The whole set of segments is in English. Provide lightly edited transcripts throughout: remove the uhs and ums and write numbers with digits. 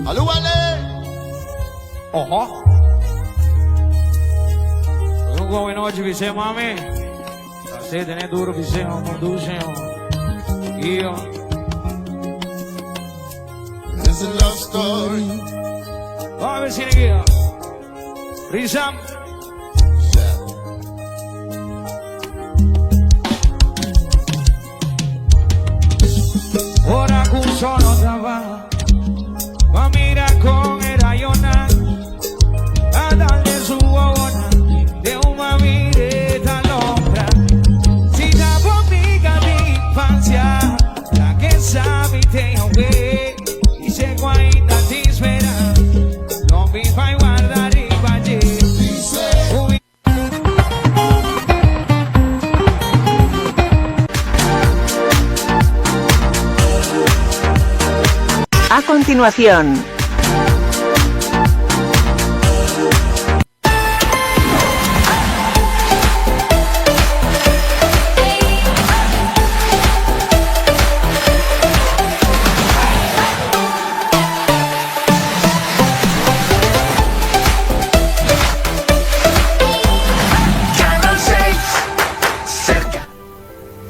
Alúbale. Oho. Uma boa noite, você, mami. Você tem duro, você, conduce. E ó. It's a love story. Vamos ver se aqui, ó. Rizam. Ora con solo trabajo, va a mirar con el ayona, a darle su bona de una vida loca. Si está por mi infancia, la que sabe te ve y se guarda te espera, no me va a guardar y vaya. A continuación,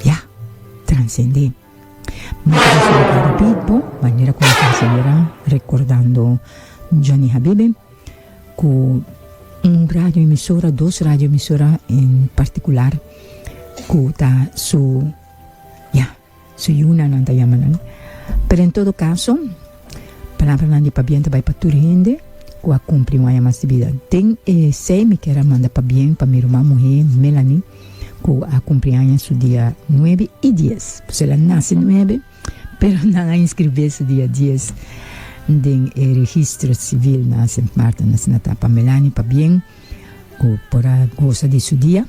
ya, trascendí. Manera como se siguiera recordando Johnny Habibi con un radioemisora, dos radioemisoras en particular, que está su yuna nanta llaman. Pero en todo caso, palabra nandi pa bien para tu gente, que a cumplir una más de vida. Ten sei me quer mandar pa bien para mi hermana mujer Melanie, que a cumplir años su día 9 y 10. Pues ella nace 9. Pero não a inscrever-se dia 10 no registro civil na St. Martin, na etapa Melanie, para bem, para gostar de seu dia.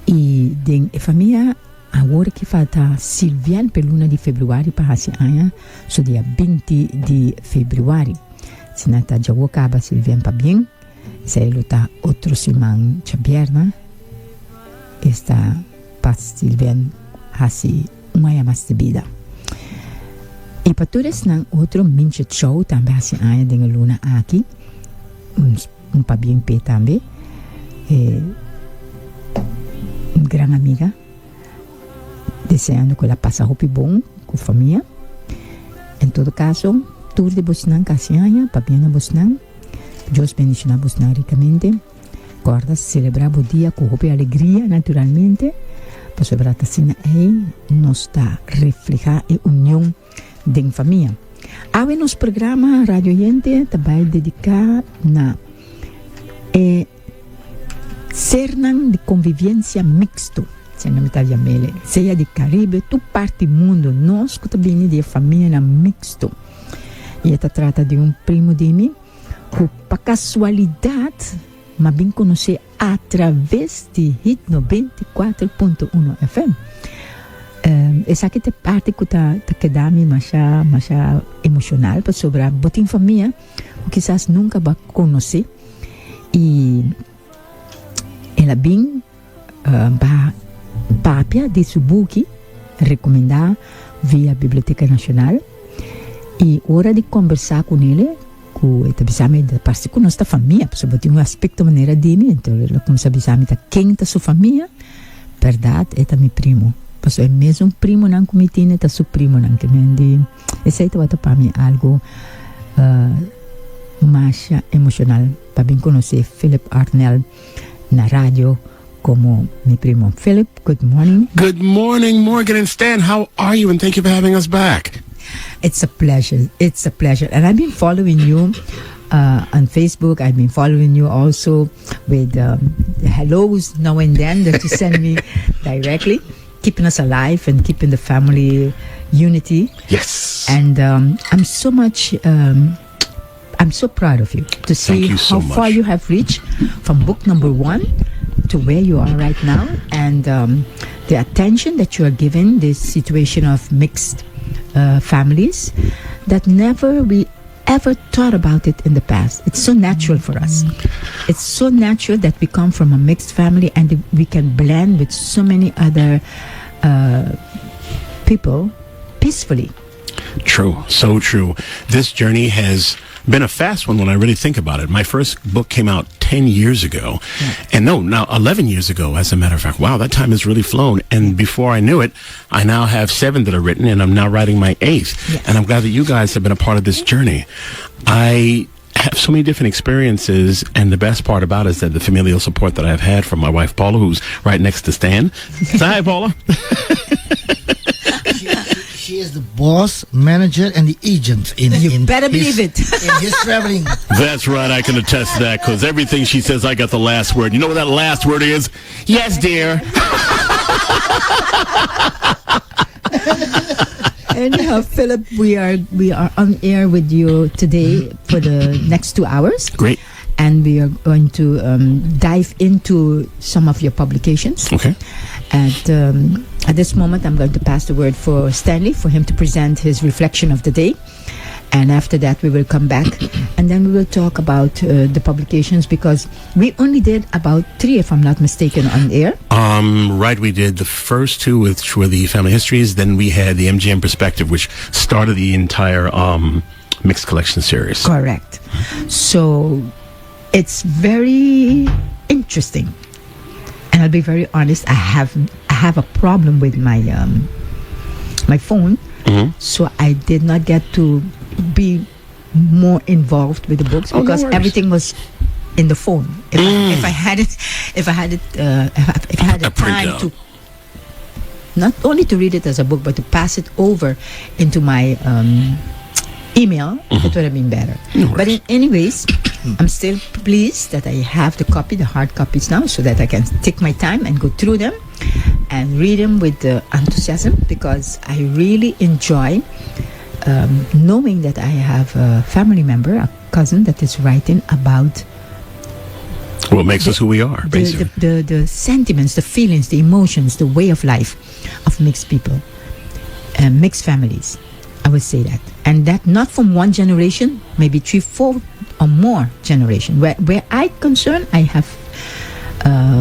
E a família, agora que falta Silviane, pela luna de fevereiro, para esse ano, so dia 20 de fevereiro. Se não está já acaba Silviane para bem, se ele está outro semana de perna, está para Silviane, assim, uma mais de vida. E para todos nang outro minche show também assim aí dengan luna aqui pa bem pe também grande amiga desejando que ela passe roupa bom com a família. Em todo caso, tour de Bosnan casianha pa bem na Bosnan, Deus bendiga Bosnan ricamente. Guarda celebrar o dia com roupa e alegria naturalmente. Para celebrar assim aí nos está reflejar a união de família. Há nos programa Radio Yente também dedicado na cernan de convivência mixto, se não me está chamando, seja de Caribe, tu parte do mundo, nós que também de família na mixto. E esta trata de primo de mim, que por casualidade, mas bem conhecer através de Hit 94.1 FM. Essa que é parte que está quedando mais emocional para sobre a botin família, que quizás nunca vai conhecer. E ela bem papia de seu book recomendar via Biblioteca Nacional. E hora de conversar com ele, que avisar-me de parte com nossa família, porque botin aspecto maneira de mim, então ela começa a avisar-me quem está sua família, verdade, é meu primo. Porque é mesmo primo não comitina, tá seu primo não que me esse aí tá para mim algo mais emocional para bem conhecer Philip Arnell na rádio como meu primo. Philip, good morning. Good morning, Morgan and Stan. How are you? And thank you for having us back. It's a pleasure. It's a pleasure. And I've been following you on Facebook. I've been following you also with hellos now and then that you send me directly. Keeping us alive and keeping the family unity. Yes. And I'm so proud of you to see how far you have reached from book number 1 to where you are right now, and the attention that you are giving this situation of mixed families that never we ever thought about it in the past. It's so natural for us. It's so natural that we come from a mixed family and we can blend with so many other people peacefully. True. So true. This journey has been a fast one when I really think about it. My first book came out 10 years ago. And now 11 years ago, as a matter of fact. Wow, that time has really flown. And before I knew it, I now have 7 that are written, and I'm now writing my 8th. Yes. And I'm glad that you guys have been a part of this journey. I have so many different experiences, and the best part about it is that the familial support that I've had from my wife, Paula, who's right next to Stan. Say hi, Paula. She is the boss, manager, and the agent in better believe it. In his traveling. That's right, I can attest to that, because everything she says, I got the last word. You know what that last word is? Yes, dear. And Philip, we are on air with you today for the next 2 hours. Great. And we are going to dive into some of your publications. Okay. And at this moment, I'm going to pass the word for Stanley for him to present his reflection of the day. And after that, we will come back and then we will talk about the publications, because we only did about 3, if I'm not mistaken, on air. Right, we did the first 2, which were the family histories. Then we had the MGM Perspective, which started the entire mixed collection series. Correct. So it's very interesting. And I'll be very honest, I have a problem with my my phone. Mm-hmm. So I did not get to be more involved with the books, because everything was in the phone. If I had the time to not only to read it as a book, but to pass it over into my email, it would have been better. But anyways, I'm still pleased that I have the hard copies now, so that I can take my time and go through them and read them with enthusiasm, because I really enjoy knowing that I have a family member, a cousin, that is writing about what makes us who we are, basically. The sentiments, the feelings, the emotions, the way of life of mixed people, mixed families. I would say that. And that not from one generation, maybe 3, 4 or more generation. Where I concern, I have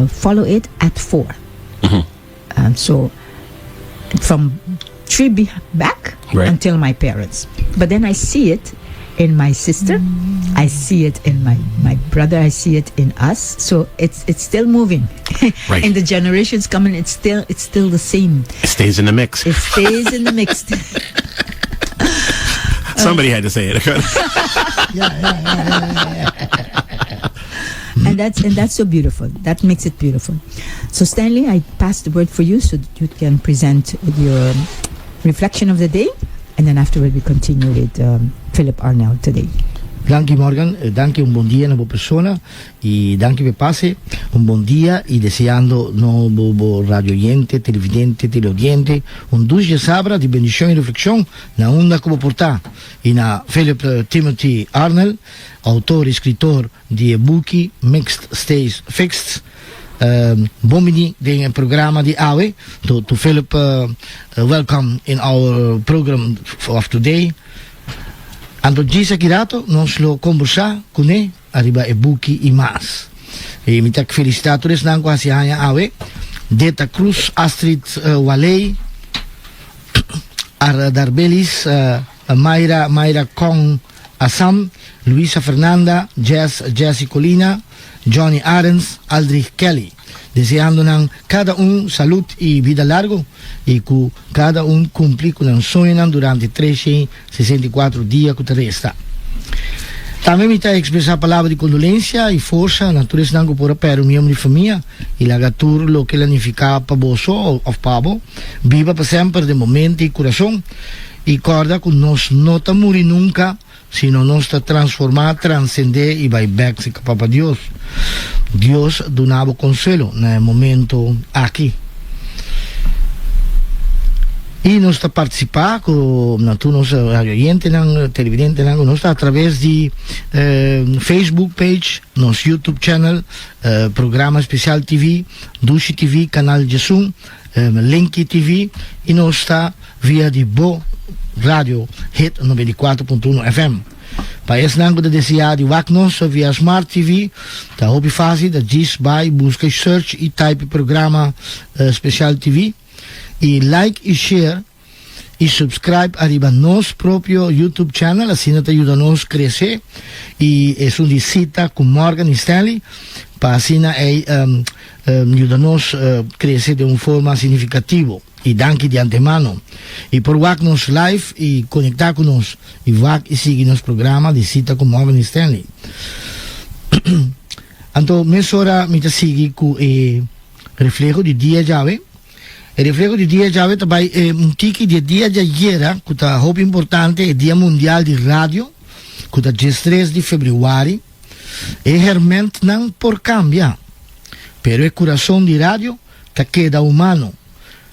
follow it at 4. Mm-hmm. So from 3 back until my parents. But then I see it in my sister, I see it in my brother, I see it in us. So it's still moving. Right. In the generations coming, it's still the same. It stays in the mix. It stays in the mix. Somebody had to say it. And that's so beautiful. That makes it beautiful. So Stanley, I pass the word for you so that you can present your reflection of the day, and then afterward we continue with Philip Arnell today. Danke Morgan, danke, un buen día a la persona y danke per pase, un buen día y deseando no radio oyente, televidente, teleaudiente, un dulce sabra di bendición y reflexión na onda como portà e na Philip Timothy Arnell, autore e scrittore di ebook Mixed Stays Fixed. Bomini in programma di AWE. To Philip, welcome in our program of today. Anto Gisa Kirato, nos lo conversa con ne arriba e buki i mas. E mi tak felicitatoris nanko hasianya AWE. Deta Cruz, Astrid Walei, Darbelis, Mayra Kong Assam, Luisa Fernanda, Jessie Colina, Johnny Arens, Aldrich Kelly. Deseando ng cada salud y vida largo y que cada cumpli con un sueño durante 364 días que te resta. Também me está expressar palavra de condolência e força natureza nango por per minha família e lagatur lo que lanifica pa boso of pabo viva para sempre de momento e coração e corda que nos não tá morrer nunca sino nos está transformar transcender e vai back se para Deus. Deus donava consuelo no momento aqui. E nós está participar com nos oyente nang televidente nang nós está através de Facebook page, nos YouTube channel, programa especial TV, Dushi TV, canal Jesus, Linky TV e nós está via de Bo Radio Hit 94.1 FM. Para esse nango de desejar de waknos via Smart TV, da hobby fase da diz by busca search e type programa special TV e like e share y subscribe arriba nos propio YouTube channel, así nos ayuda a nos crecer. Y es una cita con Morgan y Stanley, para así ayudarnos a crecer de una forma significativa. Y danke de antemano. Y por WAC-nos live y conectar con nos. Y WAC y sigue nos programa de cita con Morgan y Stanley. Anto, mesora me sigue con reflejo de dia llave. El reflejo de dia llave también un tiki de dia de ayer, que está muy importante, el Día Mundial de Radio, que está 13 de febrero. Es realmente no por cambiar, pero el corazón de radio que queda humano.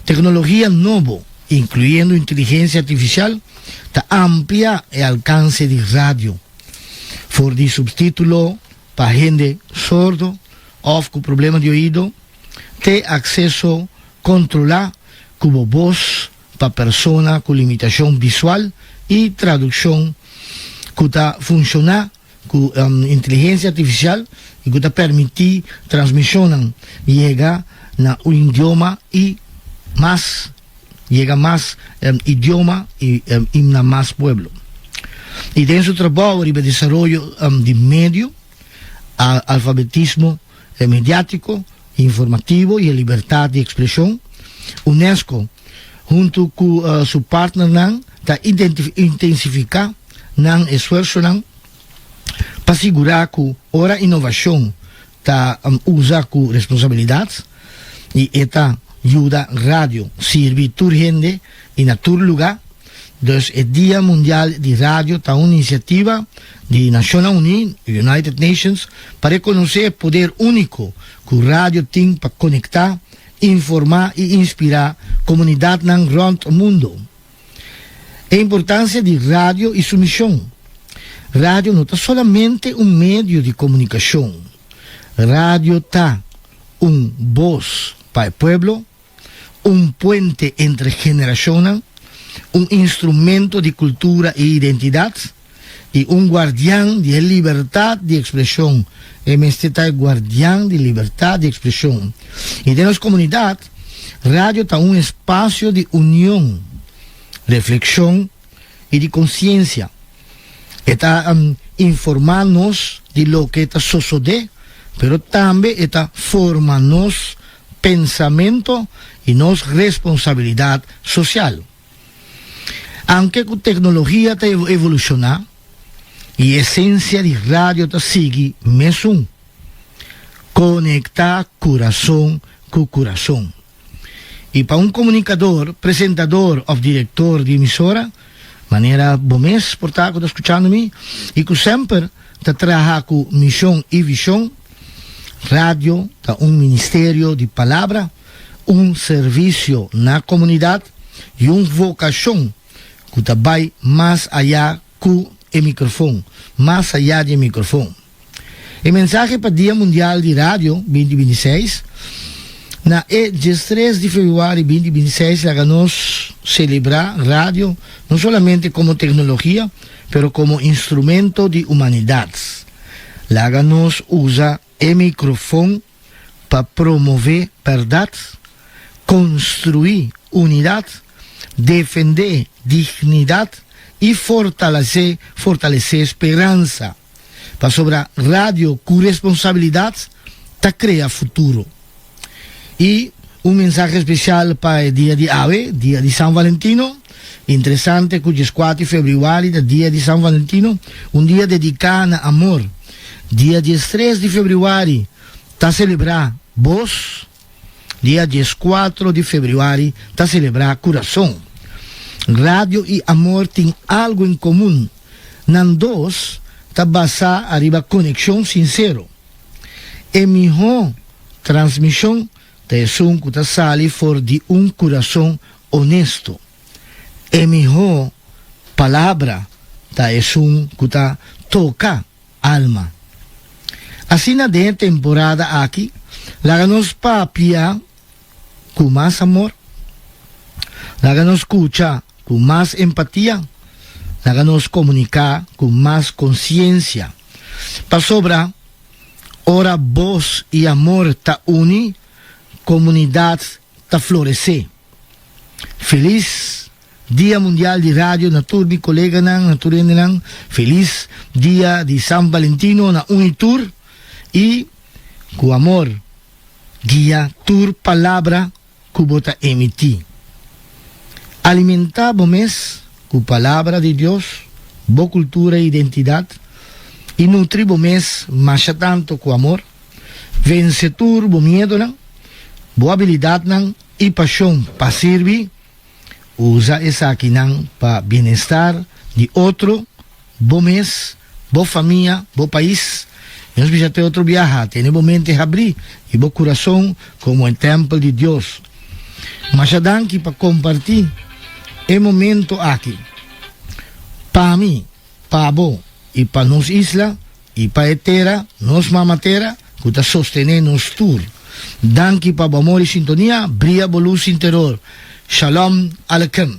Tecnología nueva, incluyendo inteligencia artificial, está amplia el alcance de radio. For de subtítulo para gente sordo o con problemas de oído, te acceso controlar como voz para persona con limitación visual y traducción que está funciona con inteligencia artificial y que está permitir transmisión llega a un idioma y más llega más idioma y a más pueblo. Y de su trabajo y desarrollo de medio, alfabetismo mediático, informativo y libertad de expresión, UNESCO, junto con su partner, está intensificar el esfuerzo para asegurar que ahora innovación está usa con responsabilidad y esta ayuda radio sirve a gente en todo lugar. Entonces, el Día Mundial de Radio está una iniciativa de Naciones Unidas, United Nations, para reconocer el poder único que el radio tiene para conectar, informar y inspirar comunidad alrededor del mundo. La importancia de radio y su misión. Radio no está solamente un medio de comunicación. Radio está un voz para el pueblo, un puente entre generaciones, un instrumento de cultura e identidad y un guardián de libertad de expresión. Este es el guardián de libertad de expresión. Y de nuestra comunidad, radio está un espacio de unión, reflexión y de conciencia. Está informarnos de lo que está sucede, pero también está formarnos pensamiento y nos responsabilidad social. Aunque la tecnología está evolucionando y la esencia de radio está sigue mesmo, conectar corazón con corazón. Y para un comunicador, presentador o director de emisora, manera bomés por estar escuchando-me, y que siempre trabaja con misión y visión, radio está un ministerio de palabra, un servicio na comunidad y una vocación que va más allá que el micrófono, más allá del micrófono. El mensaje para el Día Mundial de Radio 2026, na 13 de febrero 2026, la nos celebrar radio no solamente como tecnología, pero como instrumento de humanidad. La nos usa el micrófono para promover verdad, construir unidad, defender dignidad y fortalecer esperanza. Para sobre radio con responsabilidad, te crea futuro. Y un mensaje especial para el Día de Ave, Día de San Valentino. Interesante que el 4 de febrero, el Día de San Valentino, un día dedicado a amor. Día 13 de febrero, está celebrar vos. Día 4 de febrero, está celebrar corazón. Radio y amor tienen algo en común. Nan dos está basada arriba conexión sincero. El mejor transmisión es un que sale for de un corazón honesto. El mejor palabra es un que toca alma. Así na de temporada aquí, la nos papia con más amor, la nos escucha con más empatía, la nos comunica con más conciencia. Para sobra, ora voz y amor ta uni, comunidad ta florece. Feliz Dia Mundial di Radio, naturbi kolega nang, naturin nilang feliz Dia di San Valentino na unitur y cu amor, guía tur palabra cubota emiti. Alimentar mes cu palabra de Dios, bo cultura e identidad, y nutrir mes más tanto cu amor, vencetur bo miedo nang, bo habilidad nang, y pasión pa servir, usa esa aquí nang pa bienestar de otro, bo mes, bo familia, bo país. Nós já tem outro viajar, tenemos mente abrir e bo coração como o templo de Deus. Mas já danke para compartilhar o momento aqui. Para mim, para bo e para nos isla e para a terra, nos mamatera, que está sostener nos tour. Danke para o amor e sintonia, brilha bo luz interior. Shalom alaikum.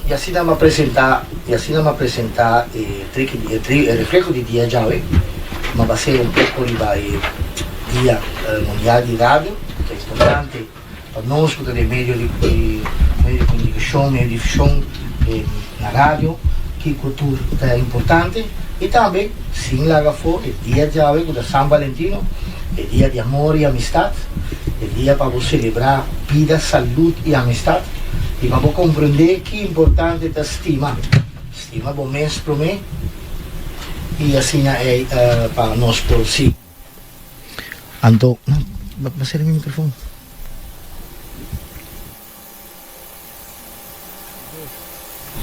Y así me presenta el reflejo de día Yahweh. Me va a ser un poco el día mundial de radio, que es importante para nosotros de medio de comunicación, medio de difusión en la radio, que cultura es importante. Y también, sin la gafo, el día Yahweh, de San Valentino, el día de amor y amistad, el día para celebrar vida, salud y amistad. E vamos compreender que importante é a estima. Estima bom mês para mim. E assim é para nós por si. Anto, vai ser o meu microfone.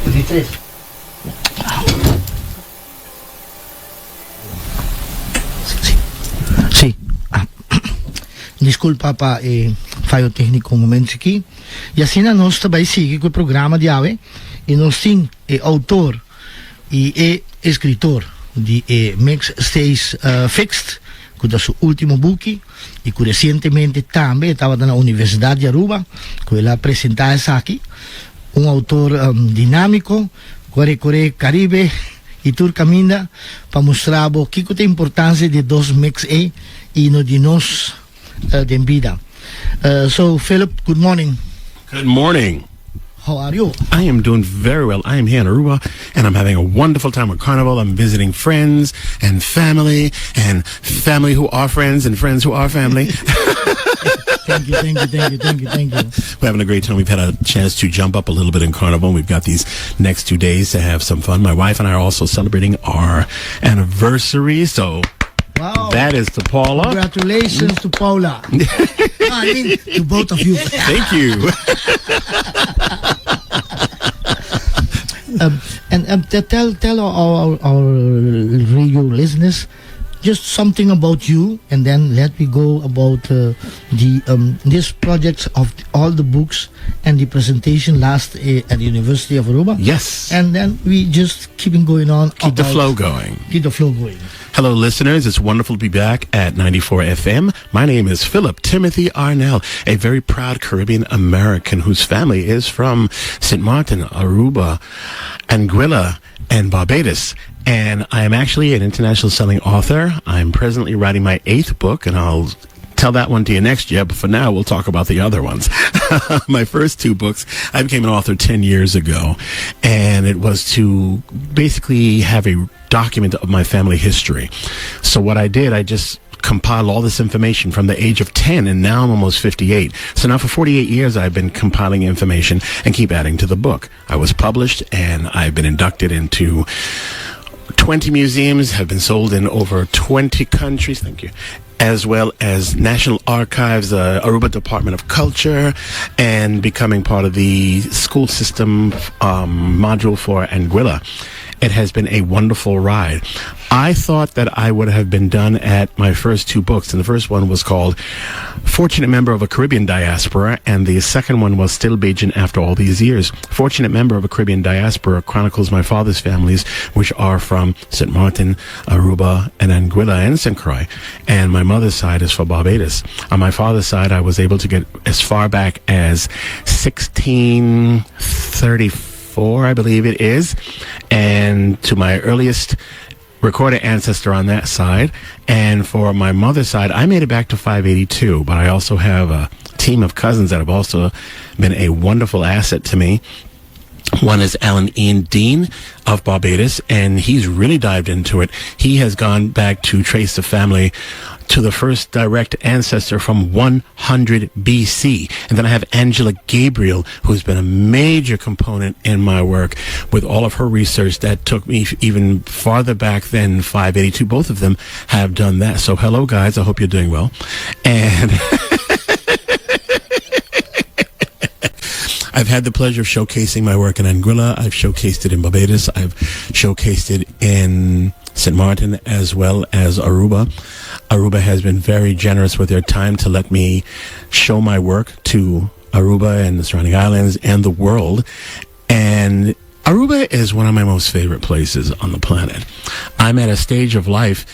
De 3. Sim. Desculpa para falho técnico um momento aqui. E assim nós também seguimos com o programa de Yahweh. E nós temos autor e escritor de Mix Stays Fixed, que é o seu último book, e que recentemente também estava na Universidade de Aruba, que ele apresentou isso aqui. Autor dinâmico, Corre Caribe e Turcaminda, para mostrar o que é a importância de dois mix e no de nós de vida. So, Philip, good morning. Good morning. How are you? I am doing very well. I am here in Aruba, and I'm having a wonderful time with Carnival. I'm visiting friends and family who are friends and friends who are family. Thank you. We're having a great time. We've had a chance to jump up a little bit in Carnival. We've got these next 2 days to have some fun. My wife and I are also celebrating our anniversary, so wow. That is to Paula. Congratulations to Paula. I mean, to both of you. Thank you. Tell our radio listeners just something about you, and then let me go about this project of all the books and the presentation last at the University of Aruba. Yes. And then we just keep going on. Keep the flow going. Hello, listeners. It's wonderful to be back at 94 FM. My name is Philip Timothy Arnell, a very proud Caribbean American whose family is from St. Martin, Aruba, Anguilla, and Barbados. And I am actually an international selling author. I'm presently writing my 8th book, and I'll tell that one to you next year, but for now we'll talk about the other ones. My first 2 books, I became an author 10 years ago, and it was to basically have a document of my family history. So what I did, I just compiled all this information from the age of 10, and now I'm almost 58. So now for 48 years I've been compiling information and keep adding to the book. I was published, and I've been inducted into 20 museums, have been sold in over 20 countries. Thank you. As well as National Archives, Aruba Department of Culture, and becoming part of the school system module for Anguilla. It has been a wonderful ride. I thought that I would have been done at my first two books, and the first one was called Fortunate Member of a Caribbean Diaspora, and the second one was Still Beijing After All These Years. Fortunate Member of a Caribbean Diaspora chronicles my father's families, which are from St. Martin, Aruba, and Anguilla, and St. Croix, and my mother's side is for Barbados. On my father's side, I was able to get as far back as 1634, I believe it is, and to my earliest recorded ancestor on that side. And for my mother's side, I made it back to 582, but I also have a team of cousins that have also been a wonderful asset to me. One is Alan Ian Dean of Barbados, and he's really dived into it. He has gone back to trace the family to the first direct ancestor from 100 BC. And then I have Angela Gabriel, who's been a major component in my work with all of her research that took me even farther back than 582. Both of them have done that. So hello, guys. I hope you're doing well. And I've had the pleasure of showcasing my work in Anguilla. I've showcased it in Barbados. I've showcased it in St. Martin as well as Aruba. Aruba has been very generous with their time to let me show my work to Aruba and the surrounding islands and the world. And Aruba is one of my most favorite places on the planet. I'm at a stage of life.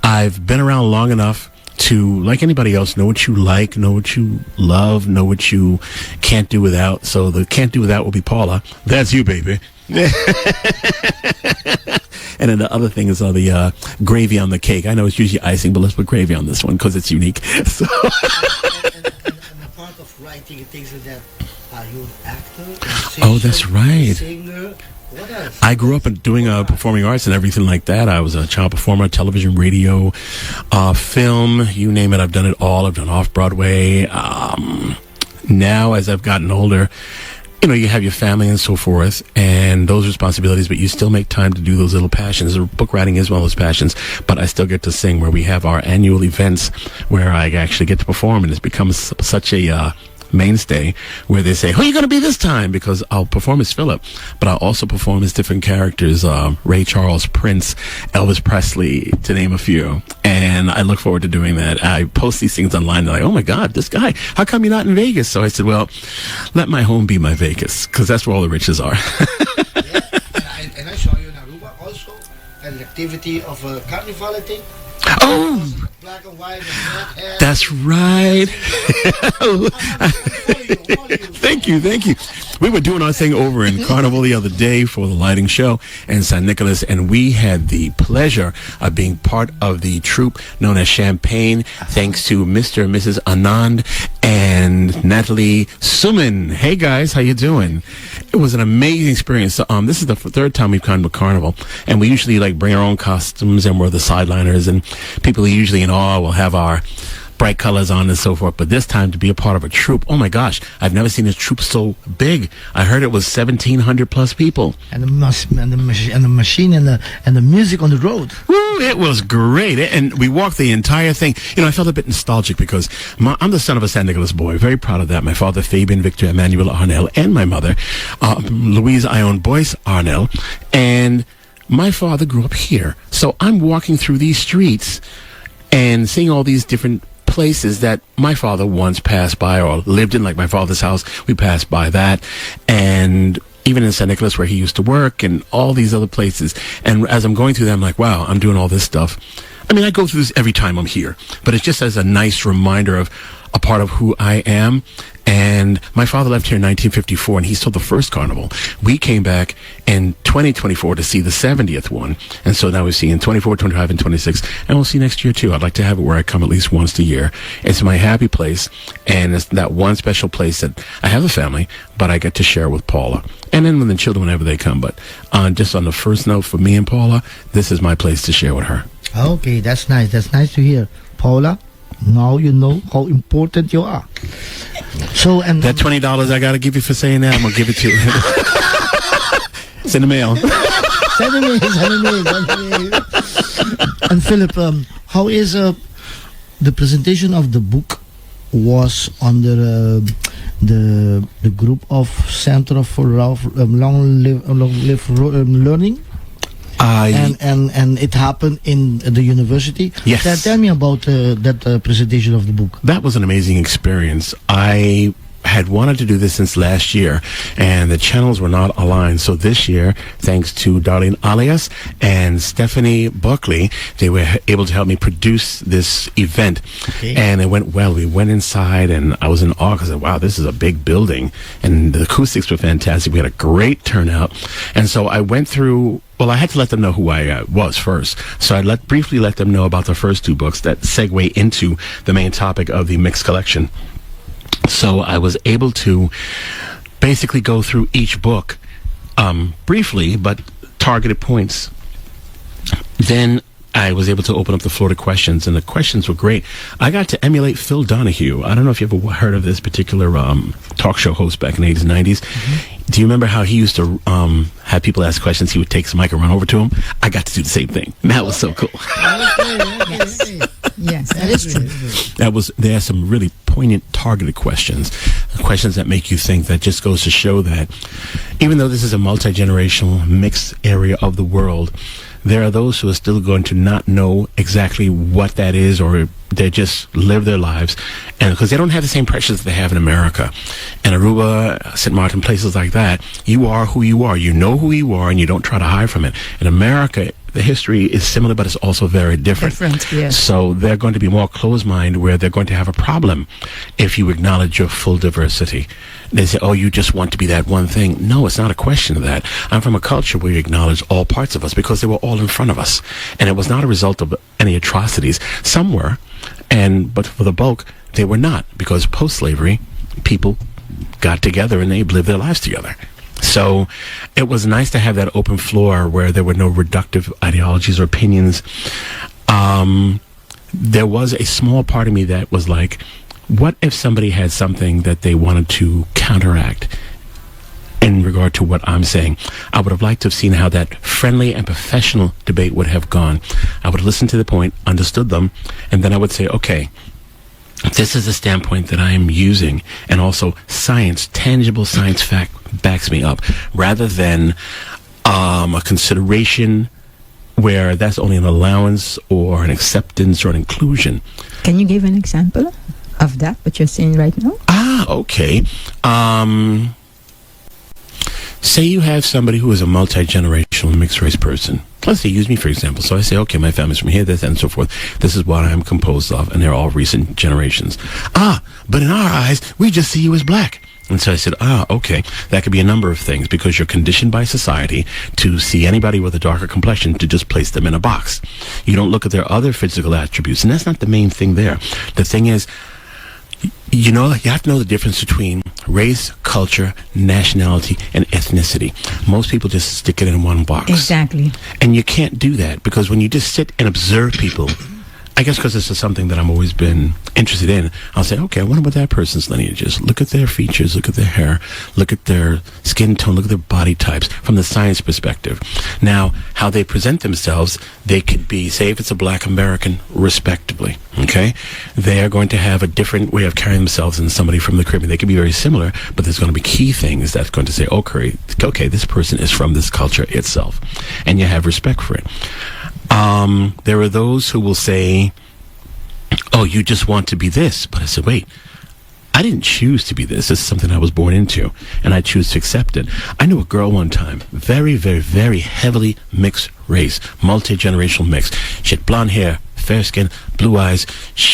I've been around long enough to, like anybody else, know what you like, know what you love, know what you can't do without. So the can't do without will be Paula. That's you, baby. And then the other thing is the gravy on the cake. I know it's usually icing, but let's put gravy on this one because it's unique. So and the part of writing and things like that, are you an actor? Oh, that's right. Singer? What else? I grew up doing performing arts and everything like that. I was a child performer, television, radio, film, you name it. I've done it all. I've done off-Broadway. Now, as I've gotten older, you know, you have your family and so forth and those responsibilities, but you still make time to do those little passions. Book writing is one of those passions, but I still get to sing where we have our annual events where I actually get to perform, and it's become such a mainstay where they say, who are you going to be this time? Because I'll perform as Philip, but I'll also perform as different characters, Ray Charles, Prince, Elvis Presley, to name a few. And I look forward to doing that. I post these things online. They're like, oh my God, this guy, how come you're not in Vegas? So I said, well, let my home be my Vegas, because that's where all the riches are. And I saw you in Aruba also, an activity of a carnival, I think. Oh, Black and white and black hair. that's right. Thank you. We were doing our thing over in Carnival the other day for the lighting show in San Nicolas, and we had the pleasure of being part of the troupe known as Champagne, thanks to Mr. and Mrs. Anand and Natalie Suman. Hey guys, how you doing? It was an amazing experience. So, this is the third time we've come to Carnival, and we usually bring our own costumes, and we're the sideliners, and people usually in awe will have our bright colors on and so forth. But this time to be a part of a troupe, oh my gosh, I've never seen a troupe so big. I heard it was 1,700 plus people. And the machine and the music on the road. Woo, it was great. And we walked the entire thing. You know, I felt a bit nostalgic because I'm the son of a San Nicolas boy. Very proud of that. My father, Fabian Victor Emmanuel Arnell, and my mother, Louise Ione Boyce Arnell. And my father grew up here. So I'm walking through these streets and seeing all these different places that my father once passed by or lived in, like my father's house. We passed by that. And even in San Nicolas where he used to work and all these other places. And as I'm going through that, I'm like, wow, I'm doing all this stuff. I mean, I go through this every time I'm here, but it's just as a nice reminder of a part of who I am. And my father left here in 1954, and he saw the first carnival. We came back in 2024 to see the 70th one. And so now we're seeing 24, 25, and 26. And we'll see next year, too. I'd like to have it where I come at least once a year. It's my happy place, and it's that one special place that I have a family, but I get to share with Paula. And then when the children, whenever they come. But just on the first note, for me and Paula, this is my place to share with her. Okay, that's nice. That's nice to hear. Paula, now you know how important you are. So, and that $20 I got to give you for saying that, I'm going to give it to you. It's in the mail. Send me. And Philip, how is the presentation of the book was under the group of Center for Long Live Learning? And it happened in the university. Yes. Tell me about that presentation of the book. That was an amazing experience. I had wanted to do this since last year, and the channels were not aligned. So this year, thanks to Darlene Alias and Stephanie Buckley, they were able to help me produce this event. Okay. And it went well. We went inside, and I was in awe because, wow, this is a big building, and the acoustics were fantastic. We had a great turnout. And so I went through. Well, I had to let them know who I was first. So I briefly let them know about the first two books that segue into the main topic of the mixed collection. So I was able to basically go through each book briefly, but targeted points. Then I was able to open up the floor to questions, and the questions were great. I got to emulate Phil Donahue. I don't know if you ever heard of this particular talk show host back in the 80s and 90s. Mm-hmm. Do you remember how he used to have people ask questions? He would take his mic and run over to him. I got to do the same thing. And that was so cool. Yes, that is true. There are some really poignant, targeted questions that make you think. That just goes to show that even though this is a multi-generational mixed area of the world, there are those who are still going to not know exactly what that is, or they just live their lives, and because they don't have the same pressures that they have in America, and Aruba, St. Martin, places like that. You are who you are. You know who you are, and you don't try to hide from it. In America, the history is similar, but it's also very different. Yes. So they're going to be more closed-minded, where they're going to have a problem if you acknowledge your full diversity. They say, oh, you just want to be that one thing. No, it's not a question of that. I'm from a culture where you acknowledge all parts of us because they were all in front of us. And it was not a result of any atrocities. Some were, but for the bulk, they were not, because post-slavery, people got together and they lived their lives together. So it was nice to have that open floor where there were no reductive ideologies or opinions. There was a small part of me that was like, what if somebody had something that they wanted to counteract in regard to what I'm saying? I would have liked to have seen how that friendly and professional debate would have gone. I would listen to the point, understood them, and then I would say, okay, this is the standpoint that I am using, and also science, tangible science fact backs me up, rather than a consideration where that's only an allowance or an acceptance or an inclusion. Can you give an example of that, what you're saying right now? Okay. Say you have somebody who is a multi-generational mixed-race person. Let's say, use me for example. So I say, okay, my family's from here, this, and so forth. This is what I am composed of, and they're all recent generations. But in our eyes, we just see you as black. And so I said, okay, that could be a number of things, because you're conditioned by society to see anybody with a darker complexion to just place them in a box. You don't look at their other physical attributes, and that's not the main thing there. The thing is, you have to know the difference between race, culture, nationality, and ethnicity. Most people just stick it in one box. Exactly. And you can't do that, because when you just sit and observe people, I guess because this is something that I've always been interested in, I'll say, okay, I wonder what that person's lineage is. Look at their features, look at their hair, look at their skin tone, look at their body types from the science perspective. Now, how they present themselves, they could be, say if it's a black American, respectively, okay? They are going to have a different way of carrying themselves than somebody from the Caribbean. They could be very similar, but there's going to be key things that's going to say, okay, this person is from this culture itself. And you have respect for it. There are those who will say, oh, you just want to be this. But I said, wait, I didn't choose to be this. This is something I was born into, and I choose to accept it. I knew a girl one time, very, very, very heavily mixed race, multi-generational mix. She had blonde hair, fair skin, blue eyes.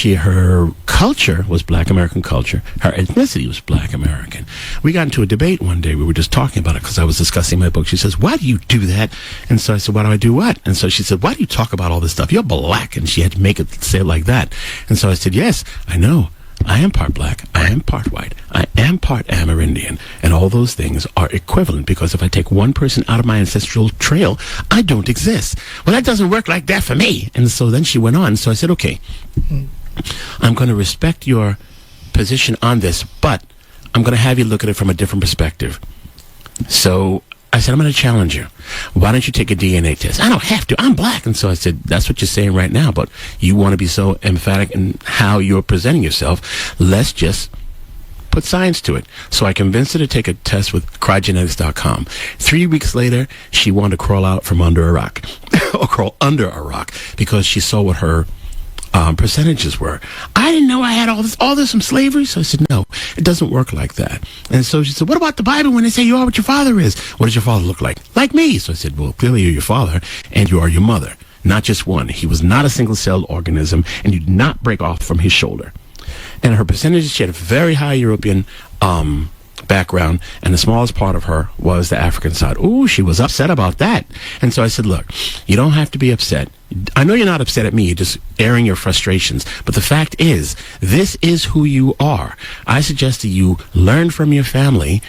Her culture was black American culture. Her ethnicity was black American. We got into a debate one day. We were just talking about it because I was discussing my book. She says, why do you do that? And so I said, why do I do what? And so she said, why do you talk about all this stuff? You're black. And she had to make it say it like that. And so I said, yes, I know. I am part black, I am part white, I am part Amerindian, and all those things are equivalent, because if I take one person out of my ancestral trail, I don't exist. Well, that doesn't work like that for me. And so then she went on. So I said, okay, I'm going to respect your position on this, but I'm going to have you look at it from a different perspective. So I said, I'm going to challenge you. Why don't you take a DNA test? I don't have to. I'm black. And so I said, that's what you're saying right now, but you want to be so emphatic in how you're presenting yourself. Let's just put science to it. So I convinced her to take a test with crygenetics.com. 3 weeks later, she wanted to crawl out from under a rock or crawl under a rock because she saw what her percentages were. I didn't know I had all this from slavery. So I said, no, it doesn't work like that. And so she said, what about the Bible when they say you are what your father is? What does your father look like? Like me. So I said, well, clearly you're your father and you are your mother, not just one. He was not a single-celled organism and you did not break off from his shoulder. And her percentages, she had a very high European background, and the smallest part of her was the African side. Ooh, she was upset about that. And so I said, look, you don't have to be upset. I know you're not upset at me, you're just airing your frustrations. But the fact is, this is who you are. I suggest that you learn from your family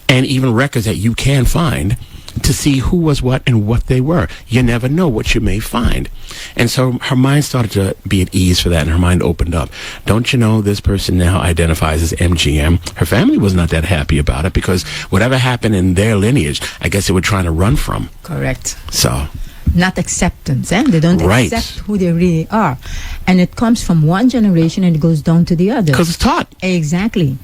and even records that you can find to see who was what and what they were. You never know what you may find. And so her mind started to be at ease for that, and her mind opened up. Don't you know this person now identifies as MGM? Her family was not that happy about it because whatever happened in their lineage, I guess they were trying to run from. Correct. So, not acceptance, eh? They don't Right. accept who they really are. And it comes from one generation and it goes down to the other. because it's taught. Exactly.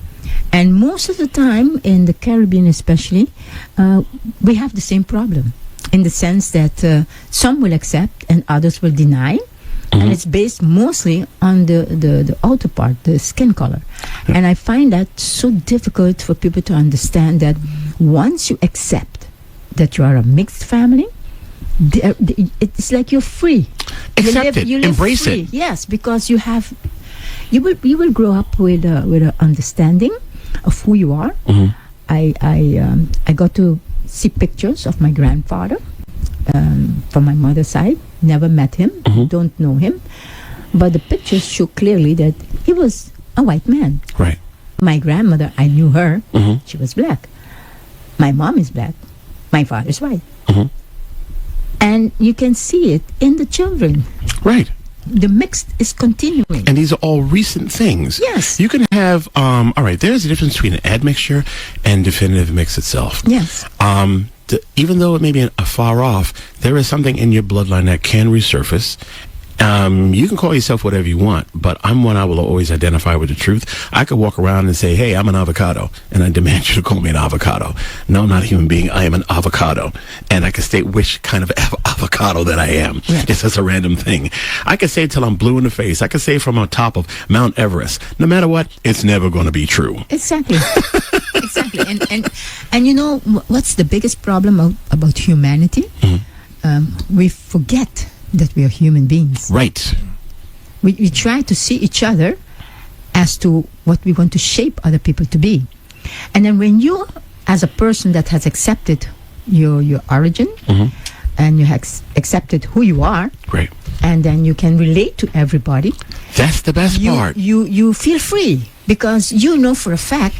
And most of the time, in the Caribbean especially, we have the same problem, in the sense that some will accept and others will deny. And it's based mostly on the outer part, the skin color. And I find that so difficult for people to understand that once you accept that you are a mixed family, it's like you're free. Accept it. Embrace free. it. Yes, because you will grow up with a understanding of who you are. I got to see pictures of my grandfather from my mother's side. Never met him, don't know him, but the pictures show clearly that he was a white man. Right. My grandmother, I knew her. She was black. My mom is black. My father's white. And you can see it in the children. Right. The mixed is continuing. And these are all recent things. Yes. You can have, all right, there's a difference between an admixture and definitive mix itself. Yes. Even though it may be a far off, there is something in your bloodline that can resurface. You can call yourself whatever you want, but I'm one I will always identify with the truth. I could walk around and say, hey, I'm an avocado, and I demand you to call me an avocado. No, I'm not a human being. I am an avocado. And I can state which kind of avocado that I am. Yeah. It's just a random thing. I can say it till I'm blue in the face. I can say it from on top of Mount Everest. No matter what, it's never going to be true. Exactly. Exactly. And you know what's the biggest problem about humanity? We forget that we are human beings. Right. We try to see each other as to what we want to shape other people to be. And then when you, as a person that has accepted your origin, and you have accepted who you are, Right. and then you can relate to everybody, That's the best part. you feel free, because you know for a fact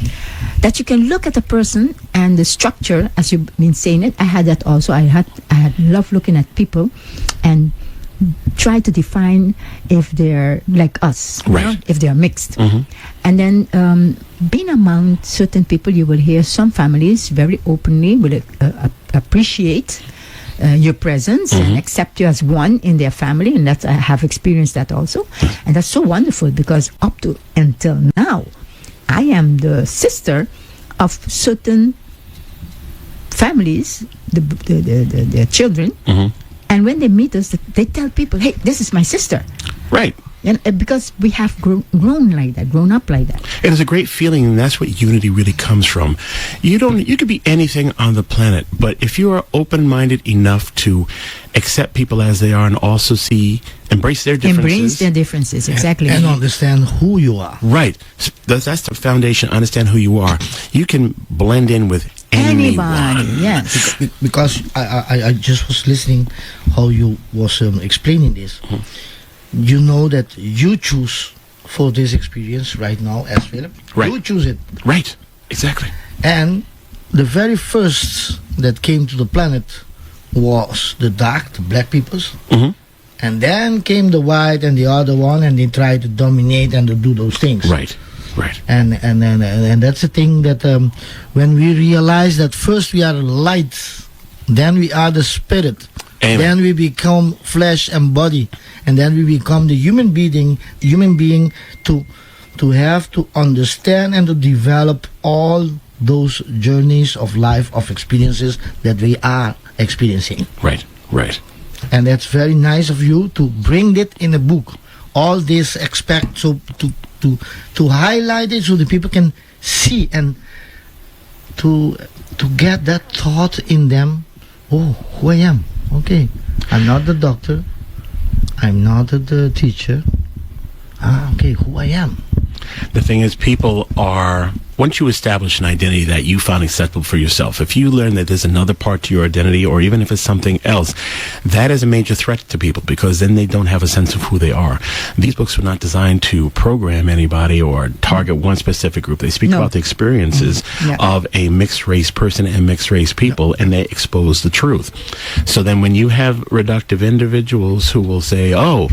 that you can look at a person and the structure, as you've been saying it. I had that also. I had love looking at people and try to define if they're like us, you Right. know, if they're mixed. And then being among certain people, you will hear some families very openly will appreciate your presence and accept you as one in their family, and I have experienced that also. And that's so wonderful, because up to until now, I am the sister of certain families, the children, and when they meet us, they tell people, hey, this is my sister. Right. And because we have grown like that, grown up like that. It is a great feeling, and that's what unity really comes from. You could be anything on the planet, but if you are open-minded enough to accept people as they are and also embrace their differences. Embrace their differences, exactly. And understand who you are. Right. That's the foundation. Understand who you are. You can blend in with Anybody, anyone. yes. Because I just was listening how you was explaining this. You know that you choose for this experience right now as Philip. Right. You choose it. Right. Exactly. And the very first that came to the planet was the black peoples. And then came the white and the other one, and they tried to dominate and to do those things. Right. Right. And that's the thing that when we realize that first we are light, then we are the spirit, Amen. then we become flesh and body, and then we become the human being to have to understand and to develop all those journeys of life, of experiences that we are experiencing. Right. Right. And that's very nice of you to bring it in a book. All this aspect, so to highlight it so the people can see and to get that thought in them. Oh, who I am. Okay, I'm not the doctor. I'm not the teacher. Okay, who I am. The thing is, people are, once you establish an identity that you found acceptable for yourself, if you learn that there's another part to your identity, or even if it's something else, that is a major threat to people, because then they don't have a sense of who they are. These books were not designed to program anybody or target one specific group. They speak No. about the experiences Yeah. of a mixed race person and mixed race people, and they expose the truth. So then when you have reductive individuals who will say, oh,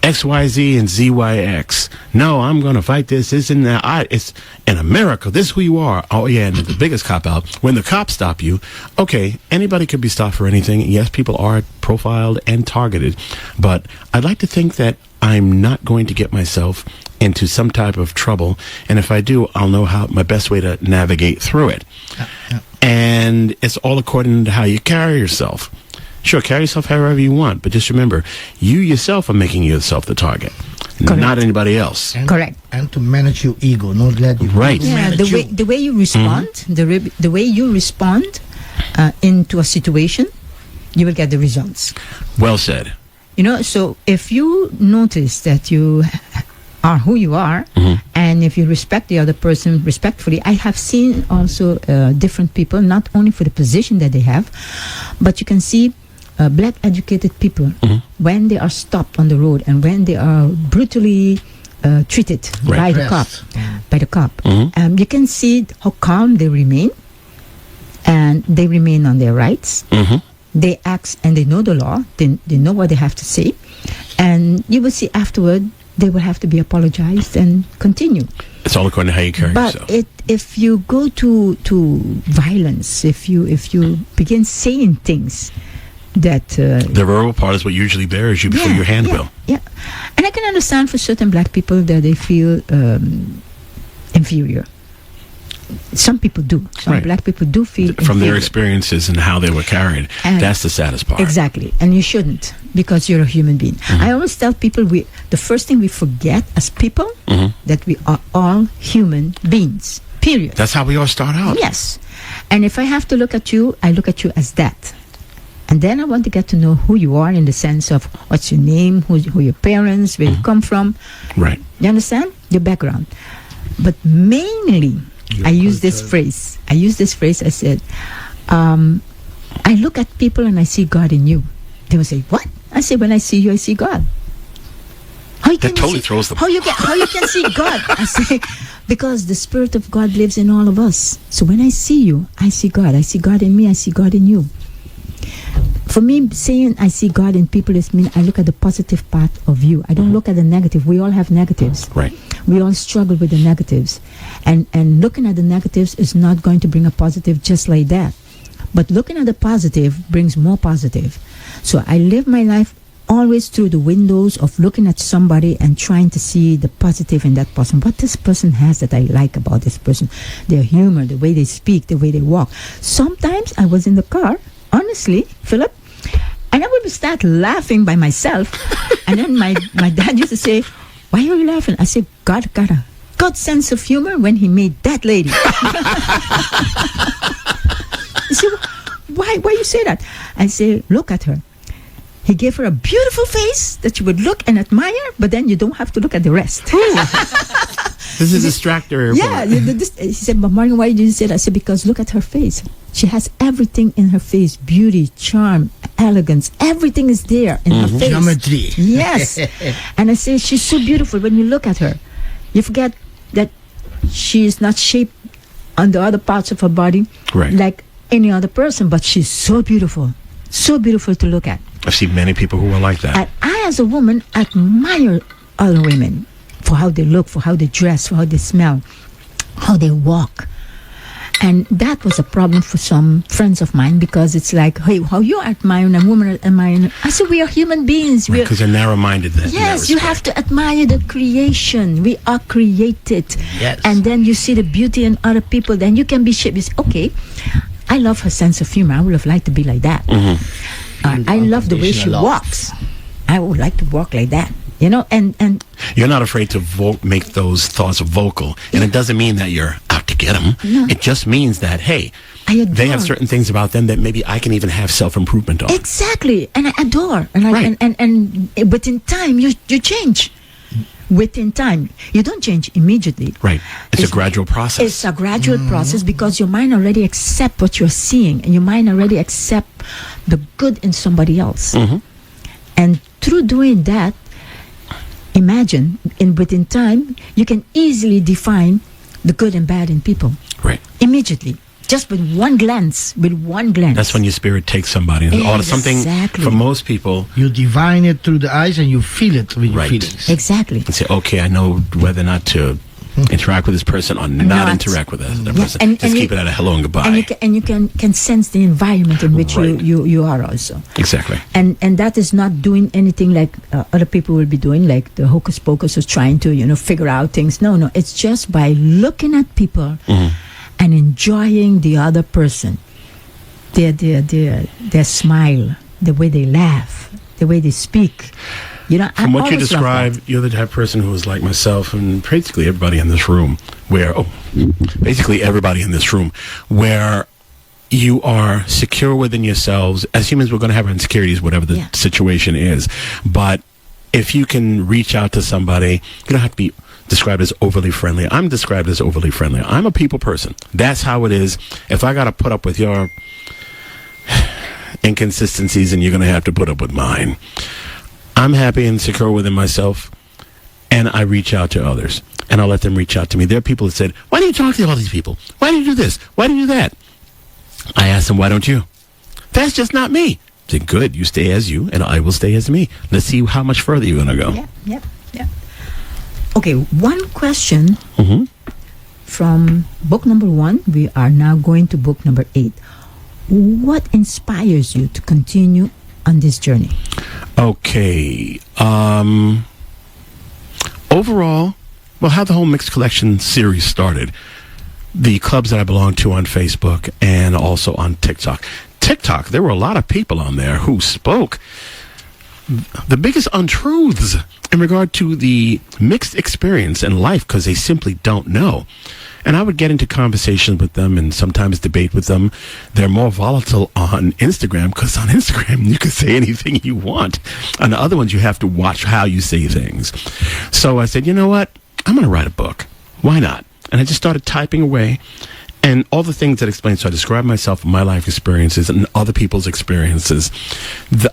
XYZ and ZYX. No, I'm going to fight this. Isn't that? It's in America. This is who you are. Oh, yeah. And the biggest cop out, when the cops stop you, okay, anybody could be stopped for anything. Yes, people are profiled and targeted. But I'd like to think that I'm not going to get myself into some type of trouble. And if I do, I'll know how my best way to navigate through it. And it's all according to how you carry yourself. Sure, carry yourself however you want, but just remember, you yourself are making yourself the target, Correct. not anybody else. And, Correct. And to manage your ego, not let you Right. ego Yeah, manage the way you respond, the way you respond into a situation, you will get the results. Well said. You know, so if you notice that you are who you are, and if you respect the other person respectfully, I have seen also different people, not only for the position that they have, but you can see black educated people when they are stopped on the road and when they are brutally treated by the cop. You can see how calm they remain, and they remain on their rights. They act and they know the law. They know what they have to say, and you will see afterward they will have to be apologized and continue. It's all according to how you carry But yourself. if you go to violence, if you begin saying things that The verbal part is what usually bears you before your hand will. Yeah, and I can understand for certain black people that they feel inferior. Some people do. Some Right. black people do feel From their inferior. experiences and how they were carried. And That's the saddest part. Exactly, and you shouldn't, because you're a human being. I always tell people the first thing we forget as people that we are all human beings. Period. That's how we all start out. Yes, and if I have to look at you, I look at you as that. And then I want to get to know who you are in the sense of what's your name, who your parents, where you come from. Right. You understand? Your background. But mainly, I use this phrase. I said, I look at people and I see God in you. They will say, what? I say, when I see you, I see God. How you That can totally see, throws them. how you can see God? I say, because the Spirit of God lives in all of us. So when I see you, I see God. I see God in me. I see God in you. For me, saying I see God in people is mean I look at the positive part of you. I don't look at the negative. We all have negatives. Right. We all struggle with the negatives. And looking at the negatives is not going to bring a positive just like that. But looking at the positive brings more positive. So I live my life always through the windows of looking at somebody and trying to see the positive in that person. What this person has that I like about this person. Their humor, the way they speak, the way they walk. Sometimes I was in the car, honestly, Philip, and I would start laughing by myself. And then my dad used to say, why are you laughing? I said, God got a good sense of humor when he made that lady. He said, why you say that? I say, look at her. He gave her a beautiful face that you would look and admire, but then you don't have to look at the rest. This is a distractor. Yeah. He said, but Morgan, why did you say that? I said, because look at her face. She has everything in her face. Beauty, charm, elegance. Everything is there in her face. Geometry. Yes. And I say, she's so beautiful. When you look at her, you forget that she is not shaped on the other parts of her body Right. like any other person, but she's so beautiful. So beautiful to look at. I've seen many people who are like that. And I, as a woman, admire other women. for how they look, for how they dress, for how they smell, how they walk. And that was a problem for some friends of mine, because it's like, hey, how you admire a woman admire. I said, we are human beings. Because they're narrow-minded. Yes, you have to admire the creation. We are created. Yes. And then you see the beauty in other people, then you can be shaped. You say, okay, I love her sense of humor. I would have liked to be like that. I love the way she walks. I would like to walk like that. You know, and you're not afraid to make those thoughts vocal, and it doesn't mean that you're out to get them. No. It just means that, hey, I adore. they have certain things about them that maybe I can even have self-improvement on. Exactly, and I adore, and Right. and within time you change. Within time, you don't change immediately. Right. It's a gradual process. It's a gradual process, because your mind already accept what you're seeing, and your mind already accept the good in somebody else. And through doing that, imagine, within time, you can easily define the good and bad in people. Right. Immediately. Just with one glance. That's when your spirit takes somebody. Or something, Exactly. for most people, You divine it through the eyes and you feel it with your Right. feelings. Exactly. and say, okay, I know whether or not to interact with this person or not Not. interact with that Yeah, person. and Just you- keep it at a hello and goodbye. And you can sense the environment in which Right. you are also. Exactly. And that is not doing anything like other people will be doing, like the hocus pocus is trying to, figure out things. No, it's just by looking at people and enjoying the other person, their smile, the way they laugh, the way they speak. From what you describe, you're the type of person who is like myself and basically everybody in this room, where you are secure within yourselves. As humans, we're going to have our insecurities, whatever the situation is. But if you can reach out to somebody, you don't have to be described as overly friendly. I'm described as overly friendly. I'm a people person. That's how it is. If I got to put up with your inconsistencies, and you're going to have to put up with mine. I'm happy and secure within myself, and I reach out to others, and I'll let them reach out to me. There are people that said, why do you talk to all these people? Why do you do this? Why do you do that? I ask them, why don't you? That's just not me. I said, good, you stay as you, and I will stay as me. Let's see how much further you're going to go. Yep. Okay, one question from book number 1. We are now going to book number 8. What inspires you to continue on this journey? Okay. Overall, well, how the whole Mixed Collection series started. The clubs that I belong to on Facebook and also on TikTok. TikTok, there were a lot of people on there who spoke the biggest untruths in regard to the mixed experience in life, because they simply don't know. And I would get into conversations with them and sometimes debate with them. They're more volatile on Instagram, because on Instagram you can say anything you want. On the other ones, you have to watch how you say things. So I said, you know what? I'm going to write a book. Why not? And I just started typing away. And all the things that explain. So I describe myself, my life experiences, and other people's experiences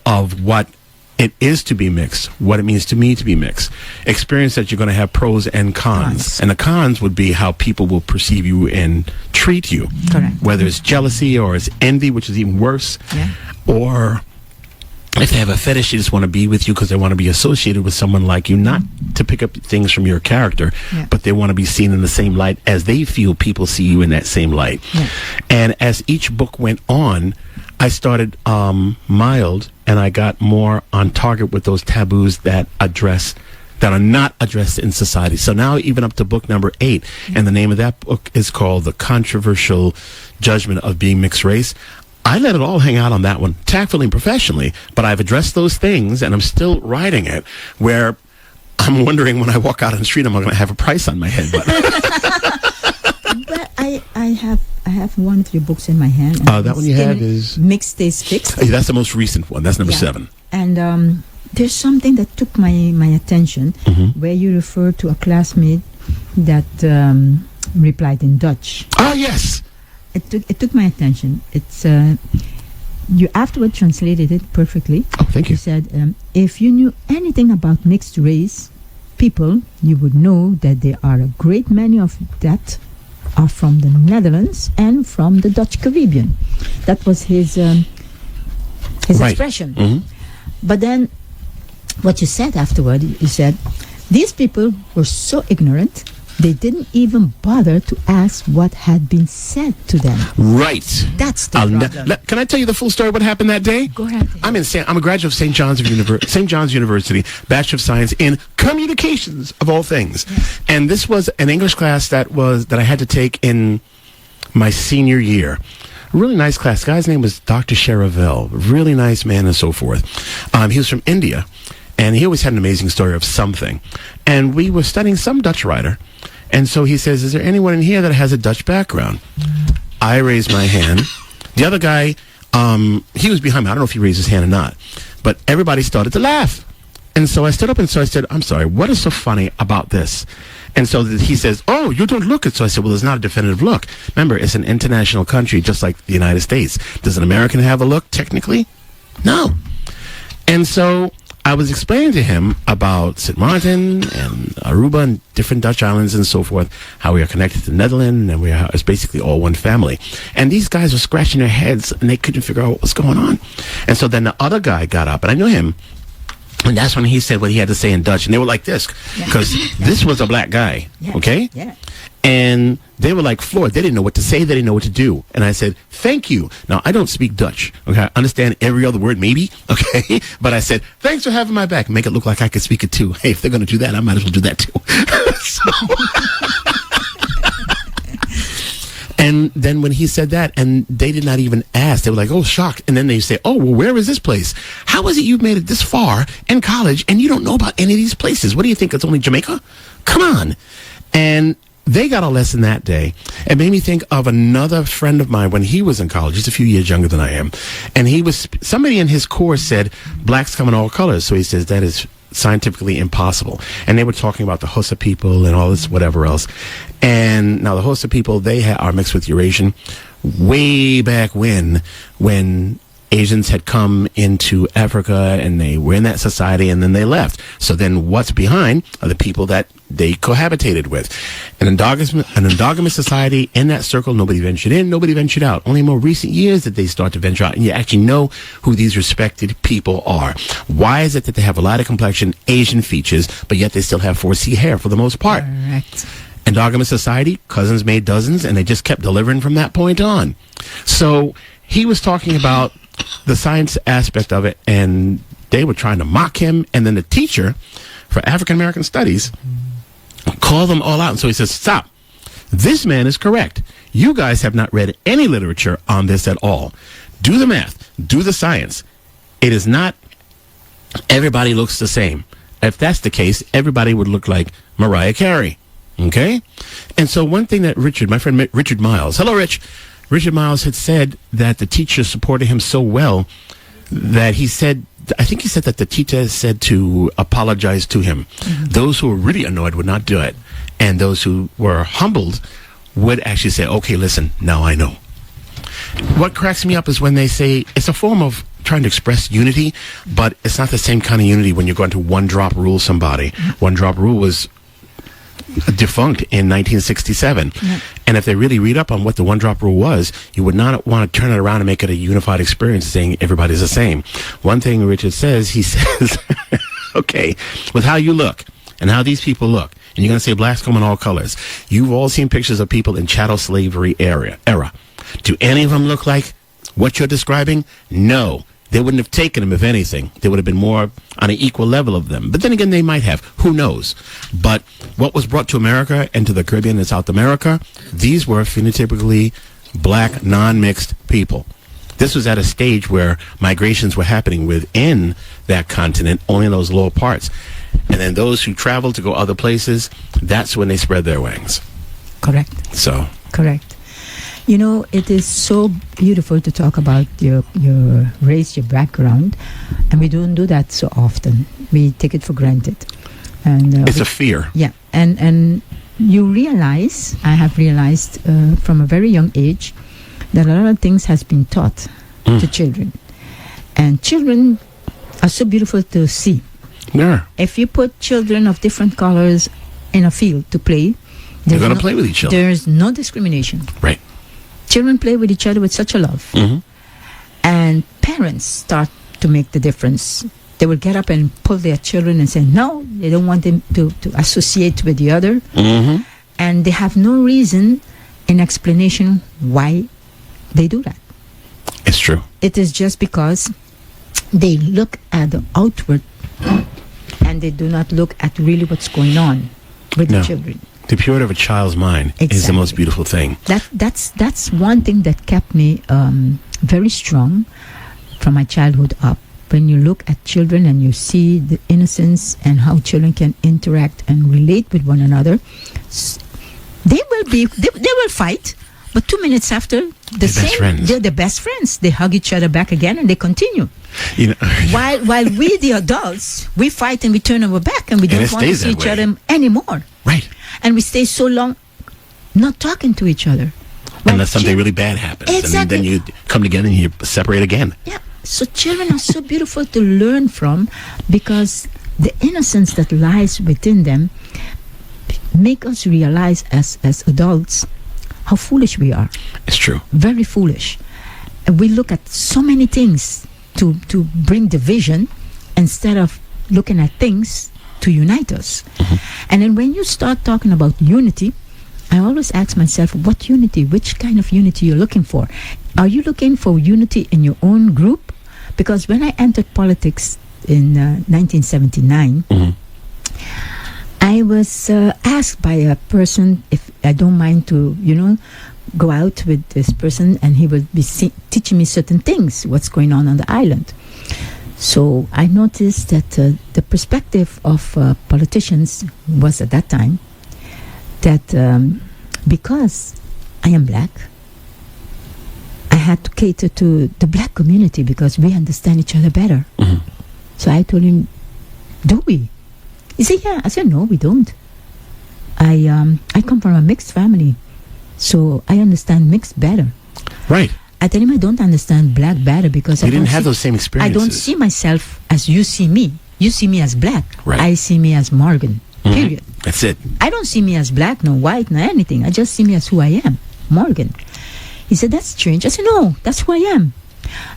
of what it is to be mixed, what it means to me to be mixed. Experience that you're going to have pros and cons. And the cons would be how people will perceive you and treat you. Correct. Whether it's jealousy or it's envy, which is even worse. Yeah. Or if they have a fetish, they just want to be with you because they want to be associated with someone like you, not to pick up things from your character, but they want to be seen in the same light as they feel people see you in that same light. Yeah. And as each book went on, I started mild, and I got more on target with those taboos that are not addressed in society. So now even up to book number 8, and the name of that book is called The Controversial Judgment of Being Mixed Race. I let it all hang out on that one, tactfully and professionally, but I've addressed those things, and I'm still writing it, where I'm wondering when I walk out on the street, I'm going to have a price on my head. But I have one of your books in my hand. that one you have is Mixed Taste Fixed. That's the most recent one. That's number 7. And there's something that took my attention, where you refer to a classmate that replied in Dutch. Oh, yes. It took my attention. It's you afterward translated it perfectly. Oh, thank you. You said, if you knew anything about mixed race people, you would know that there are a great many of that are from the Netherlands and from the Dutch Caribbean. That was his Right. expression. But then, what you said afterward, you said, These people were so ignorant, they didn't even bother to ask what had been said to them. Right. That's the problem. Can I tell you the full story of what happened that day? Go ahead. I'm a graduate of St. John's University, Bachelor of Science in Communications, of all things. Yes. And this was an English class that I had to take in my senior year. A really nice class. The guy's name was Dr. Sheravel. Really nice man and so forth. He was from India, and he always had an amazing story of something. And we were studying some Dutch writer. And so he says, is there anyone in here that has a Dutch background? I raised my hand. The other guy, he was behind me. I don't know if he raised his hand or not. But everybody started to laugh. And so I stood up and so I said, I'm sorry, what is so funny about this? And so he says, oh, you don't look it. So I said, well, it's not a definitive look. Remember, it's an international country just like the United States. Does an American have a look technically? No. And so I was explaining to him about St. Martin and Aruba and different Dutch islands and so forth, how we are connected to the Netherlands, and it's basically all one family. And these guys were scratching their heads, and they couldn't figure out what was going on. And so then the other guy got up, and I knew him, and that's when he said what he had to say in Dutch. And they were like this, because this was a black guy, okay? Yeah. And they were like floored. They didn't know what to say. They didn't know what to do. And I said, thank you. Now, I don't speak Dutch. Okay, I understand every other word, maybe. Okay, but I said, thanks for having my back. Make it look like I could speak it too. Hey, if they're going to do that, I might as well do that too. And then when he said that, and they did not even ask, they were like, oh, shocked. And then they say, oh, well, where is this place? How is it you've made it this far in college and you don't know about any of these places? What do you think? It's only Jamaica? Come on. And they got a lesson that day. It made me think of another friend of mine when he was in college. He's a few years younger than I am. And somebody in his course said, blacks come in all colors. So he says, that is scientifically impossible. And they were talking about the Hosa people and all this whatever else. And now the Hosa people, they are mixed with Eurasian way back when Asians had come into Africa and they were in that society and then they left. So then what's behind are the people that they cohabitated with. An endogamous society, in that circle, nobody ventured in, nobody ventured out. Only in more recent years did they start to venture out, and you actually know who these respected people are. Why is it that they have a lot of complexion, Asian features, but yet they still have 4C hair for the most part? Correct. Endogamous society, cousins made dozens, and they just kept delivering from that point on. So he was talking about the science aspect of it, and they were trying to mock him, and then the teacher for African American Studies called them all out. And so he says, stop. This man is correct. You guys have not read any literature on this at all. Do the math. Do the science. It is not everybody looks the same. If that's the case, everybody would look like Mariah Carey. Okay? And so one thing that my friend Richard Miles, hello, Rich. Richard Miles had said that the teacher supported him so well that I think he said that the teacher said to apologize to him. Mm-hmm. Those who were really annoyed would not do it. And those who were humbled would actually say, okay, listen, now I know. What cracks me up is when they say it's a form of trying to express unity, but it's not the same kind of unity when you're going to one-drop rule somebody. Mm-hmm. One-drop rule was defunct in 1967. Yeah. And if they really read up on what the one-drop rule was, you would not want to turn it around and make it a unified experience saying everybody's the same. One thing Richard says, he says, okay, with how you look and how these people look, and you're going to say blacks come in all colors. You've all seen pictures of people in chattel slavery era. Do any of them look like what you're describing? No. They wouldn't have taken them, if anything. They would have been more on an equal level of them. But then again, they might have. Who knows? But what was brought to America and to the Caribbean and South America, these were phenotypically black, non-mixed people. This was at a stage where migrations were happening within that continent, only in those lower parts. And then those who traveled to go other places, that's when they spread their wings. Correct. So. Correct. You know, it is so beautiful to talk about your race, your background, and we don't do that so often. We take it for granted. And it's a fear. Yeah, and you realize, I have realized from a very young age, that a lot of things has been taught to children. And children are so beautiful to see. Yeah. If you put children of different colors in a field to play, they're going to play with each other. There's no discrimination. Right. Children play with each other with such a love. Mm-hmm. And parents start to make the difference They will get up and pull their children and say, no, they don't want them to associate with the other. Mm-hmm. And they have no reason in explanation why they do that. It's true. It is just because they look at the outward and they do not look at really what's going on with the children. The purity of a child's mind is the most beautiful thing. That's one thing that kept me very strong from my childhood up. When you look at children and you see the innocence and how children can interact and relate with one another, they will fight, but 2 minutes after, they're the best friends. They hug each other back again and they continue. You know, while we, the adults, we fight and we turn our back and we don't want to see each other anymore. Right. And we stay so long not talking to each other. Unless something really bad happens. Exactly. And then you come together and you separate again. Yeah. So children are so beautiful to learn from because the innocence that lies within them make us realize as adults how foolish we are. It's true. Very foolish. And we look at so many things to bring division instead of looking at things to unite us. Mm-hmm. And then when you start talking about unity, I always ask myself, what unity? Which kind of unity you're looking for? Are you looking for unity in your own group? Because when I entered politics in 1979, I was asked by a person if I don't mind to, go out with this person and he will be teaching me certain things, what's going on the island. So I noticed that the perspective of politicians was at that time that because I am black, I had to cater to the black community because we understand each other better. Mm-hmm. So I told him, do we? He said, yeah. I said, no, we don't. I come from a mixed family, so I understand mixed better. Right. I tell him I don't understand black better because you didn't have those same experiences. I don't see myself as you see me. You see me as black. Right. I see me as Morgan. Mm-hmm. Period. That's it. I don't see me as black, no white, no anything. I just see me as who I am, Morgan. He said, that's strange. I said, no, that's who I am.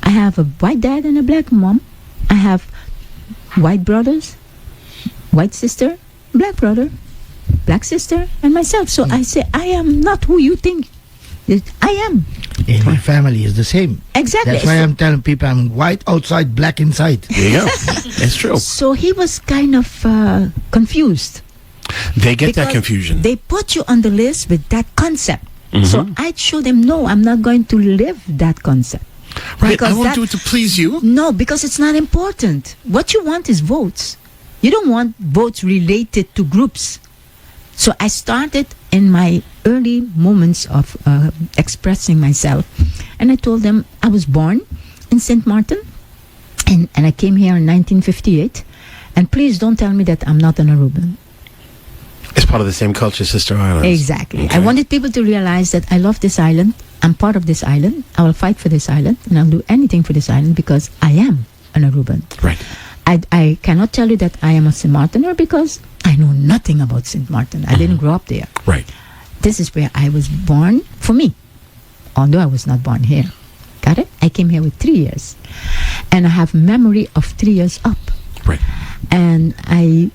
I have a white dad and a black mom. I have white brothers, white sister, black brother, black sister, and myself. So I say, I am not who you think I am. In my family is the same. Exactly. That's why I'm telling people I'm white outside, black inside. There you go. It's true. So he was kind of confused. They get that confusion. They put you on the list with that concept. Mm-hmm. So I showed them, no, I'm not going to live that concept. Right, because I won't do it to please you. No, because it's not important. What you want is votes. You don't want votes related to groups. So I started in my early moments of expressing myself. And I told them I was born in St. Martin. And I came here in 1958. And please don't tell me that I'm not an Aruban. It's part of the same culture, Sister Islands. Exactly. Okay. I wanted people to realize that I love this island. I'm part of this island. I will fight for this island. And I'll do anything for this island because I am an Aruban. Right. I cannot tell you that I am a St. Martiner because I know nothing about St. Martin. I didn't grow up there. Right. This is where I was born for me. Although I was not born here. Got it? I came here with 3 years. And I have memory of 3 years up. Right. And I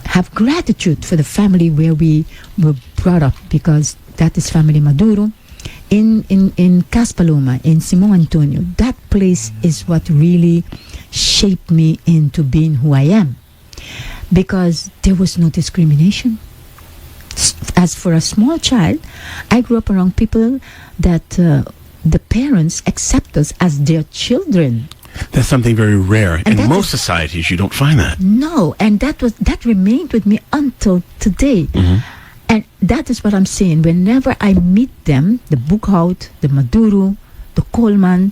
have gratitude for the family where we were brought up because that is family Maduro. In Caspaloma, in Simon Antonio, that place is what really shaped me into being who I am. Because there was no discrimination. As for a small child, I grew up around people that the parents accept us as their children. That's something very rare. And in most societies, you don't find that. No, and that remained with me until today. Mm-hmm. And that is what I'm saying. Whenever I meet them, the Bukhout, the Maduro, the Coleman,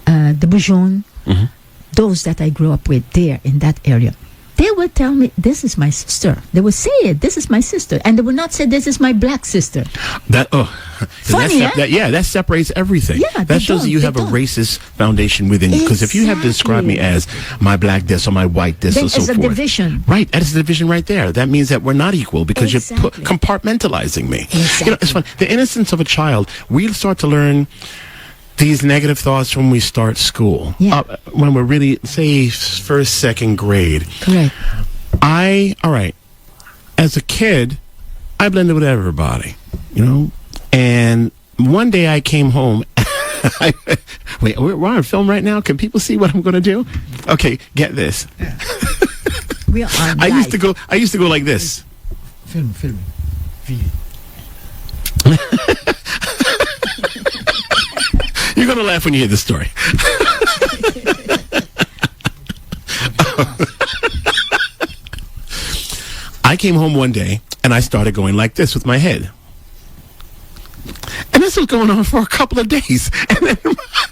the Bujon, mm-hmm. those that I grew up with there in that area, they will tell me, this is my sister. They will say it, this is my sister. And they will not say, this is my black sister. Funny, that separates everything. Yeah, that shows that you have a racist foundation within you. Because if you have to describe me as my black this or my white this then or so forth. It's a division. Right, that is a division right there. That means that we're not equal because you're compartmentalizing me. Exactly. It's fun. The innocence of a child, we start to learn these negative thoughts when we start school. Yeah. When we're really, say, first, second grade. Correct. All right, as a kid, I blended with everybody, and one day I came home. Wait, we're on film right now. Can people see what I'm going to do? Okay, get this. We are on I live. used to go like this. Film. Video. You're going to laugh when you hear this story. I came home one day and I started going like this with my head. And this was going on for a couple of days. And then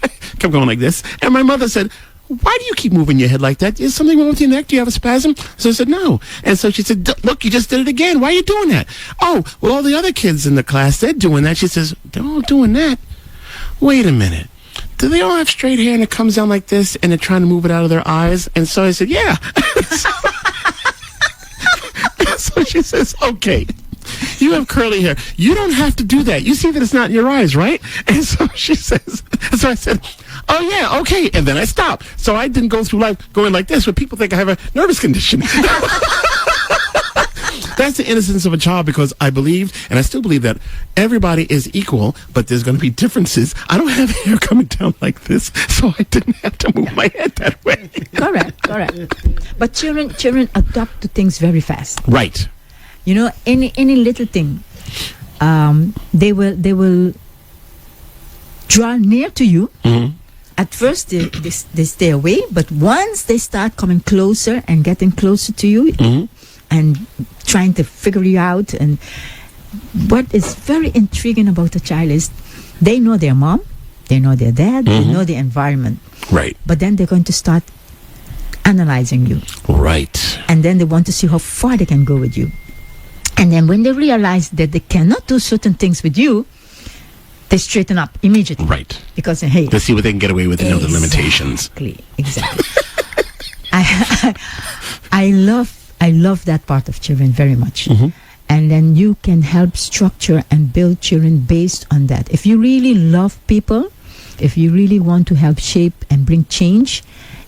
I kept going like this. And my mother said, why do you keep moving your head like that? Is something wrong with your neck? Do you have a spasm? So I said, no. And so she said, look, you just did it again. Why are you doing that? Oh, well, all the other kids in the class, they're doing that. She says, they're all doing that. Wait a minute. Do they all have straight hair and it comes down like this and they're trying to move it out of their eyes? And so I said, yeah. So she says, okay, you have curly hair. You don't have to do that. You see that it's not in your eyes, right? And so she says, so I said, oh yeah, okay. And then I stopped. So I didn't go through life going like this where people think I have a nervous condition. That's the innocence of a child, because I believed, and I still believe, that everybody is equal, but there's going to be differences. I don't have hair coming down like this, so I didn't have to move my head that way. Correct. But children adapt to things very fast. Right. Any little thing, they will draw near to you. Mm-hmm. At first, they stay away, but once they start coming closer and getting closer to you, Mm-hmm. and trying to figure you out, and what is very intriguing about a child is they know their mom, they know their dad, they know the environment, Right. but then they're going to start analyzing you, Right. and then they want to see how far they can go with you. And then when they realize that they cannot do certain things with you, they straighten up immediately. Right. Because, hey, To see what they can get away with and know the limitations. Exactly. I love that part of children very much. Mm-hmm. And then you can help structure and build children based on that. If you really love people, if you really want to help shape and bring change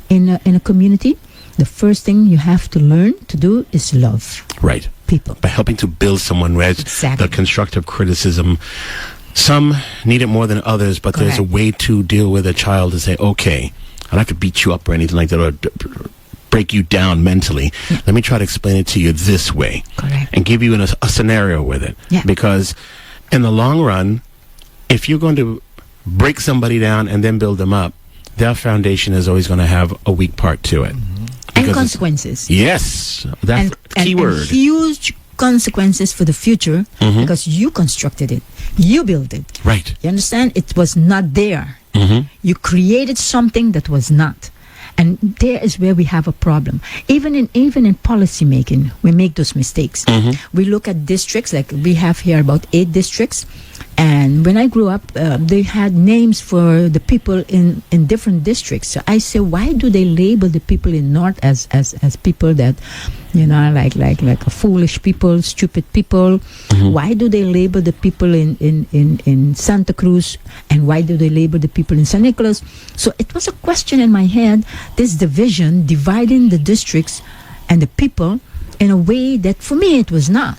in a community, the first thing you have to learn to do is love Right. people. By helping to build someone who has Exactly. the constructive criticism. Some need it more than others, but there's a Correct. way to deal with a child to say, okay, I don't have to beat you up or anything like that, or break you down mentally. Let me try to explain it to you this way. Correct. And give you a scenario with it. Yeah. Because in the long run, if you're going to break somebody down and then build them up, their foundation is always going to have a weak part to it. And Because it's- consequences. Yes, that's the key and word. huge consequences for the future, because you constructed it. You built it. Right. You understand? It was not there. Mm-hmm. You created something that was not. And there is where we have a problem. Even in policy making, we make those mistakes. We look at districts, like we have here about 8 districts. And when I grew up, they had names for the people in different districts. So I say, why do they label the people in North as people that, like a foolish people, stupid people? Why do they label the people in Santa Cruz, and why do they label the people in San Nicolas? So it was a question in my head, this division, dividing the districts and the people in a way that for me it was not.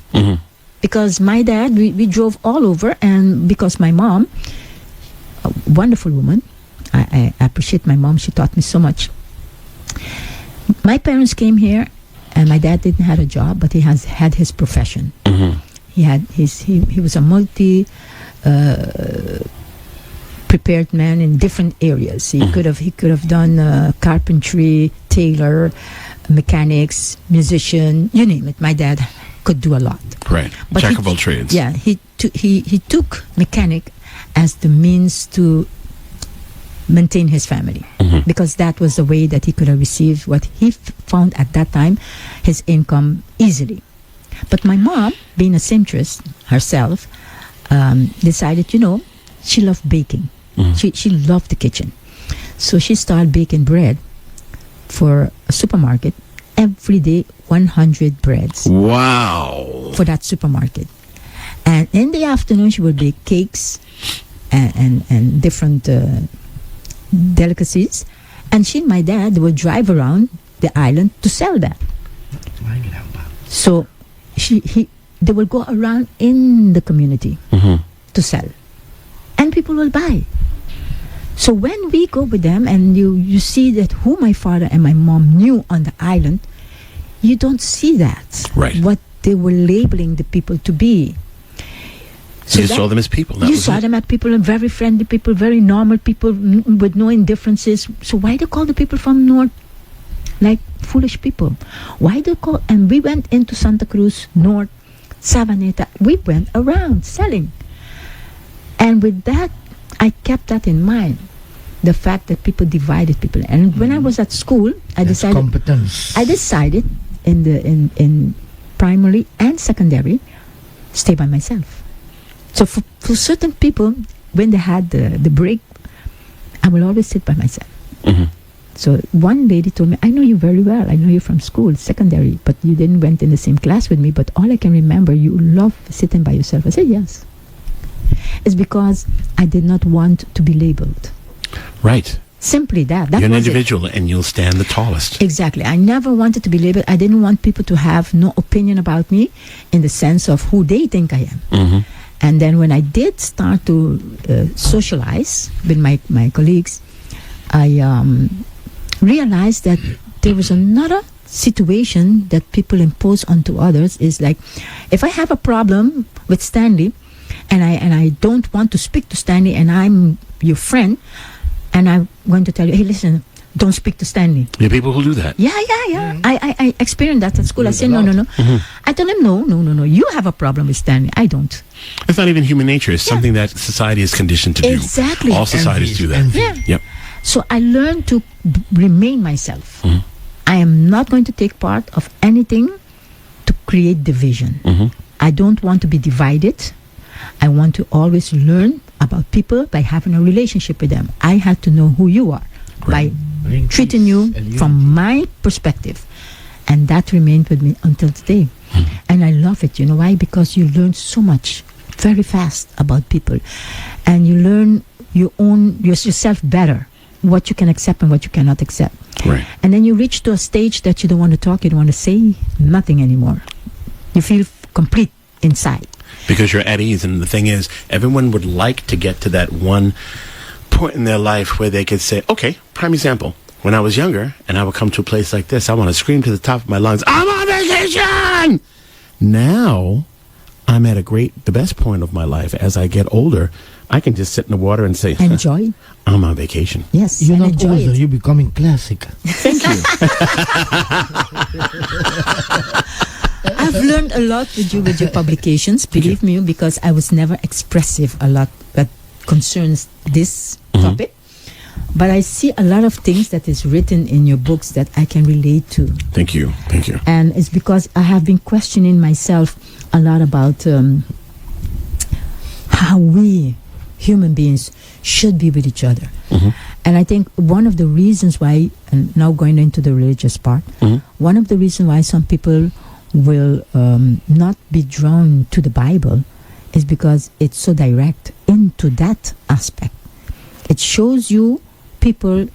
Because my dad, we drove all over, and because my mom, a wonderful woman, I appreciate my mom, she taught me so much. My parents came here, and my dad didn't have a job, but he had his profession. He was a prepared man in different areas. He could have done carpentry, tailor, mechanics, musician, you name it. My dad could do a lot. Right. But Jack of all trades. Yeah, he took mechanic as the means to maintain his family, because that was the way that he could have received what he found at that time, his income easily. But my mom, being a seamstress herself, decided, she loved baking. She loved the kitchen. So she started baking bread for a supermarket every day, 100 breads. Wow. For that supermarket. And in the afternoon, she would bake cakes and different delicacies. And she and my dad would drive around the island to sell that. So they will go around in the community to sell. And people will buy. So when we go with them and you see that who my father and my mom knew on the island, you don't see that. Right. What they were labeling the people to be. So you saw them as people. You saw them as people, and very friendly people, very normal people with no indifferences. So why do you call the people from North like foolish people? Why do you call? And we went into Santa Cruz, North, Sabaneta. We went around selling. And with that, I kept that in mind. The fact that people divided people. And when I was at school, I decided in primary and secondary, stay by myself. So for certain people, when they had the break, I will always sit by myself. So one lady told me, I know you very well. I know you from school, secondary, but you didn't went in the same class with me. But all I can remember, you love sitting by yourself. I said, yes. It's because I did not want to be labeled. Right. Simply that. You're an individual and you'll stand the tallest. Exactly. I never wanted to be labeled. I didn't want people to have no opinion about me in the sense of who they think I am. And then when I did start to socialize with my colleagues, I realized that there was another situation that people impose onto others. Is like, if I have a problem with Stanley, and I don't want to speak to Stanley, and I'm your friend, and I'm going to tell you, hey, listen, don't speak to Stanley. There are people who do that. Yeah. I experienced that at school. I said, no. I tell him, no. You have a problem with Stanley. I don't. It's not even human nature. It's something that society is conditioned to do. Exactly. All societies do that. Yeah. Yep. So I learned to remain myself. I am not going to take part of anything to create division. I don't want to be divided. I want to always learn about people by having a relationship with them. I had to know who you are by treating you from my perspective. And that remained with me until today. And I love it. You know why? Because you learn so much very fast about people. And you learn yourself better, what you can accept and what you cannot accept. Right. And then you reach to a stage that you don't want to talk, you don't want to say nothing anymore. You feel complete inside. Because you're at ease. And the thing is, everyone would like to get to that one point in their life where they could say, okay, prime example, when I was younger and I would come to a place like this, I want to scream to the top of my lungs, I'm on vacation! Now, I'm at the best point of my life. As I get older, I can just sit in the water and say, enjoy. I'm on vacation. Yes, you're not enjoy older, it. you're becoming classic. Thank you. I've learned a lot with your publications, believe me, because I was never expressive a lot that concerns this topic. But I see a lot of things that is written in your books that I can relate to. Thank you. And it's because I have been questioning myself a lot about how we human beings should be with each other. And I think one of the reasons why, and now going into the religious part, one of the reasons why some people will not be drawn to the Bible is because it's so direct into that aspect. It shows you people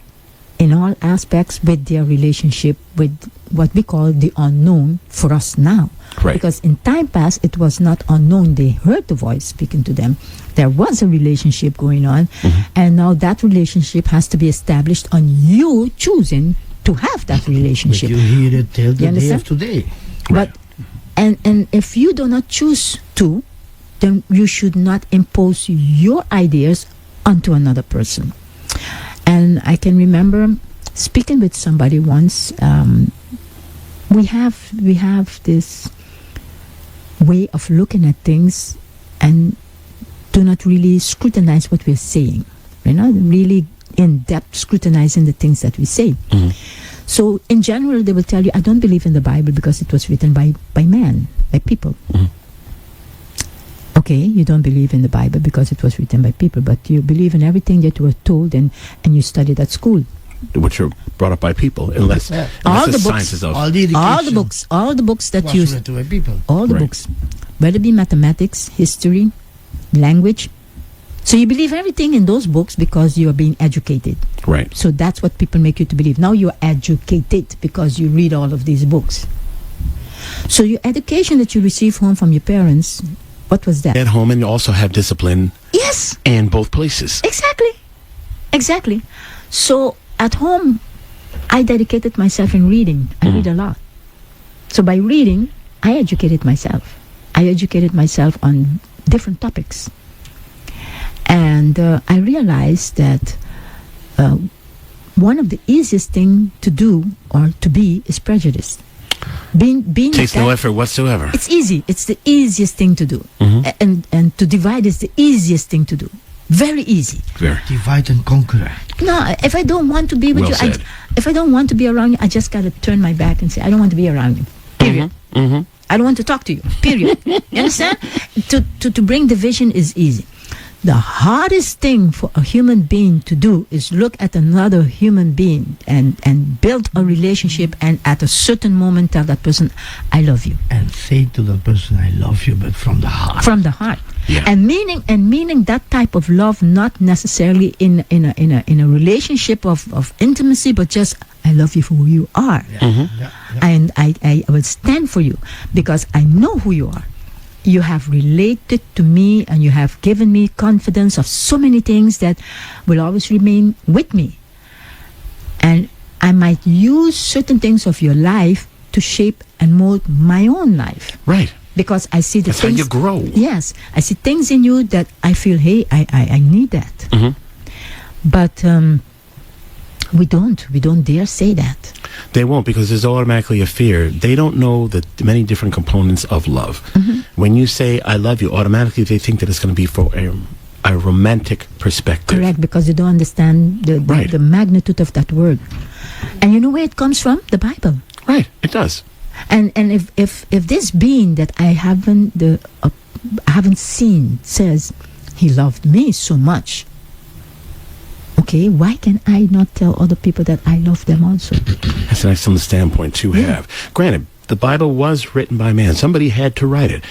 in all aspects with their relationship with what we call the unknown for us now. Right. Because in time past, it was not unknown. They heard the voice speaking to them. There was a relationship going on. And now that relationship has to be established on you choosing to have that relationship. But you hear it till the day of today. But and if you do not choose to, then you should not impose your ideas onto another person. And I can remember speaking with somebody once. We have this way of looking at things and do not really scrutinize what we're saying. We're not really in depth scrutinizing the things that we say. So in general, they will tell you, I don't believe in the Bible because it was written by man, by people. Okay, you don't believe in the Bible because it was written by people, but you believe in everything that you were told and you studied at school. Which are brought up by people, unless all the sciences books, of all the books that you written by people. all the books, whether it be mathematics, history, language, So you believe everything in those books because you are being educated. Right. So that's what people make you to believe. Now you're educated because you read all of these books. So your education that you receive home from your parents, what was that? At home, and you also have discipline. Yes. In both places. Exactly. So at home, I dedicated myself in reading. I read a lot. So by reading, I educated myself. I educated myself on different topics. And I realized that one of the easiest thing to do or to be is prejudiced. Being Takes no effort whatsoever. It's easy. It's the easiest thing to do. And to divide is the easiest thing to do. Very easy. Very. Divide and conquer. No, if I don't want to be with Well you, said. if I don't want to be around you, I just got to turn my back and say, I don't want to be around you. Period. I don't want to talk to you. Period. You understand? To bring division is easy. The hardest thing for a human being to do is look at another human being and build a relationship, and at a certain moment tell that person, I love you. And say to that person, I love you, but from the heart. From the heart. Yeah. And meaning that type of love, not necessarily in a relationship of intimacy, but just I love you for who you are. And I will stand for you because I know who you are. You have related to me and you have given me confidence of so many things that will always remain with me. And I might use certain things of your life to shape and mold my own life. Right. Because I see the That's things. how you grow. Yes. I see things in you that I feel, hey, I need that. But we don't dare say that. They won't, because there's automatically a fear. They don't know the many different components of love. When you say I love you, automatically they think that it's going to be for a romantic perspective. Correct, because you don't understand the magnitude of that word. And you know where it comes from? The Bible. Right, it does. And if this being that I haven't seen says he loved me so much, okay, why can I not tell other people that I love them also? That's an excellent standpoint to have. Granted, the Bible was written by man. Somebody had to write it.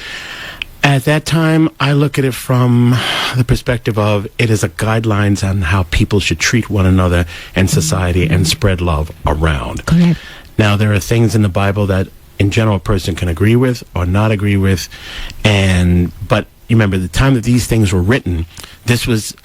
At that time, I look at it from the perspective of it is a guidelines on how people should treat one another and society and spread love around. Correct. Now, there are things in the Bible that in general a person can agree with or not agree with. But you remember the time that these things were written, this was,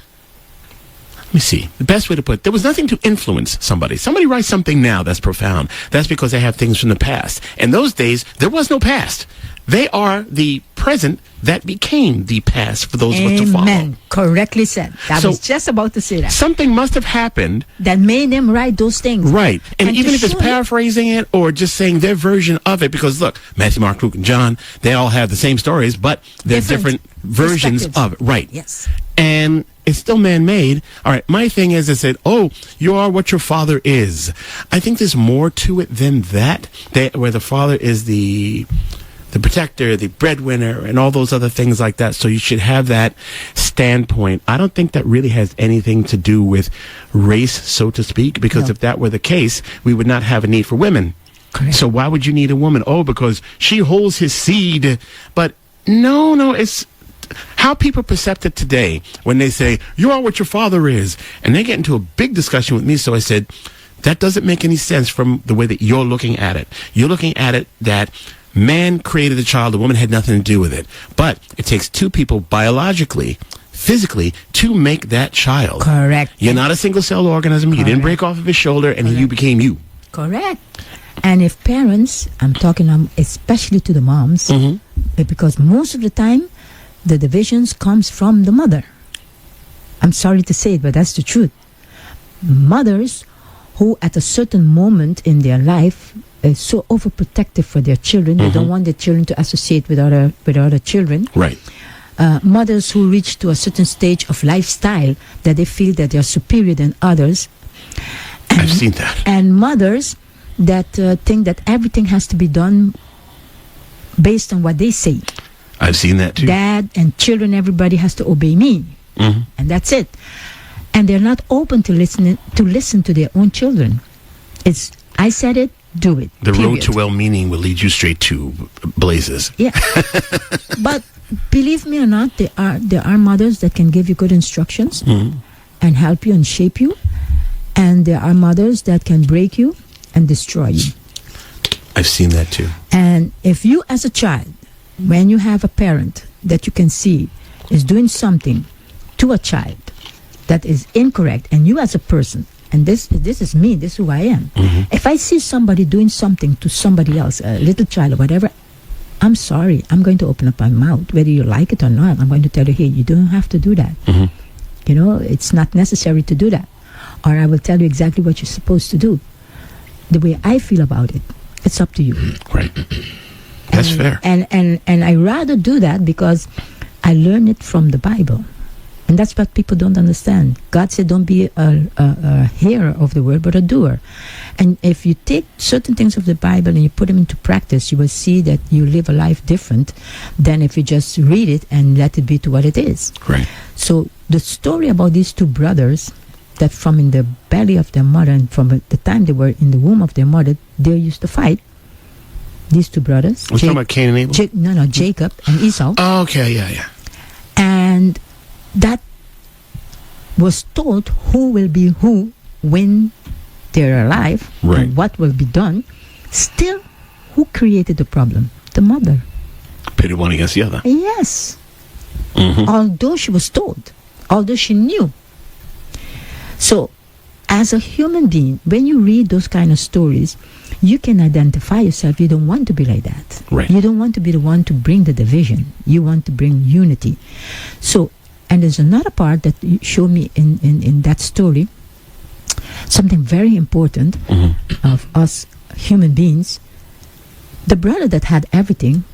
let me see, the best way to put it, there was nothing to influence somebody. Somebody writes something now that's profound. That's because they have things from the past. In those days, there was no past. They are the present that became the past for those of us to follow. Amen. Correctly said. I was just about to say that. Something must have happened That made them write those things. right. And And even to if it's show you- paraphrasing it or just saying their version of it, because look, Matthew, Mark, Luke, and John, they all have the same stories, but there's different versions perspectives. of it. Right. Yes. And it's still man-made. All right, my thing is, I said, oh, you are what your father is. I think there's more to it than that, where the father is the protector, the breadwinner, and all those other things like that. So you should have that standpoint. I don't think that really has anything to do with race, so to speak, because No. if that were the case, we would not have a need for women. Correct. So why would you need a woman? Oh, because she holds his seed. But no, it's how people perceive it today when they say, you are what your father is. And they get into a big discussion with me. So I said, that doesn't make any sense from the way that you're looking at it. You're looking at it that man created the child, the woman had nothing to do with it. But it takes two people biologically, physically, to make that child. Correct. You're not a single-celled organism. You didn't break off of his shoulder and you became you. Correct. And if parents, I'm talking especially to the moms, because most of the time, the divisions comes from the mother. I'm sorry to say it, but that's the truth. Mothers who at a certain moment in their life is so overprotective for their children, they don't want their children to associate with other children. Right. Mothers who reach to a certain stage of lifestyle that they feel that they are superior than others. I've seen that. And mothers that think that everything has to be done based on what they say. I've seen that too. Dad and children, everybody has to obey me. And that's it. And they're not open to listen to their own children. It's, I said it, do it. The road period. to well-meaning will lead you straight to blazes. Yeah. But Believe me or not, there are mothers that can give you good instructions and help you and shape you, and there are mothers that can break you and destroy you. I've seen that too. And if you as a child, when you have a parent that you can see is doing something to a child that is incorrect, and you as a person, and this is me, this is who I am. If I see somebody doing something to somebody else, a little child or whatever, I'm sorry, I'm going to open up my mouth, whether you like it or not. I'm going to tell you, hey, you don't have to do that. You know, it's not necessary to do that. Or I will tell you exactly what you're supposed to do. The way I feel about it, it's up to you. Right. That's fair. And I rather do that because I learned it from the Bible. And that's what people don't understand. God said, don't be a hearer of the word, but a doer. And if you take certain things of the Bible and you put them into practice, you will see that you live a life different than if you just read it and let it be to what it is. Right. So the story about these two brothers, that from in the belly of their mother and from the time they were in the womb of their mother, they used to fight. These two brothers. We're talking about Cain and Abel? Jacob and Esau. Oh, okay, yeah. And that was told who will be who when they're alive, Right. and what will be done. Still, who created the problem? The mother. Pitted one against the other. Yes. Mhm. Although she was told, although she knew. So, as a human being, when you read those kind of stories, you can identify yourself. You don't want to be like that. Right. You don't want to be the one to bring the division. You want to bring unity. So, and there's another part that you show me in that story, something very important of us human beings. The brother that had everything,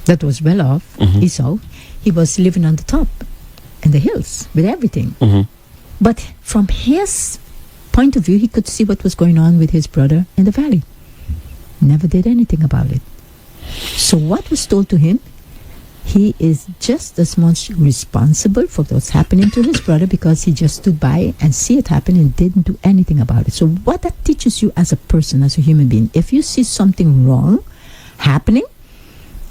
that was well off, Esau, he was living on the top, in the hills, with everything. But from his point of view, he could see what was going on with his brother in the valley. Never did anything about it. So what was told to him, he is just as much responsible for what's happening to his brother, because he just stood by and see it happen and didn't do anything about it. So what that teaches you as a person, as a human being, if you see something wrong happening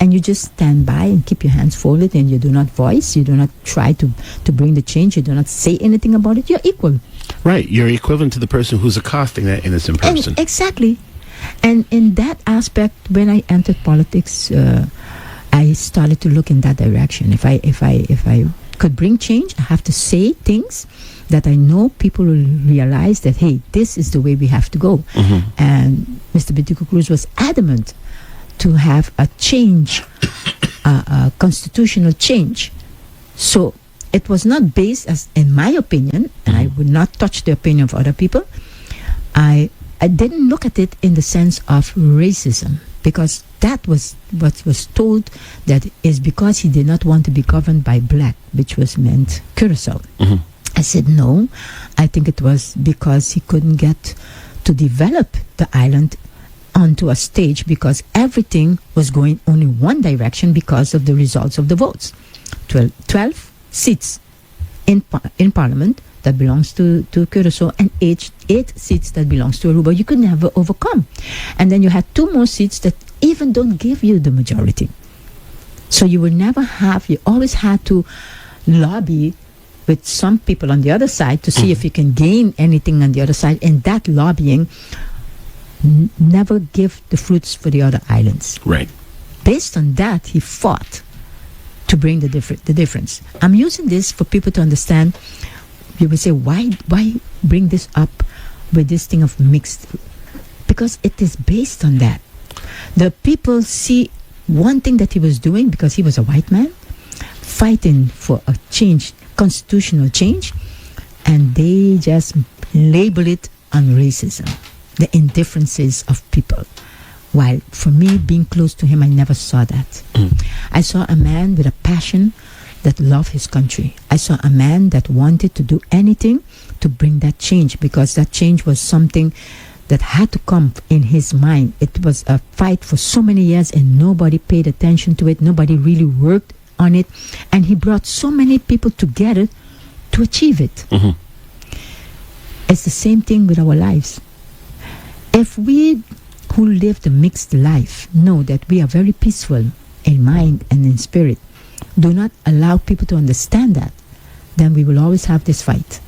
and you just stand by and keep your hands folded and you do not voice, you do not try to bring the change, you do not say anything about it, you're equal. Right. You're equivalent to the person who's accosting that innocent person. Exactly. And in that aspect, when I entered politics, I started to look in that direction. If I could bring change, I have to say things that I know people will realize that, hey, this is the way we have to go. And Mr. Bitico Cruz was adamant to have a change, a constitutional change. So it was not based, as in my opinion, and I would not touch the opinion of other people, I didn't look at it in the sense of racism, because that was what was told, that is because he did not want to be governed by black, which was meant Curacao. I said no, I think it was because he couldn't get to develop the island onto a stage, because everything was going only one direction because of the results of the votes. 12 seats in Parliament that belongs to Curacao, and 8 seats that belongs to Aruba. You could never overcome. And then you had 2 more seats that even don't give you the majority. So you will never have, you always had to lobby with some people on the other side to see if you can gain anything on the other side, and that lobbying never give the fruits for the other islands. Right. Based on that, he fought to bring the difference. I'm using this for people to understand. You will say, why bring this up with this thing of mixed? Because it is based on that. The people see one thing that he was doing, because he was a white man, fighting for a change, constitutional change, and they just label it on racism, the indifferences of people. While for me, being close to him, I never saw that. I saw a man with a passion that loved his country. I saw a man that wanted to do anything to bring that change, because that change was something that had to come in his mind. It was a fight for so many years and nobody paid attention to it. Nobody really worked on it. And he brought so many people together to achieve it. It's the same thing with our lives. If we who live the mixed life know that we are very peaceful in mind and in spirit, do not allow people to understand that, then we will always have this fight.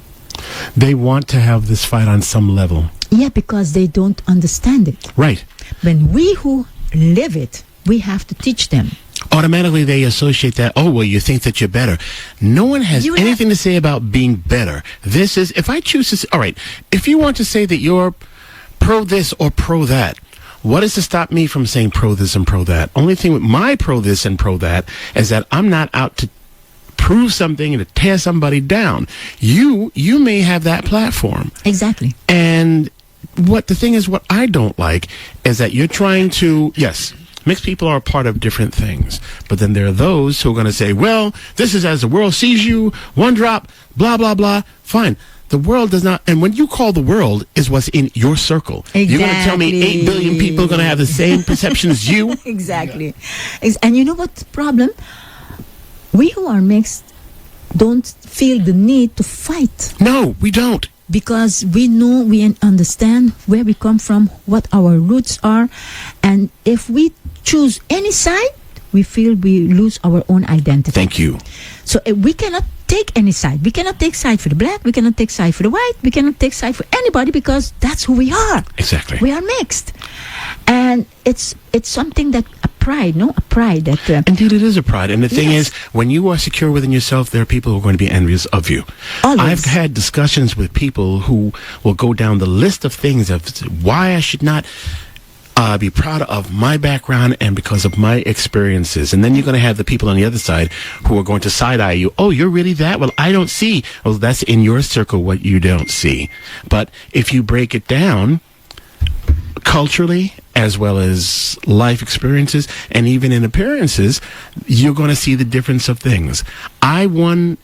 They want to have this fight on some level. Yeah, because they don't understand it. Right. When we who live it, we have to teach them. Automatically they associate that, oh, well, you think that you're better. No one has anything to say about being better. This is, if I choose to say, all right, if you want to say that you're pro this or pro that, what is to stop me from saying pro this and pro that? Only thing with my pro this and pro that is that I'm not out to prove something and to tear somebody down. You may have that platform. Exactly. And what the thing is, what I don't like is that you're trying to, yes, mixed people are a part of different things. But then there are those who are going to say, well, this is as the world sees you, one drop, blah, blah, blah. Fine. The world does not, and when you call the world is what's in your circle. Exactly. You're going to tell me 8 billion people are going to have the same perception as you? Exactly. And you know what's the problem? We who are mixed don't feel the need to fight. No, we don't. Because we know, we understand where we come from, what our roots are. And if we choose any side, we feel we lose our own identity. Thank you. So we cannot take any side. We cannot take side for the black. We cannot take side for the white. We cannot take side for anybody because that's who we are. Exactly. We are mixed. And it's something that a pride that... Indeed, it is a pride. And the thing Yes. is, when you are secure within yourself, there are people who are going to be envious of you. Always. I've had discussions with people who will go down the list of things of why I should not be proud of my background and because of my experiences. And then you're going to have the people on the other side who are going to side-eye you. Oh, you're really that? Well, I don't see. Well, that's in your circle what you don't see. But if you break it down culturally, as well as life experiences, and even in appearances, you're going to see the difference of things. I'm one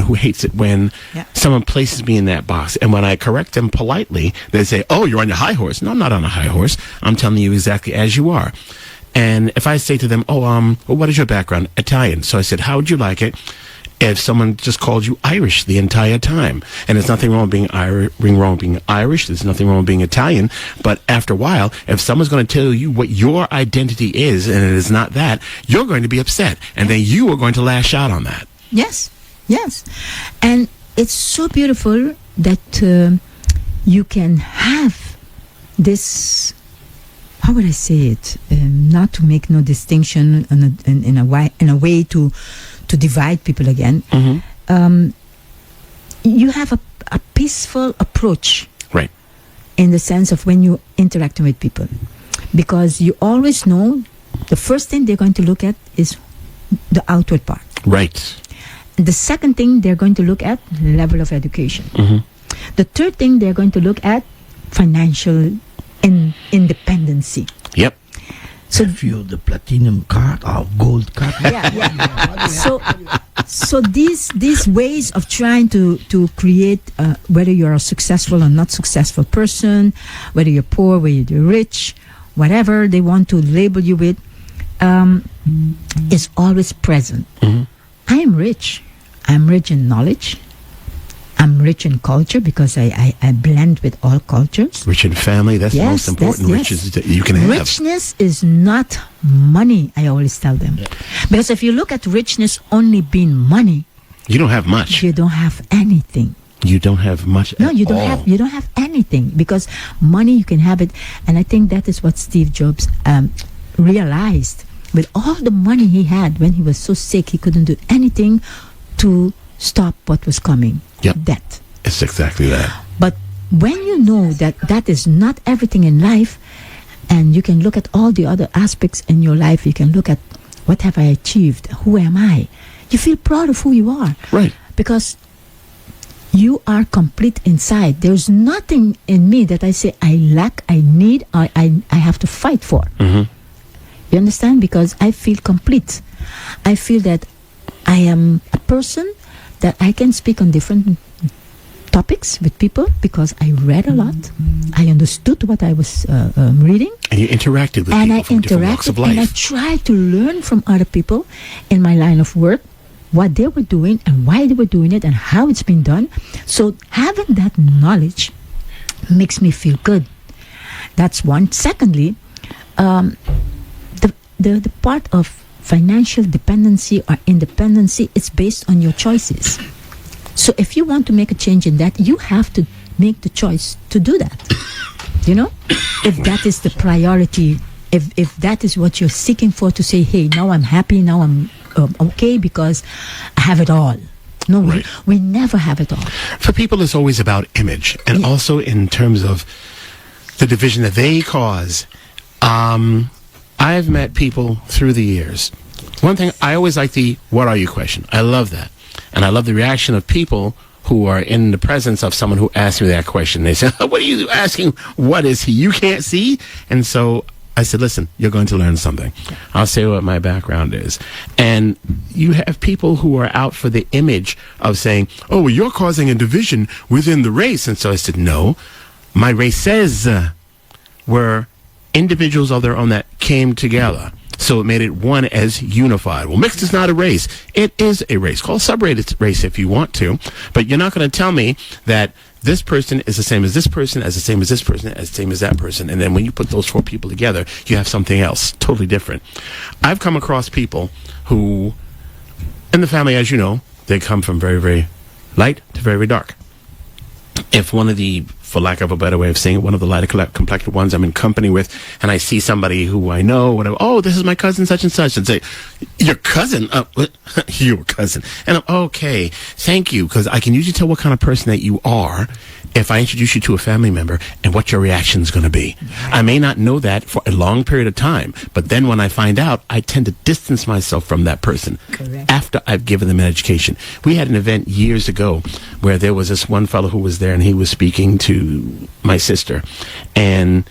who hates it when someone places me in that box. And when I correct them politely, they say, oh, you're on your high horse. No, I'm not on a high horse. I'm telling you exactly as you are. And if I say to them, well, what is your background? Italian. So I said, how would you like it if someone just called you Irish the entire time? And there's nothing wrong with being Irish. There's nothing wrong with being Italian. But after a while, if someone's going to tell you what your identity is, and it is not that, you're going to be upset. And then you are going to lash out on that. Yes. And it's so beautiful that you can have this, how would I say it, not to make no distinction in a way to divide people again. Mm-hmm. You have a peaceful approach, Right. in the sense of when you interacting with people, because you always know the first thing they're going to look at is the outward part. Right. The second thing they're going to look at, level of education. Mm-hmm. The third thing they're going to look at, financial independency. Yep. So If you the platinum card or gold card. yeah. So these ways of trying to create whether you're a successful or not successful person, whether you're poor, whether you're rich, whatever they want to label you with, is always present. Mm-hmm. I am rich. I'm rich in knowledge. I'm rich in culture because I blend with all cultures. Rich in family, that's the most important riches that you can have. Richness is not money, I always tell them. Because if you look at richness only being money, You don't have much. you don't have anything. You don't have much No, at you don't all. have. You don't have anything, because money you can have it, and I think that is what Steve Jobs realized. With all the money he had, when he was so sick, he couldn't do anything to stop what was coming. Yep. Death. It's exactly that. But when you know that that is not everything in life, and you can look at all the other aspects in your life, you can look at what have I achieved, who am I, you feel proud of who you are. Right. Because you are complete inside. There's nothing in me that I say I lack, I need, or I have to fight for. Mm-hmm. You understand? Because I feel complete. I feel that I am a person that I can speak on different topics with people because I read a lot. I understood what I was reading. And you interacted with And people I from different walks of interacted and I life. tried to learn from other people in my line of work what they were doing and why they were doing it and how it's been done. So having that knowledge makes me feel good. That's one. Secondly, the part of financial dependency or independency, it's based on your choices. So if you want to make a change in that, you have to make the choice to do that. You know, if that is the priority, if that is what you're seeking for, to say, hey, now I'm happy, now I'm okay because I have it all. No, Right. we never have it all. For people, it's always about image, and also in terms of the division that they cause. I've met people through the years. One thing, I always like the "what are you" question. I love that. And I love the reaction of people who are in the presence of someone who asks me that question. They say, what are you asking? What is he? You can't see? And so I said, listen, you're going to learn something. I'll say what my background is. And you have people who are out for the image of saying, oh, well, you're causing a division within the race. And so I said, no, my race says we're individuals of their own that came together. So it made it one as unified. Well, mixed is not a race. It is a race. Call subrated race if you want to. But you're not going to tell me that this person is the same as this person, as the same as this person, as the same as that person. And then when you put those four people together, you have something else totally different. I've come across people who, in the family, as you know, they come from very, very light to very, very dark. If one of the, for lack of a better way of saying it, one of the lighter complected ones I'm in company with, and I see somebody who I know, whatever, oh, this is my cousin such and such, and say, your cousin? Your cousin. And I'm, okay, thank you, because I can usually tell what kind of person that you are if I introduce you to a family member and what your reaction is going to be. I may not know that for a long period of time, but then when I find out, I tend to distance myself from that person. Correct. After I've given them an education. We had an event years ago where there was this one fellow who was there, and he was speaking to my sister, and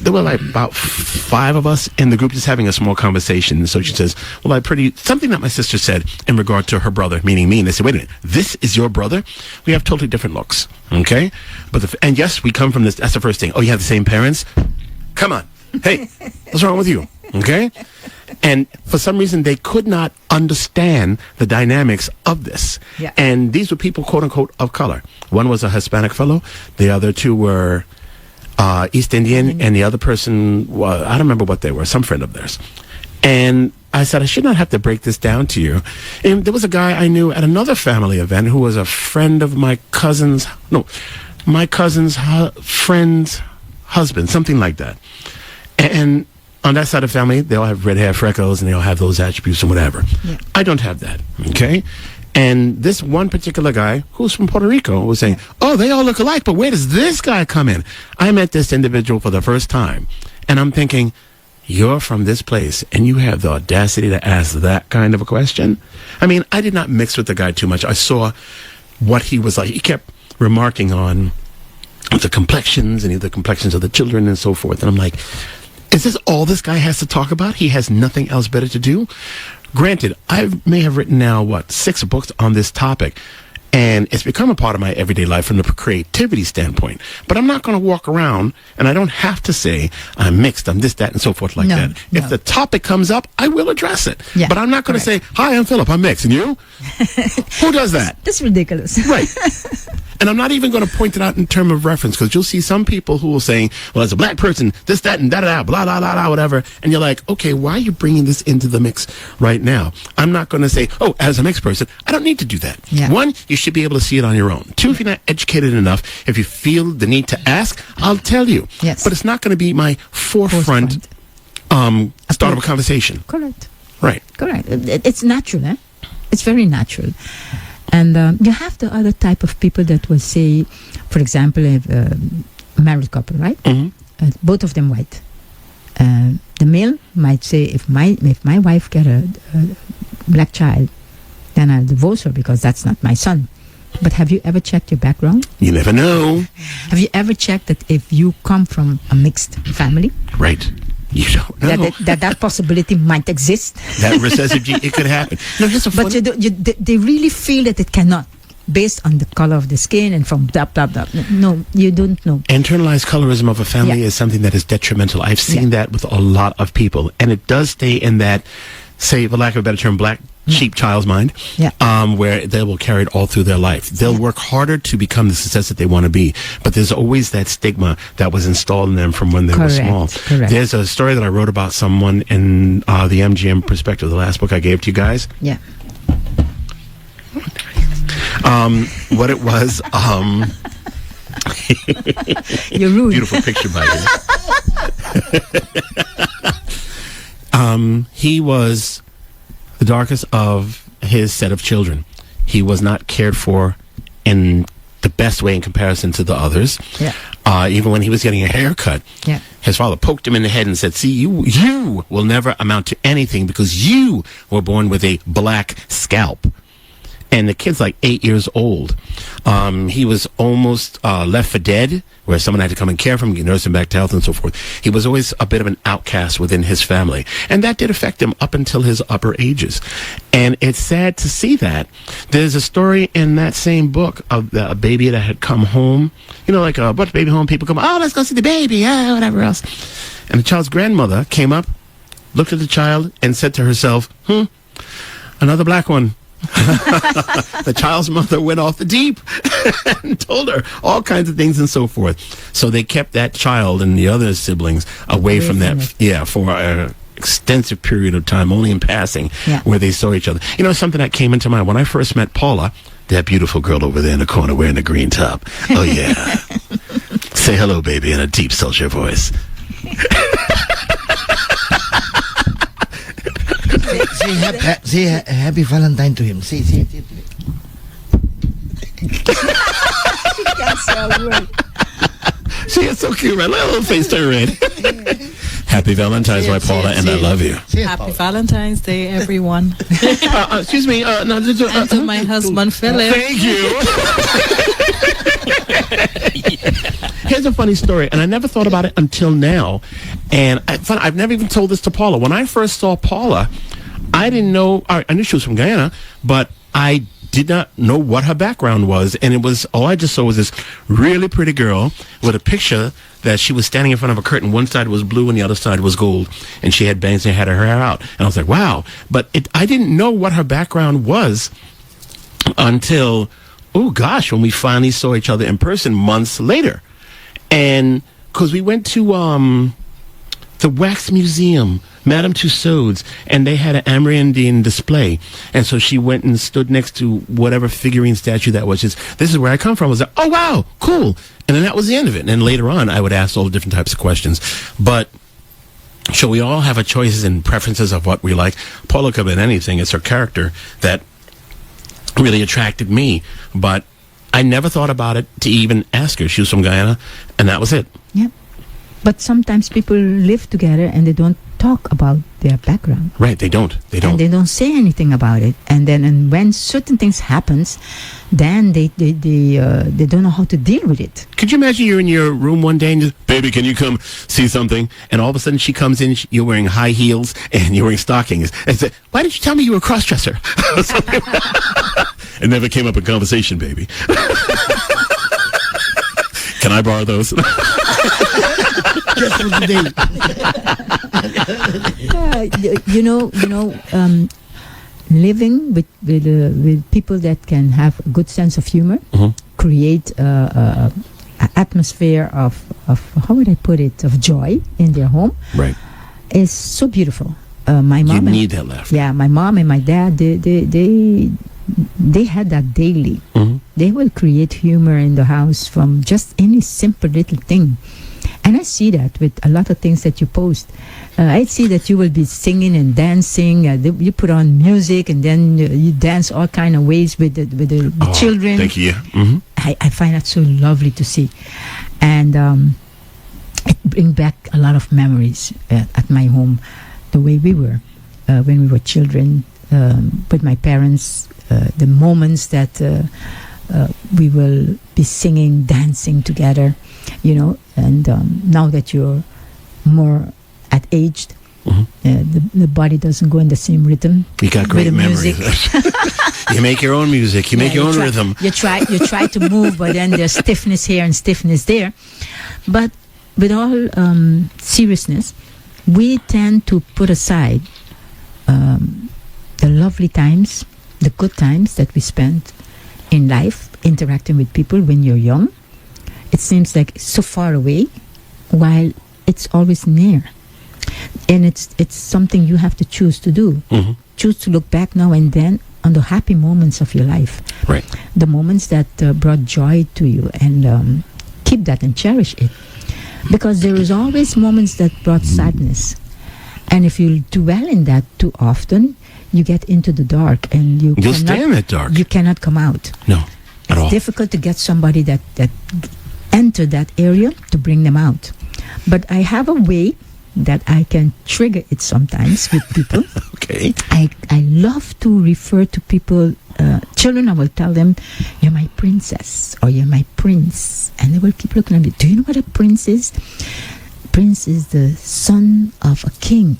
there were like about 5 of us in the group just having a small conversation. So she says, well, something that my sister said in regard to her brother, meaning me. And they said, wait a minute, this is your brother? We have totally different looks. Okay. And yes, we come from this. That's the first thing. Oh, you have the same parents? Come on. Hey, what's wrong with you? Okay. And for some reason, they could not understand the dynamics of this. Yeah. And these were people, quote unquote, of color. One was a Hispanic fellow. The other 2 were East Indian, and the other person, well, I don't remember what they were, some friend of theirs. And I said, I should not have to break this down to you. And there was a guy I knew at another family event who was a friend of my cousin's friend's husband, something like that. And on that side of the family, they all have red hair, freckles, and they all have those attributes and whatever. Yeah. I don't have that, okay? And this one particular guy, who's from Puerto Rico, was saying, oh, they all look alike, but where does this guy come in? I met this individual for the first time, and I'm thinking, you're from this place, and you have the audacity to ask that kind of a question? I mean, I did not mix with the guy too much. I saw what he was like. He kept remarking on the complexions and the complexions of the children and so forth. And I'm like, is this all this guy has to talk about? He has nothing else better to do? Granted, I may have written now, 6 books on this topic, and it's become a part of my everyday life from the creativity standpoint. But I'm not going to walk around, and I don't have to say, I'm mixed, I'm this, that, and so forth like that. If the topic comes up, I will address it. Yeah, but I'm not going to say, hi, I'm Philip, I'm mixed, and you? Who does that? That's ridiculous. Right. And I'm not even going to point it out in terms of reference, because you'll see some people who will say, well, as a black person, this, that, and da-da-da, blah, blah, blah, blah, whatever. And you're like, okay, why are you bringing this into the mix right now? I'm not going to say, oh, as a mixed person, I don't need to do that. Yeah. 1, you should be able to see it on your own. 2, if you're not educated enough, if you feel the need to ask, I'll tell you. Yes. But it's not going to be my forefront start of a conversation. Correct. Right. Correct. It's natural, eh? It's very natural. And you have the other type of people that will say, for example, if a married couple, right? Mm-hmm. Both of them white. The male might say, if my wife get a black child, then I'll divorce her because that's not my son. But have you ever checked your background? You never know. Have you ever checked that if you come from a mixed family? Right. You don't know. That possibility might exist. That recessive gene, it could happen. No, but they really feel that it cannot, based on the color of the skin and from blah, blah, blah. No, you don't know. Internalized colorism of a family is something that is detrimental. I've seen that with a lot of people. And it does stay in that, say, for lack of a better term, black cheap child's mind, Yeah. where they will carry it all through their life. They'll work harder to become the success that they want to be, but there's always that stigma that was installed in them from when they were small. Correct. There's a story that I wrote about someone in the MGM Perspective, the last book I gave to you guys. Yeah. What it was, You're rude. beautiful picture by you. He was the darkest of his set of children. He was not cared for in the best way in comparison to the others. Yeah. Even when he was getting a haircut, Yeah. his father poked him in the head and said, "See, you will never amount to anything because you were born with a black scalp." And the kid's like 8 years old. He was almost left for dead, where someone had to come and care for him, nurse him back to health and so forth. He was always a bit of an outcast within his family. And that did affect him up until his upper ages. And it's sad to see that. There's a story in that same book of a baby that had come home. You know, like a bunch of baby home people come, "Oh, let's go see the baby," whatever else. And the child's grandmother came up, looked at the child, and said to herself, "Another black one." The child's mother went off the deep and told her all kinds of things and so forth. So they kept that child and the other siblings away from that, for an extensive period of time, only in passing, where they saw each other. You know, something that came into mind when I first met Paula, that beautiful girl over there in the corner wearing the green top. Oh, yeah. Say hello, baby, in a deep, sultry voice. Say happy Valentine to him. Say it to him. See, it's so cute, right? Let a little face turn red. Happy Valentine's, my Paula, and I love you. Happy Valentine's Day, everyone. Excuse me. No, And to my husband, Philip. Thank you. Here's a funny story, and I never thought about it until now. And I've never even told this to Paula. When I first saw Paula, I didn't know. I knew she was from Guyana, but I did not know what her background was. And it was all I just saw was this really pretty girl with a picture that she was standing in front of a curtain. One side was blue and the other side was gold. And she had bangs and had her hair out. And I was like, wow. But I didn't know what her background was until, oh gosh, when we finally saw each other in person months later. And because we went to the Wax Museum, Madame Tussauds, and they had an Amerindian display. And so she went and stood next to whatever figurine statue that was. Just, this is where I come from. I was like, oh, wow, cool. And then that was the end of it. And then later on, I would ask all the different types of questions. But so we all have our choices and preferences of what we like. Paula could have been anything. It's her character that really attracted me. But I never thought about it to even ask her. She was from Guyana, and that was it. Yeah. But sometimes people live together and they don't talk about their background. Right, they don't. And they don't say anything about it. And then when certain things happens, then they don't know how to deal with it. Could you imagine you're in your room one day and just, baby, can you come see something? And all of a sudden she comes in, you're wearing high heels and you're wearing stockings. And say, why didn't you tell me you were a cross-dresser? It never came up in conversation, baby. Can I borrow those? Just for today. Living with people that can have a good sense of humor, create an atmosphere of how would I put it, of joy in their home, Right. is so beautiful. My mom, You need that laughter. yeah, my mom and my dad, they had that daily. They will create humor in the house from just any simple little thing. And I see that with a lot of things that you post. I see that you will be singing and dancing. You put on music and then you dance all kind of ways with the children. Thank you. I find that so lovely to see. And it brings back a lot of memories at my home, the way we were when we were children, with my parents, the moments that we will be singing, dancing together, and now that you're more at aged, the body doesn't go in the same rhythm. You got great with the memories. You make your own music. You make your own rhythm. You try to move, but then there's stiffness here and stiffness there. But with all seriousness, we tend to put aside the lovely times, the good times that we spent in life, interacting with people when you're young. It seems like so far away, while it's always near. And it's something you have to choose to do. Mm-hmm. Choose to look back now and then on the happy moments of your life. Right. The moments that brought joy to you, and keep that and cherish it. Because there is always moments that brought sadness. And if you dwell in that too often, you get into the dark, and You'll stay in that dark. You cannot come out. No, at all. It's difficult to get somebody that enter that area to bring them out. But I have a way that I can trigger it sometimes with people. Okay. I love to refer to people, children. I will tell them, "You're my princess," or "You're my prince," and they will keep looking at me. Do you know what a prince is? Prince is the son of a king.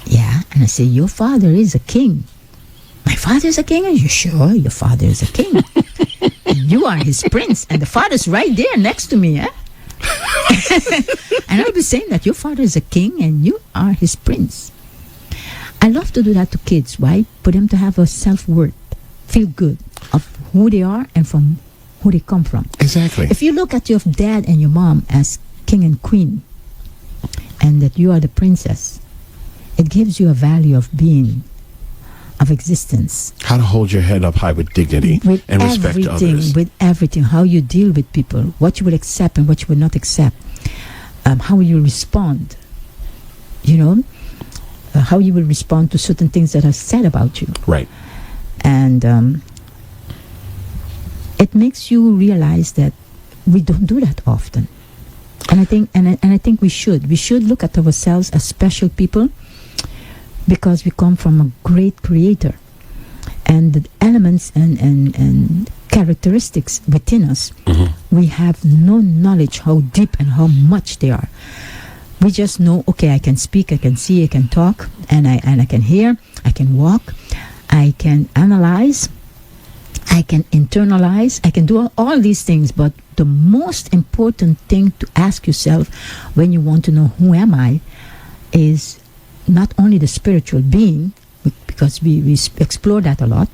Yeah, and I say, "Your father is a king." "My father is a king?" "Are you sure your father is a king?" "And you are his prince, and the father's right there next to me, eh?" And I'll be saying that your father is a king and you are his prince. I love to do that to kids. Why? For them to have a self-worth, feel good of who they are and from who they come from. Exactly. If you look at your dad and your mom as king and queen, and that you are the princess, it gives you a value of being, of existence. How to hold your head up high with dignity With and respect to others. With everything, how you deal with people, what you will accept and what you will not accept, how you respond, how you will respond to certain things that are said about you. Right. And it makes you realize that we don't do that often. And I think we should look at ourselves as special people, because we come from a great creator, and the elements and characteristics within us, we have no knowledge how deep and how much they are. We just know, okay, I can speak, I can see, I can talk, and I can hear, I can walk, I can analyze, I can internalize, I can do all these things. But the most important thing to ask yourself when you want to know who am I is not only the spiritual being, because we explore that a lot,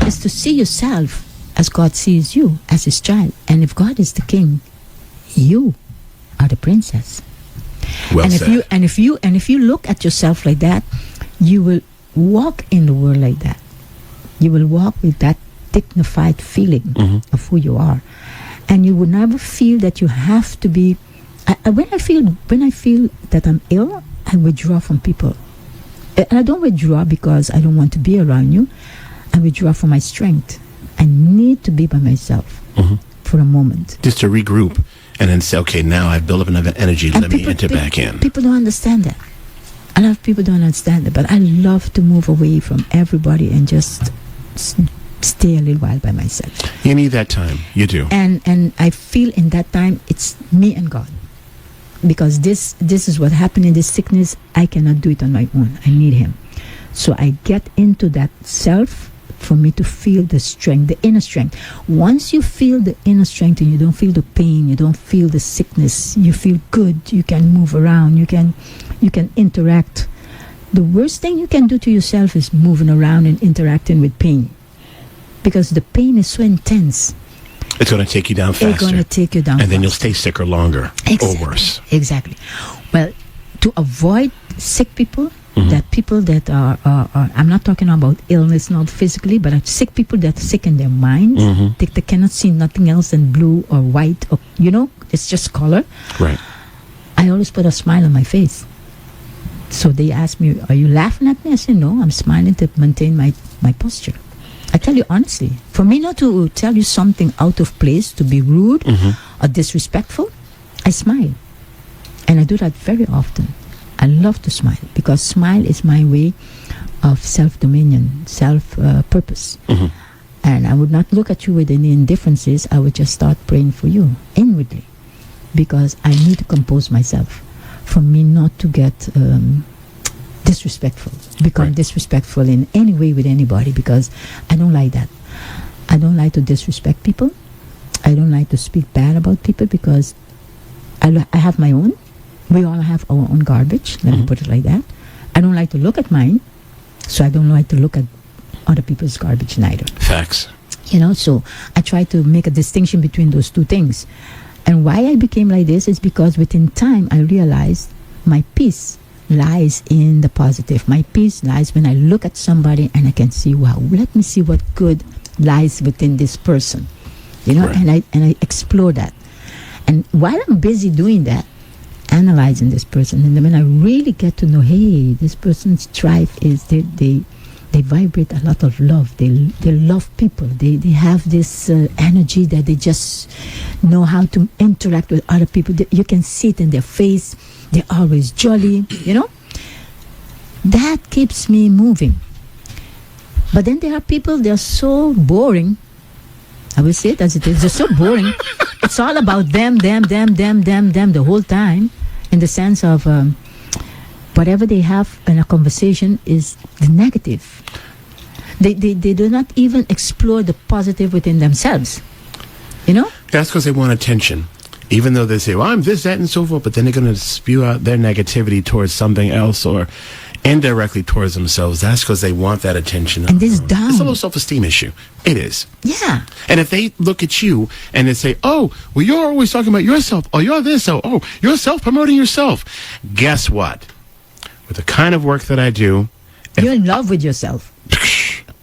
is to see yourself as God sees you, as his child. And if God is the king, you are the princess. Well and said. if you look at yourself like that, you will walk in the world like that. You will walk with that dignified feeling of who you are, and you will never feel that you have to be. When I feel that I'm ill, I withdraw from people. And I don't withdraw because I don't want to be around you. I withdraw for my strength. I need to be by myself for a moment. Just to regroup and then say, okay, now I've built up enough energy, let me enter back in. People don't understand that. A lot of people don't understand that, but I love to move away from everybody and just stay a little while by myself. You need that time. You do. And I feel in that time it's me and God. Because this is what happened in this sickness. I cannot do it on my own. I need him. So I get into that self for me to feel the strength, the inner strength. Once you feel the inner strength and you don't feel the pain, you don't feel the sickness, you feel good, you can move around, you can interact. The worst thing you can do to yourself is moving around and interacting with pain. Because the pain is so intense. It's going to take you down faster. It's going to take you down and then you'll faster. stay sicker longer or worse. Exactly. Well, to avoid sick people, that people that are I'm not talking about illness, not physically, but sick people that are sick in their mind. They cannot see nothing else than blue or white, or it's just color. Right. I always put a smile on my face. So they ask me, "Are you laughing at me?" I say, "No, I'm smiling to maintain my posture." I tell you honestly, for me not to tell you something out of place, to be rude or disrespectful, I smile. And I do that very often. I love to smile, because smile is my way of self-dominion, self-purpose. And I would not look at you with any indifferences. I would just start praying for you inwardly, because I need to compose myself for me not to get disrespectful, become disrespectful in any way with anybody, because I don't like that. I don't like to disrespect people. I don't like to speak bad about people, because I have my own. We all have our own garbage, let me put it like that. I don't like to look at mine. So I don't like to look at other people's garbage neither. Facts. So I try to make a distinction between those two things. And why I became like this is because within time I realized my peace lies in the positive. My peace lies when I look at somebody and I can see, wow, let me see what good lies within this person. Right. And I explore that. And while I'm busy doing that, analyzing this person, and then when I really get to know, hey, this person's drive is they vibrate a lot of love. They love people. They have this energy that they just know how to interact with other people. You can see it in their face. They're always jolly, That keeps me moving. But then there are people, they're so boring. I will say it as it is. They're so boring. It's all about them, the whole time, in the sense of whatever they have in a conversation is the negative. They do not even explore the positive within themselves. That's because they want attention. Even though they say, well, I'm this, that, and so forth, but then they're going to spew out their negativity towards something else or indirectly towards themselves. That's because they want that attention. And this is down. It's a little self-esteem issue. It is. Yeah. And if they look at you and they say, oh, well, you're always talking about yourself. Oh, you're this. Oh, you're self-promoting yourself. Guess what? With the kind of work that I do, you're in love with yourself.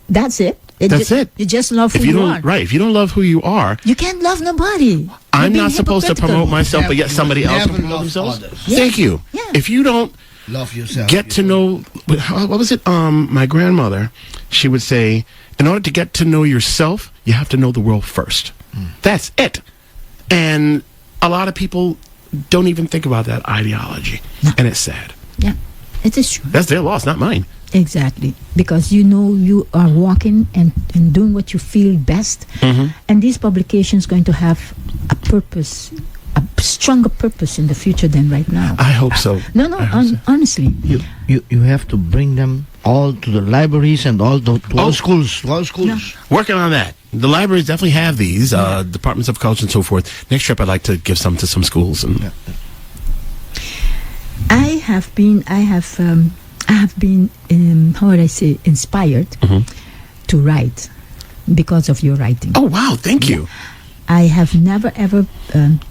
That's it. That's it. You just love who you are. Right. If you don't love who you are, you can't love nobody. I'm not supposed to promote myself, but yet somebody else will Never promote love themselves. others. Yeah. Thank you. Yeah. If you don't Love yourself. get to know, what was it? My grandmother, she would say, in order to get to know yourself, you have to know the world first. That's it. And a lot of people don't even think about that ideology. No. And it's sad. Yeah, it is true. That's their loss, not mine. Exactly. Because you are walking and doing what you feel best. And these publications going to have a purpose, a stronger purpose in the future than right now. I hope so. No, honestly. You have to bring them all to the libraries and all to all schools. To all schools. Yeah. Working on that. The libraries definitely have these, departments of culture and so forth. Next trip, I'd like to give some to some schools. And I have been, how would I say, inspired to write because of your writing. oh, wow. Thank you. I have never ever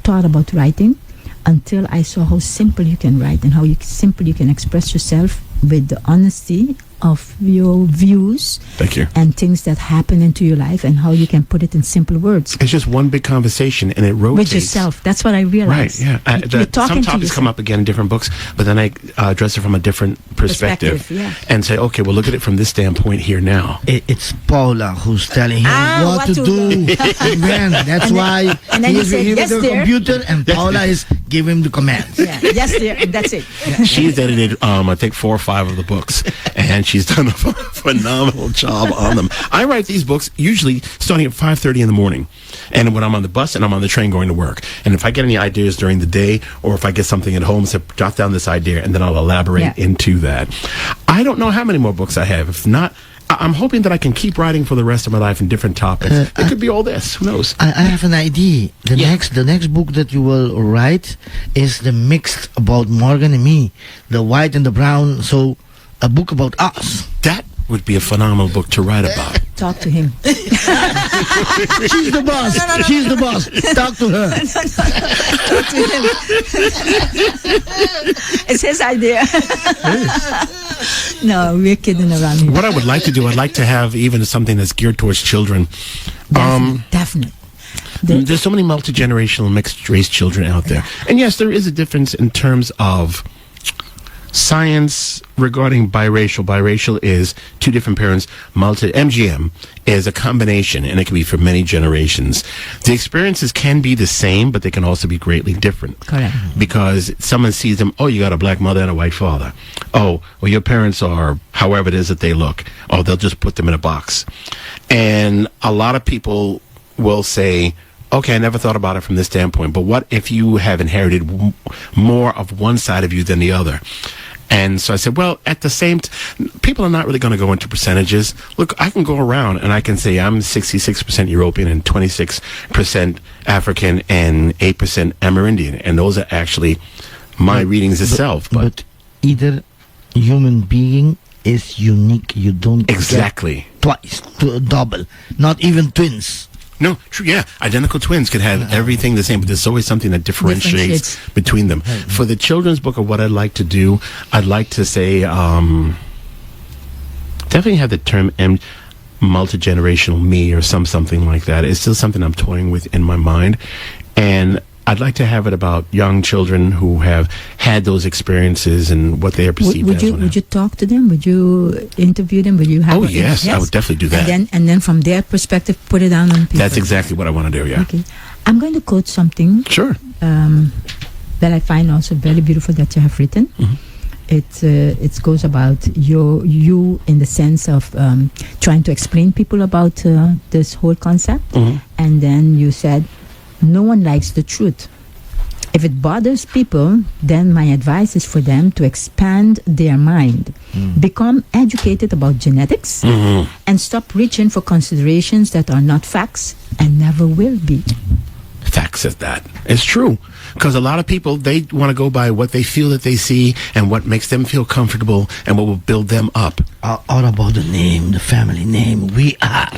thought about writing until I saw how simple you can write and how simple you can express yourself with the honesty of your views Thank you. and things that happen into your life and how you can put it in simple words It's just one big conversation, and it rotates. with yourself. That's what I Right, realized. yeah. You're talking Some to topics come yourself. up again in different books, but then I address it from a different perspective. Yeah. And say, okay, well, look at it from this standpoint here now. It's Paula who's telling him what to do. Amen. That's why and then he said, he's yes, with the dear. computer and Paula is giving him the commands. Yeah. Yes, dear. And that's it. She's edited, I think, 4 or 5 of the books, and she's done a phenomenal job on them. I write these books usually starting at 5:30 in the morning, and when I'm on the bus and I'm on the train going to work. And if I get any ideas during the day, or if I get something at home, so jot down this idea, and then I'll elaborate into that. I don't know how many more books I have. If not, I'm hoping that I can keep writing for the rest of my life in different topics. It could be all this. Who knows? I have an idea. The next book that you will write is the mixed about Morgan and me, the white and the brown. So a book about us. That would be a phenomenal book to write about. Talk to him. She's the boss. She's the boss. Talk to her. Talk to him. It's his idea. No, we're kidding around here. What I would like to do, I'd like to have even something that's geared towards children. Definitely. There's so many multi-generational mixed-race children out there. And yes, there is a difference in terms of science regarding biracial. Biracial is 2 different parents. MGM is a combination, and it can be for many generations. The experiences can be the same, but they can also be greatly different. Correct. Because someone sees them, oh, you got a black mother and a white father. Oh, well, your parents are however it is that they look. Oh, they'll just put them in a box. And a lot of people will say, okay, I never thought about it from this standpoint, but what if you have inherited more of one side of you than the other? And so I said, well, at the same people are not really going to go into percentages. Look, I can go around and I can say I'm 66% European and 26% African and 8% Amerindian. And those are actually my readings itself. But either human being is unique. You don't Exactly. get twice, double, not even twins. No, true. Yeah, identical twins could have everything the same, but there's always something that differentiates between them. For the children's book of what I'd like to do, I'd like to say, definitely have the term multi-generational me or something like that. It's still something I'm toying with in my mind, and I'd like to have it about young children who have had those experiences and what they are perceived as. Would you talk to them? Would you interview them? Would you have? Oh yes, I would definitely do that. And then from their perspective, put it down on paper. That's exactly what I want to do. Yeah. Okay, I'm going to quote something. Sure. That I find also very beautiful that you have written. Mm-hmm. It goes about you in the sense of trying to explain people about this whole concept, and then you said, no one likes the truth. If it bothers people, then my advice is for them to expand their mind, become educated about genetics, and stop reaching for considerations that are not facts and never will be. Facts is that. It's true. Because a lot of people, they want to go by what they feel that they see and what makes them feel comfortable and what will build them up. All about the name, the family name. We are.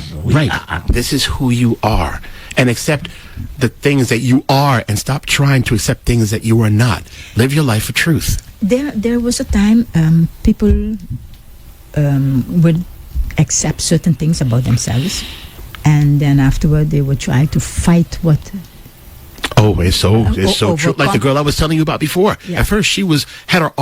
This is who you are. And accept the things that you are and stop trying to accept things that you are not. Live your life for truth. There was a time people would accept certain things about themselves, and then afterward they would try to fight what. Oh, it's so true. Like the girl I was telling you about before. Yeah. At first, she had her.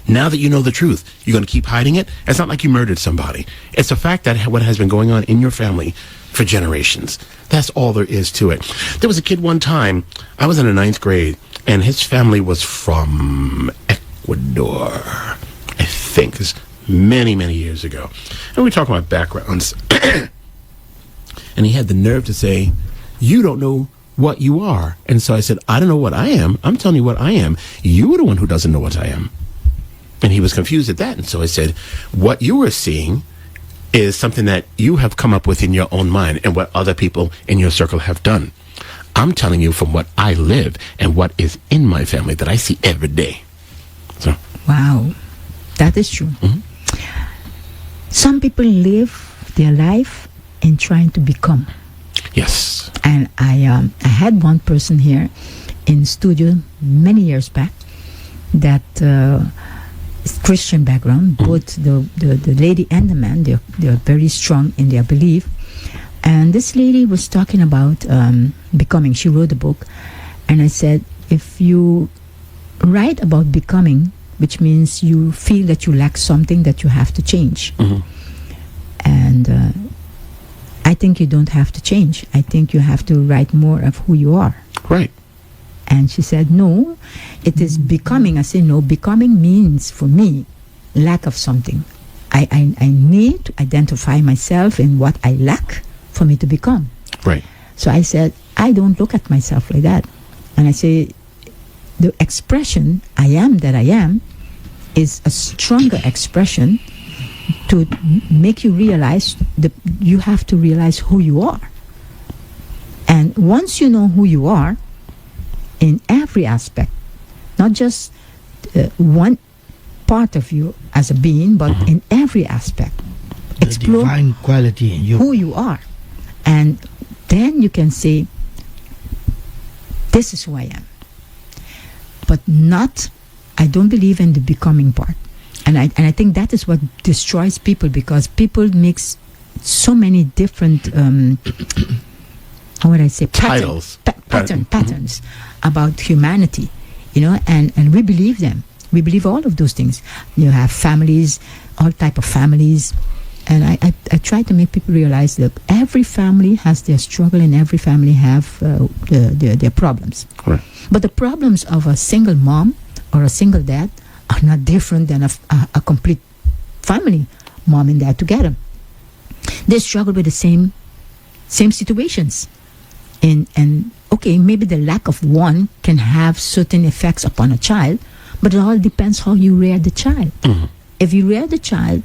Now that you know the truth, you're going to keep hiding it. It's not like you murdered somebody. It's a fact that what has been going on in your family for generations. That's all there is to it. There was a kid one time, I was in the 9th grade, and his family was from Ecuador, I think. This many, many years ago. And we talking about backgrounds. And he had the nerve to say, you don't know what you are. And so I said, I don't know what I am. I'm telling you what I am. You are the one who doesn't know what I am. And he was confused at that. And so I said, what you are seeing is something that you have come up with in your own mind and what other people in your circle have done. I'm telling you from what I live and what is in my family that I see every day. So. Wow, that is true. Some people live their life in trying to become. Yes. And I had one person here in studio many years back that Christian background, both the lady and the man, they're very strong in their belief. And this lady was talking about becoming. She wrote a book, and I said, if you write about becoming, which means you feel that you lack something that you have to change. And I think you don't have to change. I think you have to write more of who you are. Right. And she said, no, it is becoming. I said, no, becoming means for me lack of something. I need to identify myself in what I lack for me to become. Right. So I said, I don't look at myself like that. And I say, the expression I am that I am is a stronger expression to make you realize that you have to realize who you are. And once you know who you are, in every aspect, not just one part of you as a being, but in every aspect. The Explore divine quality in you. who you are. And then you can say, this is who I am. But not, I don't believe in the becoming part. And I think that is what destroys people, because people mix so many different, how would I say, Titles. patterns about humanity, and we believe them. We believe all of those things. You have families, all type of families, and I try to make people realize that every family has their struggle and every family have their problems. Right. But the problems of a single mom or a single dad are not different than a complete family, mom and dad together. They struggle with the same situations. And okay, maybe the lack of one can have certain effects upon a child, but it all depends how you rear the child. If you rear the child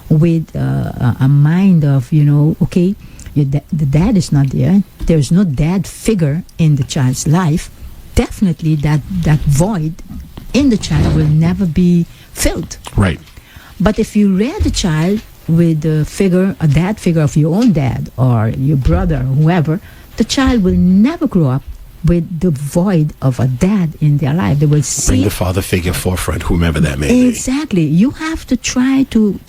with a mind of, okay, the dad is not there, there's no dad figure in the child's life, definitely that void in the child will never be filled. Right. But if you rear the child with a dad figure of your own dad or your brother or whoever, the child will never grow up with the void of a dad in their life. They will see Bring the father figure forefront, whomever that may be. exactly. You have to try to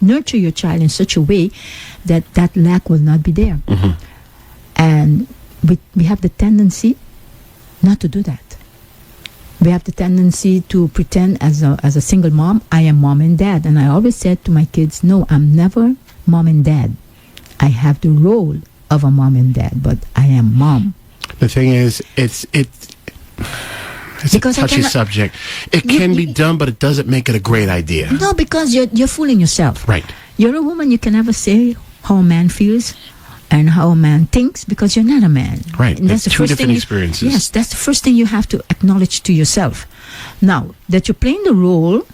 nurture your child in such a way that that lack will not be there. And we have the tendency not to do that. We have the tendency to pretend as a single mom, I am mom and dad. And I always said to my kids, no, I'm never mom and dad. I have the role of a mom and dad, but I am mom. The thing is, it's Because a I touchy cannot- subject. It can be done, but it doesn't make it a great idea. No, because you're fooling yourself. Right. You're a woman, you can never say how a man feels and how a man thinks because you're not a man. Right. And It's two first different thing experiences. Yes, that's the first thing you have to acknowledge to yourself. Now, that you're playing the role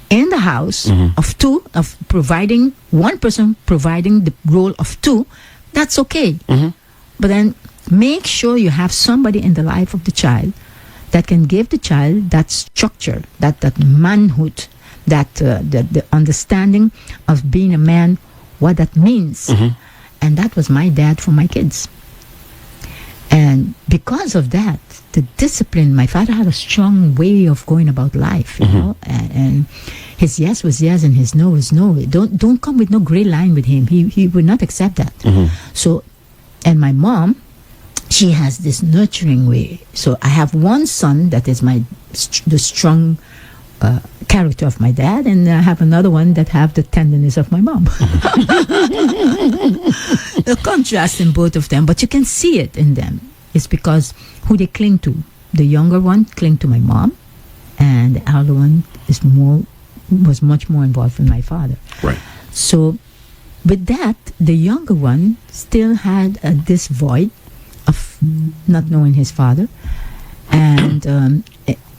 in the house of two, of providing one person, providing the role of two, that's okay. But then make sure you have somebody in the life of the child that can give the child that structure, that manhood, that the understanding of being a man, what that means. And that was my dad for my kids. And because of that, the discipline, my father had a strong way of going about life, you know, and his yes was yes and his no was no. Don't come with no gray line with him. He would not accept that. So, and my mom, she has this nurturing way. So I have one son that is the strong character of my dad, and I have another one that have the tenderness of my mom. The contrast in both of them, but you can see it in them. It's because who they cling to. The younger one cling to my mom, and the elder one was much more involved with my father. Right. So with that, the younger one still had this void of not knowing his father, and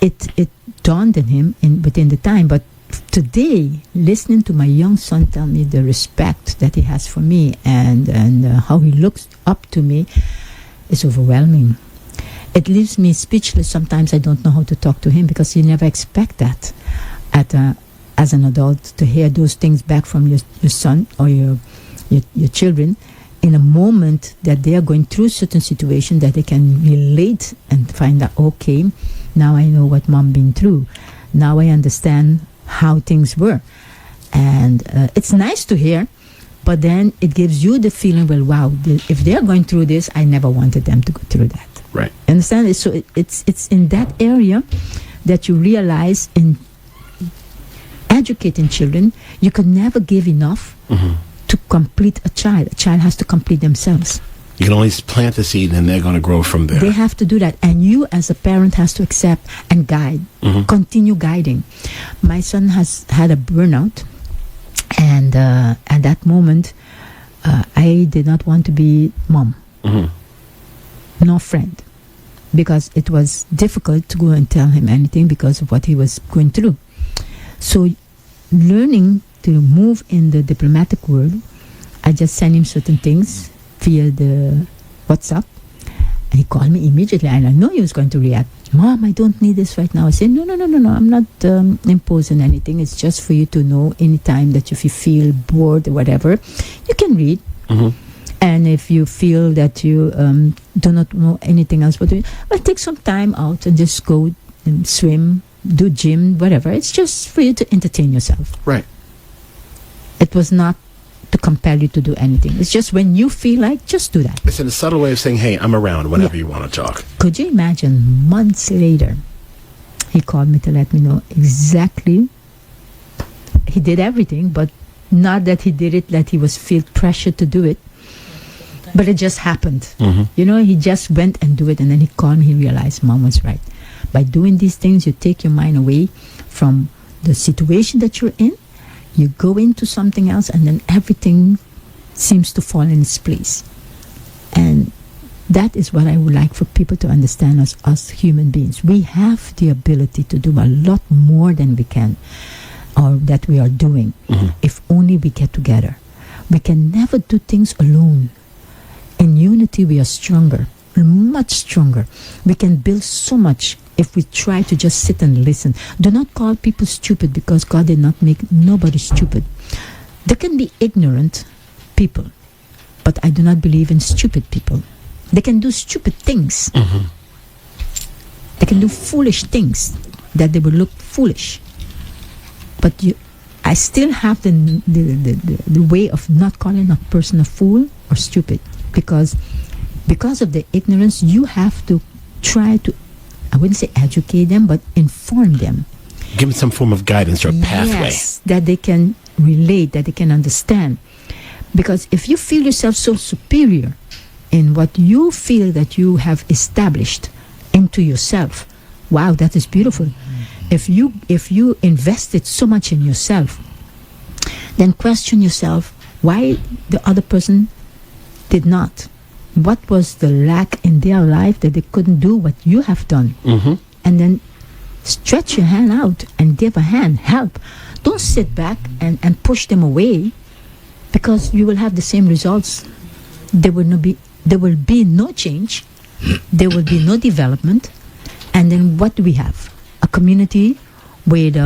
it dawned on him within the time. But today, listening to my young son tell me the respect that he has for me and how he looks up to me, is overwhelming. It leaves me speechless. Sometimes I don't know how to talk to him because you never expect that as an adult, to hear those things back from your son or your children in a moment that they are going through certain situation that they can relate and find out, okay, now I know what mom been through. Now I understand how things were. And it's nice to hear, but then it gives you the feeling, well, wow, if they're going through this, I never wanted them to go through that. Right. Understand? So it's in that area that you realize in educating children, you can never give enough to complete a child. A child has to complete themselves. You can only plant the seed and they're going to grow from there. They have to do that. And you as a parent has to accept and guide, continue guiding. My son has had a burnout. And at that moment, I did not want to be mom, no friend, because it was difficult to go and tell him anything because of what he was going through. So learning to move in the diplomatic world, I just sent him certain things via the WhatsApp, and he called me immediately, and I know he was going to react. Mom, I don't need this right now. I said, no, I'm not imposing anything. It's just for you to know anytime that if you feel bored or whatever, you can read. And if you feel that you do not know anything else, but take some time out and just go and swim, do gym, whatever. It's just for you to entertain yourself. Right. It was not to compel you to do anything. It's just when you feel like, just do that. It's a subtle way of saying, hey, I'm around whenever you want to talk. Could you imagine, months later, he called me to let me know exactly. He did everything, but not that he did it, that he was feel pressure to do it. But it just happened. You know, he just went and do it, and then he called me, he realized mom was right. By doing these things, you take your mind away from the situation that you're in. You go into something else, and then everything seems to fall in its place. And that is what I would like for people to understand as us human beings. We have the ability to do a lot more than we can, or that we are doing, if only we get together. We can never do things alone. In unity, we are stronger. much stronger. We can build so much if we try to just sit and listen. Do not call people stupid, because God did not make nobody stupid. There can be ignorant people, but I do not believe in stupid people. They can do stupid things. They can do foolish things that they will look foolish. But I still have the way of not calling a person a fool or stupid, because of the ignorance, you have to try to, I wouldn't say educate them, but inform them. Give them some form of guidance or pathway. Yes, that they can relate, that they can understand. Because if you feel yourself so superior in what you feel that you have established into yourself, wow, that is beautiful. If you invested so much in yourself, then question yourself why the other person did not. What was the lack in their life that they couldn't do what you have done? And then stretch your hand out and give a hand, help. Don't sit back and push them away, because you will have the same results. There will be no change. There will be no development. And then what do we have? A community with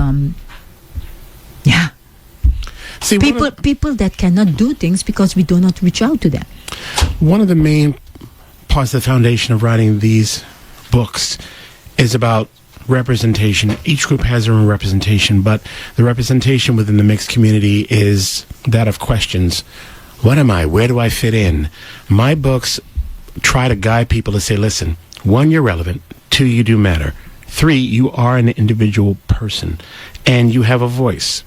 See, people that cannot do things because we do not reach out to them. one of the main parts of the foundation of writing these books is about representation. Each group has their own representation, but the representation within the mixed community is that of questions. What am I? Where do I fit in? My books try to guide people to say, listen, 1, you're relevant. 2, you do matter. 3, you are an individual person, and you have a voice.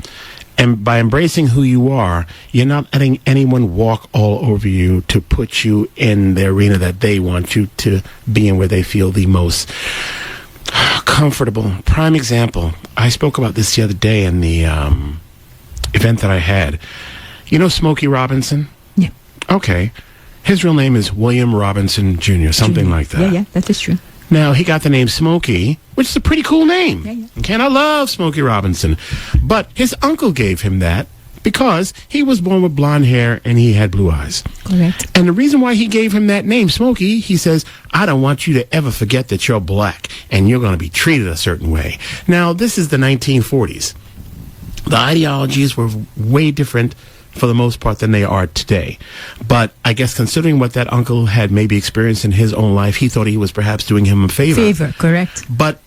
And by embracing who you are, you're not letting anyone walk all over you to put you in the arena that they want you to be in, where they feel the most comfortable. Prime example, I spoke about this the other day in the event that I had. You know Smokey Robinson? Yeah. Okay. His real name is William Robinson Jr., something like that. Yeah, that is true. Now, he got the name Smokey, which is a pretty cool name. Yeah. Okay, and I love Smokey Robinson. But his uncle gave him that because he was born with blonde hair and he had blue eyes. Correct. And the reason why he gave him that name, Smokey, he says, I don't want you to ever forget that you're black and you're going to be treated a certain way. Now, this is the 1940s. The ideologies were way different for the most part than they are today. But I guess considering what that uncle had maybe experienced in his own life, he thought he was perhaps doing him a favor. Correct. But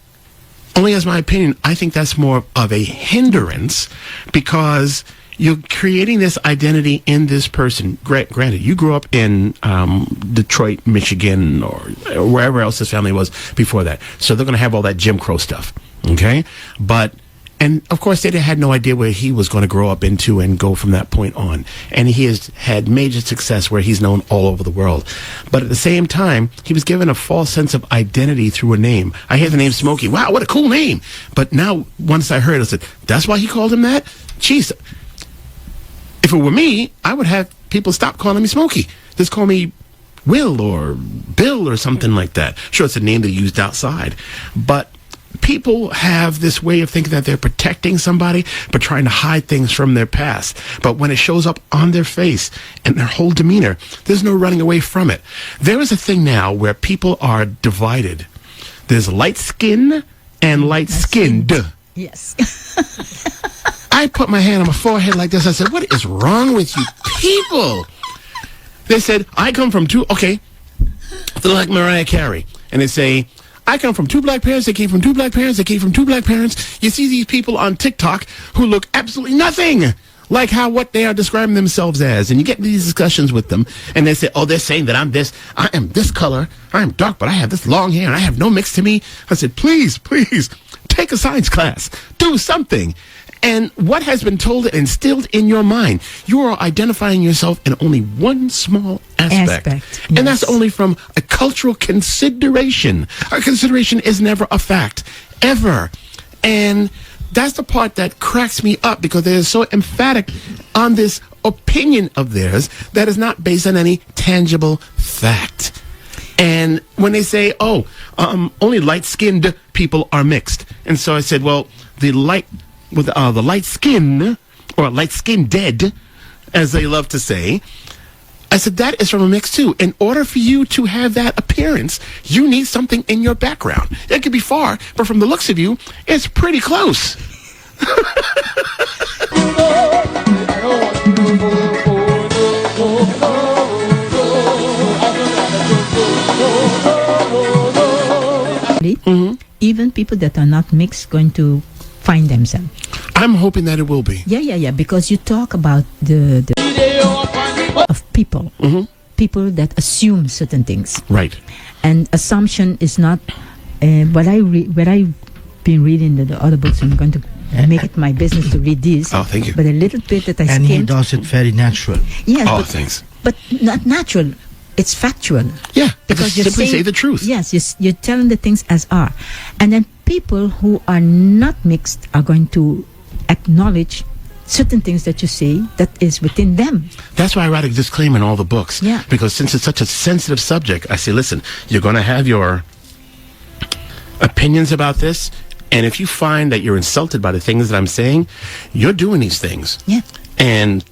only as my opinion, I think that's more of a hindrance, because you're creating this identity in this person. Granted, you grew up in Detroit, Michigan, or wherever else his family was before that. So they're going to have all that Jim Crow stuff. Okay? And of course, they had no idea where he was going to grow up into and go from that point on. And he has had major success where he's known all over the world. But at the same time, he was given a false sense of identity through a name. I hear the name Smokey. Wow, what a cool name. But now, once I heard it, I said, that's why he called him that? Jeez. If it were me, I would have people stop calling me Smokey. Just call me Will or Bill or something like that. Sure, it's a name they used outside. But people have this way of thinking that they're protecting somebody, but trying to hide things from their past. But when it shows up on their face and their whole demeanor, there's no running away from it. There is a thing now where people are divided. There's light skin and light skinned. Yes. I put my hand on my forehead like this. I said, what is wrong with you people? They said, I come from okay, they're like Mariah Carey. And they say, I come from 2 black parents, they came from 2 black parents, they came from 2 black parents. You see these people on TikTok who look absolutely nothing like what they are describing themselves as. And you get these discussions with them, and they say, oh, they're saying that I am this color, I am dark, but I have this long hair, and I have no mix to me. I said, please, take a science class. Do something. And what has been told and instilled in your mind, you are identifying yourself in only one small aspect. Yes. And that's only from a cultural consideration. A consideration is never a fact, ever. And that's the part that cracks me up, because they're so emphatic on this opinion of theirs that is not based on any tangible fact. And when they say, only light-skinned people are mixed. And so I said, well, the light skin, or light skin dead, as they love to say, I said, that is from a mix too. In order for you to have that appearance, you need something in your background. It could be far, but from the looks of you, it's pretty close. Even people that are not mixed going to find themselves. I'm hoping that it will be. Yeah. Because you talk about the of people, people that assume certain things, Right. and assumption is not what I've been reading the other books. I'm going to make it my business to read these. Oh, thank you. But a little bit that I And he skimmed. does it very natural. Yes, Oh, but, thanks. but not natural. It's factual. Yeah, Because just you're simply saying- say the truth. Yes, you're telling the things as are. And then people who are not mixed are going to acknowledge certain things that you say that is within them. That's why I write a disclaimer in all the books. Yeah. Because since it's such a sensitive subject, I say, listen, you're going to have your opinions about this. And if you find that you're insulted by the things that I'm saying, you're doing these things. Yeah. And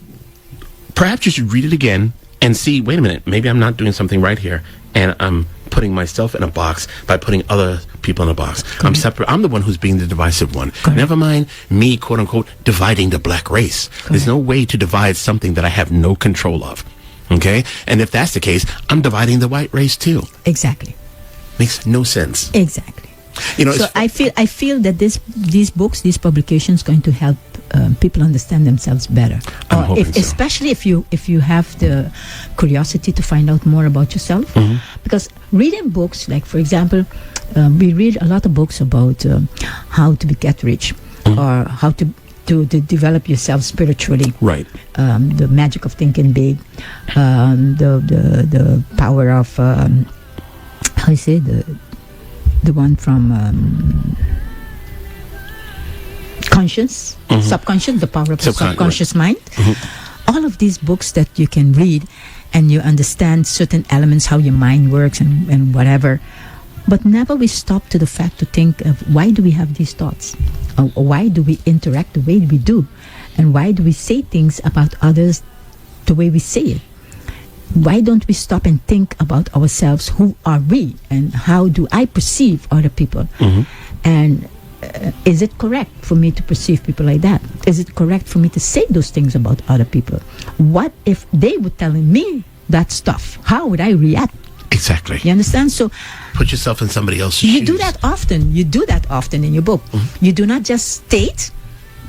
perhaps you should read it again and see, wait a minute, maybe I'm not doing something right here. And I'm putting myself in a box by putting other people in a box. I'm separate. I'm the one who's being the divisive one. Correct. Never mind me, quote unquote, dividing the black race. There's no way to divide something that I have no control of. Okay? And if that's the case, I'm dividing the white race too. Exactly. Makes no sense. Exactly. You know, So it's- I feel that these books, these publications, going to help people understand themselves better. I'm Or hoping so. especially if you have the curiosity to find out more about yourself. Mm-hmm. Because reading books, like for example, we read a lot of books about how to get rich, Mm-hmm. or how to develop yourself spiritually. right. The magic of thinking big, the power of how you say the one from conscious, subconscious, the power of the subconscious mind. All of these books that you can read, and you understand certain elements, how your mind works and whatever. But never we stop to the fact to think of why do we have these thoughts? Or why do we interact the way we do? And why do we say things about others the way we say it? Why don't we stop and think about ourselves? Who are we? And how do I perceive other people? And is it correct for me to perceive people like that? Is it correct for me to say those things about other people? What if they were telling me that stuff? How would I react? Exactly. You understand? So Put yourself in somebody else's you shoes. do that often. You do that often in your book. You do not just state,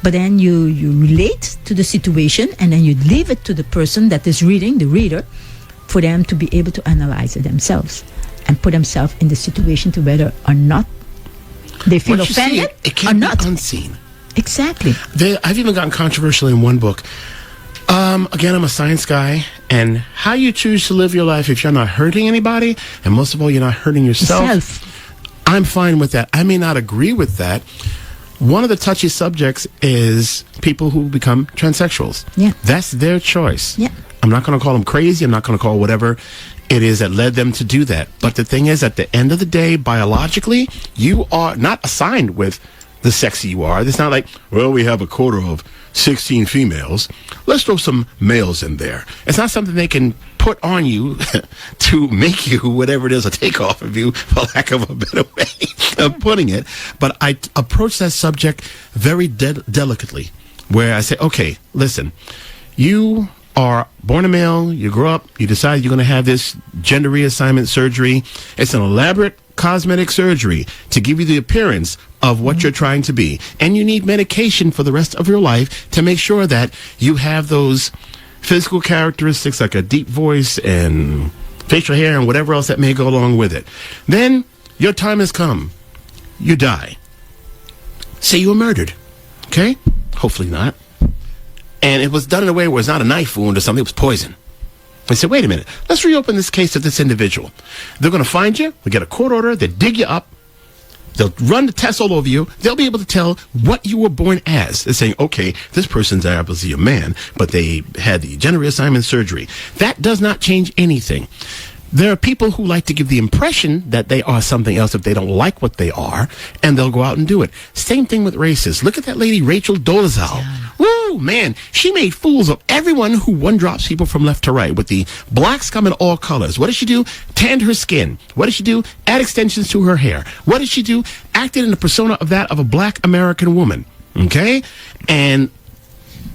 but then you relate to the situation, and then you leave it to the person that is reading, the reader, for them to be able to analyze it themselves and put themselves in the situation to whether or not they feel Once you see offended it, it or can't not. be unseen. Exactly. I've even gotten controversial in one book. Again, I'm a science guy, and how you choose to live your life if you're not hurting anybody, and most of all, you're not hurting yourself. I'm fine with that. I may not agree with that. One of the touchy subjects is people who become transsexuals. Yeah. That's their choice. Yeah. I'm not going to call them crazy. I'm not going to call whatever it is that led them to do that. But the thing is, at the end of the day, biologically, you are not assigned with the sex you are. It's not like, well, we have a quota of 16 females. Let's throw some males in there. It's not something they can put on you to make you whatever it is, or take off of you, for lack of a better way of putting it. But I approach that subject very delicately, where I say, okay, listen, you are born a male, you grow up, you decide you're going to have this gender reassignment surgery. It's an elaborate cosmetic surgery to give you the appearance of what you're trying to be. And you need medication for the rest of your life to make sure that you have those physical characteristics like a deep voice and facial hair and whatever else that may go along with it. Then your time has come. You die. Say you were murdered. Okay? Hopefully not. And it was done in a way where it's not a knife wound or something, it was poison. I said, wait a minute, let's reopen this case of this individual. They're going to find you, we'll get a court order, they'll dig you up, they'll run the tests all over you, they'll be able to tell what you were born as. They're saying, okay, this person's obviously a man, but they had the gender reassignment surgery. That does not change anything. There are people who like to give the impression that they are something else if they don't like what they are, and they'll go out and do it. Same thing with races. Look at that lady, Rachel Dolezal. Woo! Oh, man, she made fools of everyone who one-drops people from left to right, with the blacks come in all colors. What did she do? Tanned her skin. What did she do? Add extensions to her hair. What did she do? Acted in the persona of that of a black American woman, okay? And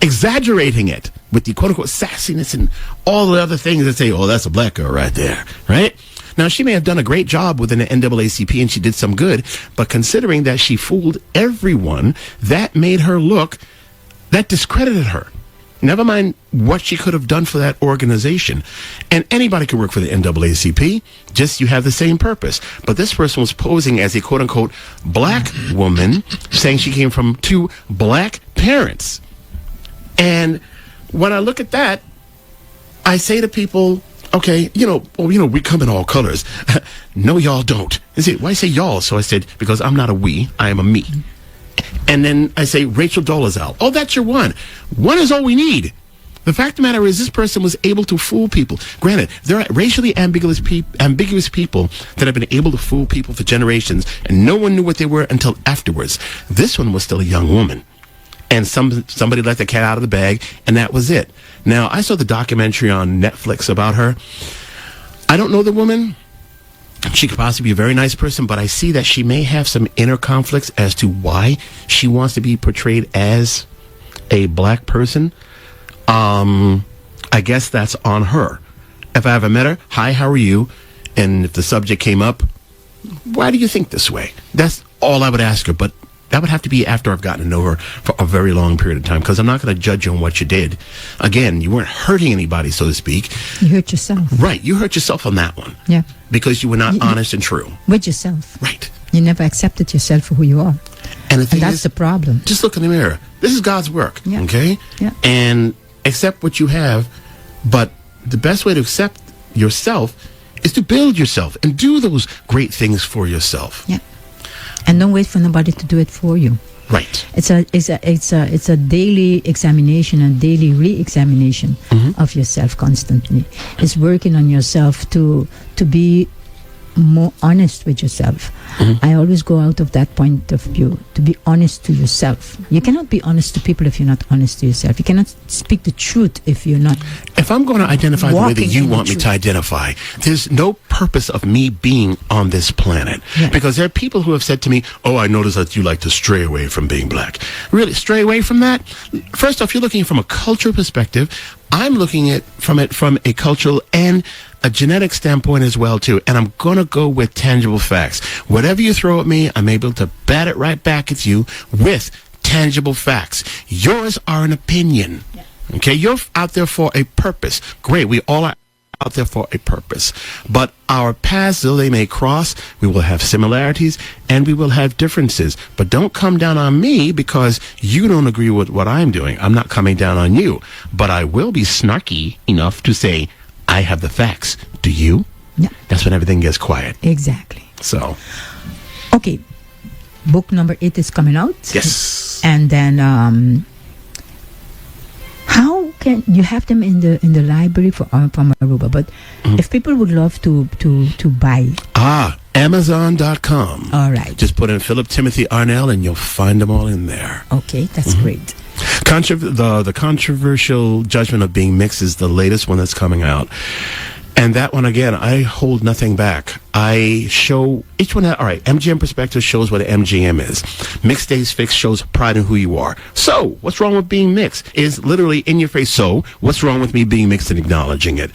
exaggerating it with the quote-unquote sassiness and all the other things that say, oh, that's a black girl right there, right? Now, she may have done a great job within the NAACP, and she did some good, but considering that she fooled everyone, that made her look, that discredited her. Never mind what she could have done for that organization. And anybody could work for the NAACP, just you have the same purpose. But this person was posing as a quote-unquote black woman, saying she came from two black parents. And when I look at that, I say to people, okay, we come in all colors. No, y'all don't. I say, why say y'all? So I said, because I'm not a we, I am a me. And then I say, Rachel Dolezal. Oh, that's your one. One is all we need. The fact of the matter is, this person was able to fool people. Granted, there are racially ambiguous people that have been able to fool people for generations, and no one knew what they were until afterwards. This one was still a young woman. And somebody let the cat out of the bag, and that was it. Now, I saw the documentary on Netflix about her. I don't know the woman. She could possibly be a very nice person, but I see that she may have some inner conflicts as to why she wants to be portrayed as a black person. I guess that's on her. If I ever met her, hi, how are you? And if the subject came up, why do you think this way? That's all I would ask her, but that would have to be after I've gotten to know her for a very long period of time, because I'm not going to judge you on what you did. Again, you weren't hurting anybody, so to speak. You hurt yourself. Right. You hurt yourself on that one. Yeah. Because you were not honest and true. With yourself. Right. You never accepted yourself for who you are. And that's the problem. Just look in the mirror. This is God's work. Yeah. Okay? Yeah. And accept what you have. But the best way to accept yourself is to build yourself and do those great things for yourself. Yeah. And don't wait for nobody to do it for you. Right. It's a daily examination and daily re-examination of yourself constantly. It's working on yourself to be more honest with yourself. I always go out of that point of view, to be honest to yourself. You cannot be honest to people if you're not honest to yourself. You cannot speak the truth if you're not. If I'm going to identify the way that you want me truth. to identify, there's no purpose of me being on this planet. Yeah. Because there are people who have said to me, oh, I notice that you like to stray away from being black. Really, stray away from that? First off, you're looking from a cultural perspective. I'm looking at from a cultural and a genetic standpoint as well, too. And I'm going to go with tangible facts. Whatever you throw at me, I'm able to bat it right back at you with tangible facts. Yours are an opinion. Yeah. Okay? You're out there for a purpose. Great. We all are out there for a purpose. But our paths, though they may cross, we will have similarities and we will have differences. But don't come down on me because you don't agree with what I'm doing. I'm not coming down on you. But I will be snarky enough to say, I have the facts. Do you? Yeah. That's when everything gets quiet. Exactly. So. Okay. Book number 8 is coming out. Yes. And then how can you have them in the library from Aruba? But if people would love to buy. Amazon.com. All right. Just put in Philip Timothy Arnell and you'll find them all in there. Okay, that's great. The Controversial Judgment of Being Mixed is the latest one that's coming out. And that one, again, I hold nothing back. I show each one. All right, MGM Perspective shows what MGM is. Mixed Days Fix shows pride in who you are. So, what's wrong with being mixed? Is literally in your face. So, what's wrong with me being mixed and acknowledging it?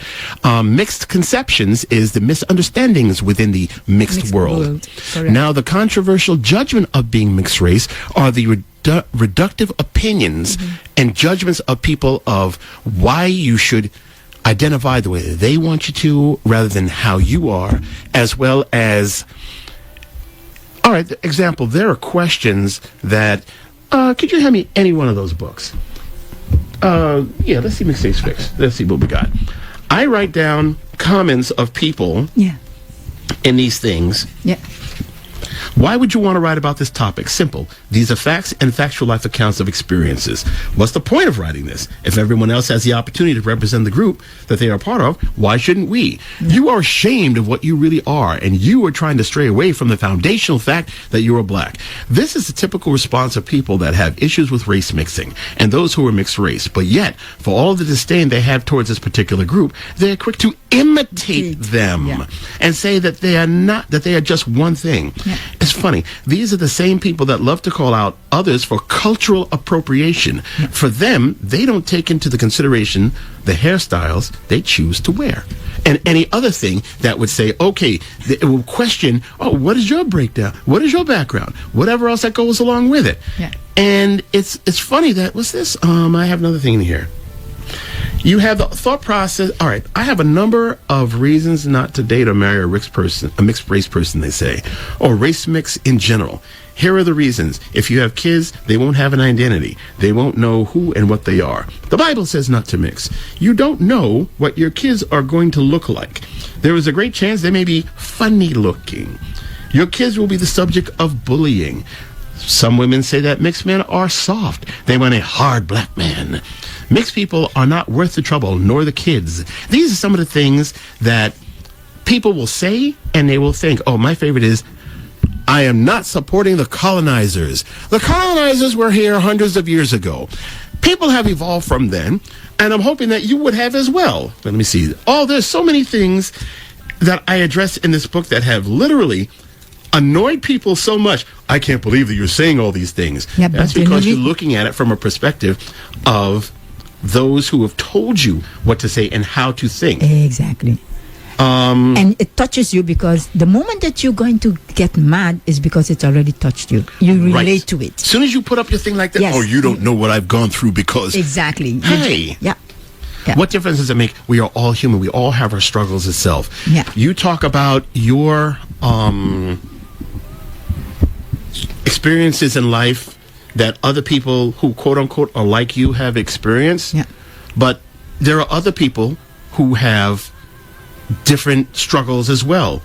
Mixed Conceptions is the misunderstandings within the mixed world. Now, the Controversial Judgment of Being Mixed Race are the reductive opinions and judgments of people of why you should identify the way that they want you to rather than how you are, as well as, all right, example, there are questions that, could you hand me any one of those books? Yeah, let's see Mixed Days Fix. Let's see what we got. I write down comments of people in these things. Yeah. Why would you want to write about this topic? Simple. These are facts and factual life accounts of experiences. What's the point of writing this? If everyone else has the opportunity to represent the group that they are part of, why shouldn't we? You are ashamed of what you really are, and you are trying to stray away from the foundational fact that you are black. This is the typical response of people that have issues with race mixing and those who are mixed race. But yet, for all the disdain they have towards this particular group, they are quick to imitate them and say that they are not, that they are just one thing. It's funny. These are the same people that love to call out others for cultural appropriation. For them, they don't take into the consideration the hairstyles they choose to wear. And any other thing that would say, okay, it will question, oh, what is your breakdown? What is your background? Whatever else that goes along with it. And it's funny that, what's this? I have another thing in here. You have the thought process. All right, I have a number of reasons not to date or marry a mixed race person, they say, or race mix in general. Here are the reasons. If you have kids, they won't have an identity. They won't know who and what they are. The Bible says not to mix. You don't know what your kids are going to look like. There is a great chance they may be funny looking. Your kids will be the subject of bullying. Some women say that mixed men are soft. They want a hard black man. Mixed people are not worth the trouble, nor the kids. These are some of the things that people will say, and they will think, oh, my favorite is, I am not supporting the colonizers. The colonizers were here hundreds of years ago. People have evolved from then, and I'm hoping that you would have as well. Let me see. Oh, there's so many things that I address in this book that have literally annoyed people so much. I can't believe that you're saying all these things. Yeah, that's because you're looking at it from a perspective of those who have told you what to say and how to think. Exactly. And it touches you because the moment that you're going to get mad is because it's already touched you. You relate to it. As soon as you put up your thing like that, Yes. oh, you don't know what I've gone through because... Exactly. Hey! Yeah. What difference does it make? We are all human. We all have our struggles itself. Yeah. You talk about your experiences in life that other people who, quote unquote, are like you have experienced. Yeah. But there are other people who have different struggles as well.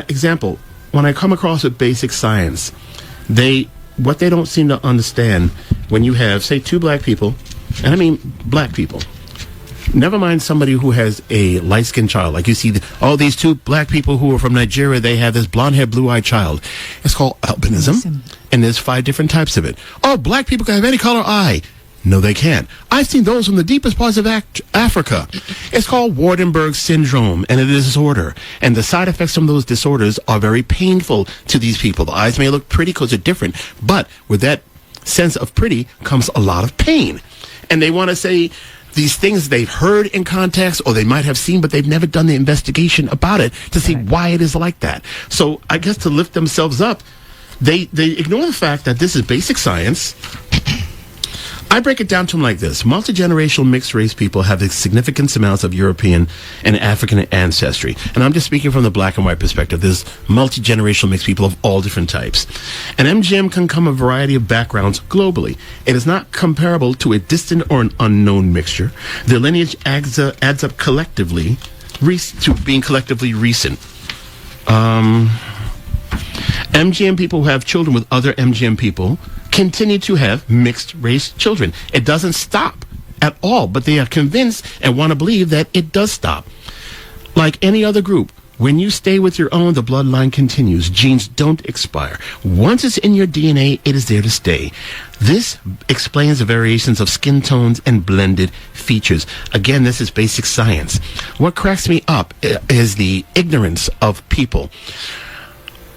Example, when I come across with basic science, what they don't seem to understand when you have, say, two black people, and I mean black people, never mind somebody who has a light-skinned child. Like you see, all these two black people who are from Nigeria, they have this blonde-haired, blue-eyed child. It's called albinism, and there's 5 different types of it. Oh, black people can have any color eye. No, they can't. I've seen those from the deepest parts of Africa. It's called Waardenburg syndrome, and it is a disorder. And the side effects from those disorders are very painful to these people. The eyes may look pretty because they're different, but with that sense of pretty comes a lot of pain. And they want to say these things they've heard in context or they might have seen, but they've never done the investigation about it to see why it is like that. So I guess to lift themselves up, they ignore the fact that this is basic science. I break it down to them like this. Multi-generational mixed race people have significant amounts of European and African ancestry. And I'm just speaking from the black and white perspective. There's multi-generational mixed people of all different types. And MGM can come a variety of backgrounds globally. It is not comparable to a distant or an unknown mixture. Their lineage adds up collectively to being collectively recent. MGM people who have children with other MGM people continue to have mixed race children. It doesn't stop at all, but they are convinced and want to believe that it does stop. Like any other group, when you stay with your own, the bloodline continues. Genes don't expire. Once it's in your DNA, it is there to stay. This explains the variations of skin tones and blended features. Again, this is basic science. What cracks me up is the ignorance of people.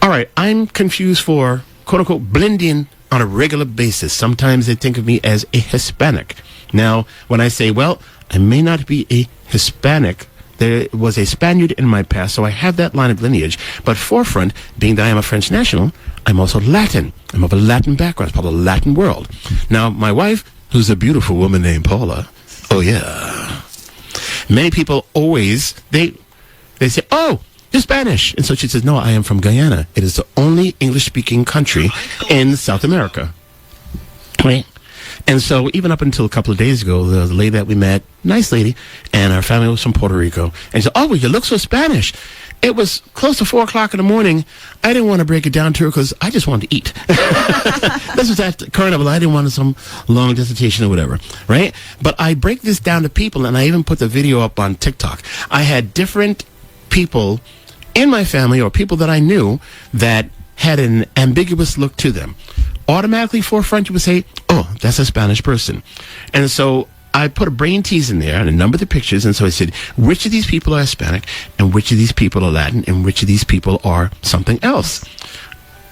All right, I'm confused for, quote-unquote, blending on a regular basis. Sometimes they think of me as a Hispanic. Now, when I say, well, I may not be a Hispanic, there was a Spaniard in my past, so I have that line of lineage. But forefront, being that I am a French national, I'm also Latin. I'm of a Latin background. It's part of the Latin world. Now, my wife, who's a beautiful woman named Paula, oh yeah, many people always, they say, oh, you're Spanish. And so she says, no, I am from Guyana. It is the only English-speaking country in South America. Right? And so even up until a couple of days ago, the lady that we met, nice lady, and her family was from Puerto Rico. And she said, oh, well, you look so Spanish. it was close to 4 o'clock in the morning. I didn't want to break it down to her because I just wanted to eat. This was at the carnival. I didn't want some long dissertation or whatever, right? But I break this down to people, and I even put the video up on TikTok. I had different people in my family or people that I knew that had an ambiguous look to them. Automatically forefront, you would say, oh, that's a Spanish person. And so I put a brain tease in there and a number of the pictures, and so I said, which of these people are Hispanic, and which of these people are Latin, and which of these people are something else?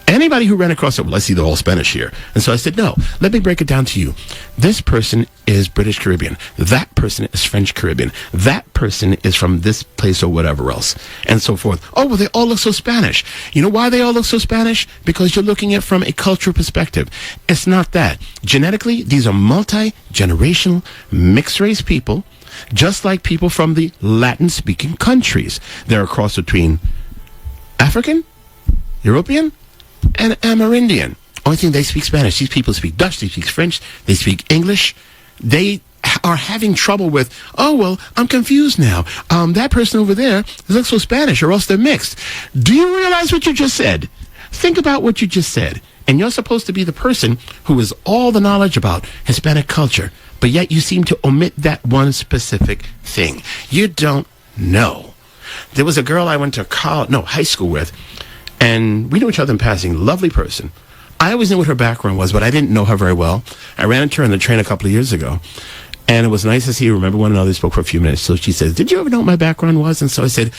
Anybody who ran across it, well, I see they're all Spanish here. And so I said, no, let me break it down to you. This person is British Caribbean. That person is French Caribbean. That person is from this place or whatever else, and so forth. Oh, well, they all look so Spanish. You know why they all look so Spanish? Because you're looking at it from a cultural perspective. It's not that. Genetically, these are multi-generational, mixed-race people, just like people from the Latin-speaking countries. They're a cross between African, European, and Amerindian. Only thing, they speak Spanish. These people speak Dutch, they speak French, they speak English. They are having trouble with, oh, well, I'm confused now. That person over there looks so Spanish, or else they're mixed. Do you realize what you just said? Think about what you just said. And you're supposed to be the person who has all the knowledge about Hispanic culture, but yet you seem to omit that one specific thing. You don't know. There was a girl I went to high school with, and we knew each other in passing. Lovely person. I always knew what her background was, but I didn't know her very well. I ran into her on the train a couple of years ago, and it was nice to see her. Remember one another, spoke for a few minutes. So she says, did you ever know what my background was? And so I said,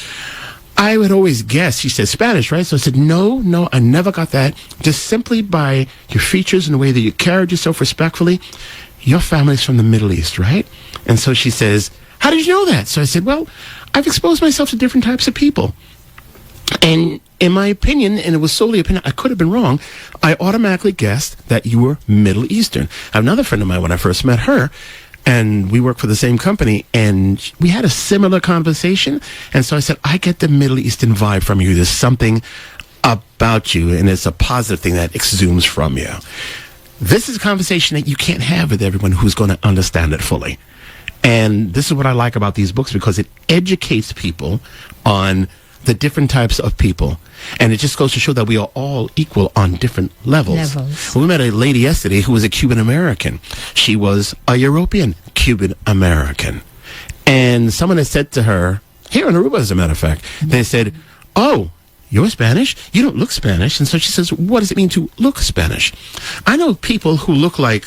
I would always guess. She said, Spanish, right? So I said, no, I never got that. Just simply by your features and the way that you carried yourself respectfully, your family's from the Middle East, right? And so she says, how did you know that? So I said, well, I've exposed myself to different types of people. And in my opinion, and it was solely opinion, I could have been wrong, I automatically guessed that you were Middle Eastern. I have another friend of mine, when I first met her, and we worked for the same company, and we had a similar conversation. And so I said, I get the Middle Eastern vibe from you. There's something about you, and it's a positive thing that exudes from you. This is a conversation that you can't have with everyone who's going to understand it fully. And this is what I like about these books, because it educates people on the different types of people. And it just goes to show that we are all equal on different levels. We met a lady yesterday who was a Cuban American. She was a European Cuban American. And someone had said to her, here in Aruba, as a matter of fact, they said, oh, you're Spanish? You don't look Spanish. And so she says, what does it mean to look Spanish? I know people who look like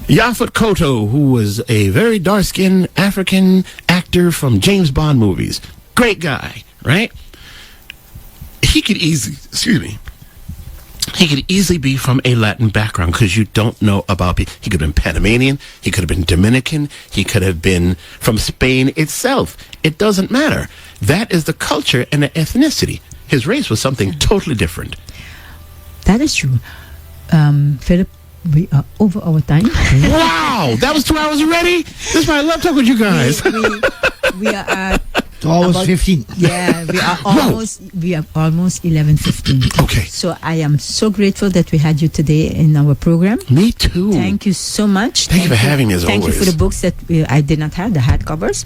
Yaphet Kotto, who was a very dark-skinned African actor from James Bond movies. Great guy, right? He could easily be from a Latin background, because you don't know about people. He could have been Panamanian. He could have been Dominican. He could have been from Spain itself. It doesn't matter. That is the culture and the ethnicity. His race was something totally different. That is true. Philip, we are over our time. Wow, that was 2 hours already? This is why I love talking with you guys. We are at 2 hours 15. Yeah, we are almost 11:15. Okay. So I am so grateful that we had you today in our program. Me too. Thank you so much. Thank you for having me, as Thank always. you for the books that I did not have, the hardcovers.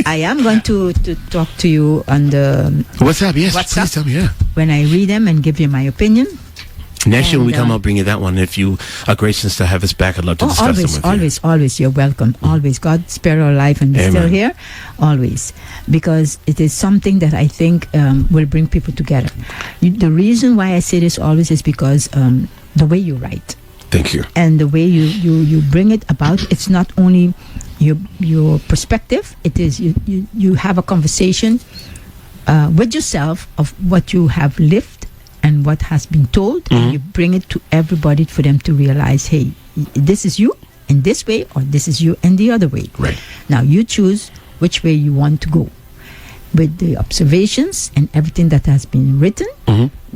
I am going to talk to you on the WhatsApp, yes, WhatsApp. please tell me, yeah. when I read them and give you my opinion. Next year when we And, come, I'll bring you that one. If you are gracious to have us back, I'd love to discuss them with always, you're welcome. Always. God spare our life and we're still Amen. here. Always. Because it is something that I think will bring people together. The reason why I say this always is because the way you write. Thank you. And the way you bring it about, it's not only your perspective, it is you have a conversation with yourself of what you have lived and what has been told, and you bring it to everybody for them to realize, hey, this is you in this way, or this is you in the other way. Right. Now you choose which way you want to go. With the observations and everything that has been written,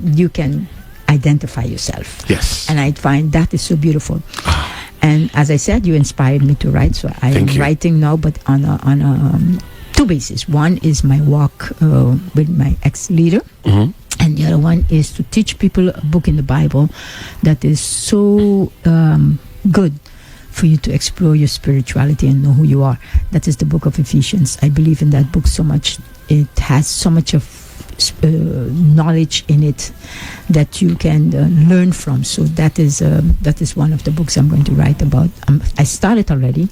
you can identify yourself. Yes. And I find that is so beautiful. And as I said, you inspired me to write, so I am Thank you. writing now, but on two bases. One is my walk with my ex-leader. And the other one is to teach people a book in the Bible that is so good for you to explore your spirituality and know who you are. That is the book of Ephesians. I believe in that book so much. It has so much of knowledge in it that you can learn from. So that is one of the books I'm going to write about. I started already,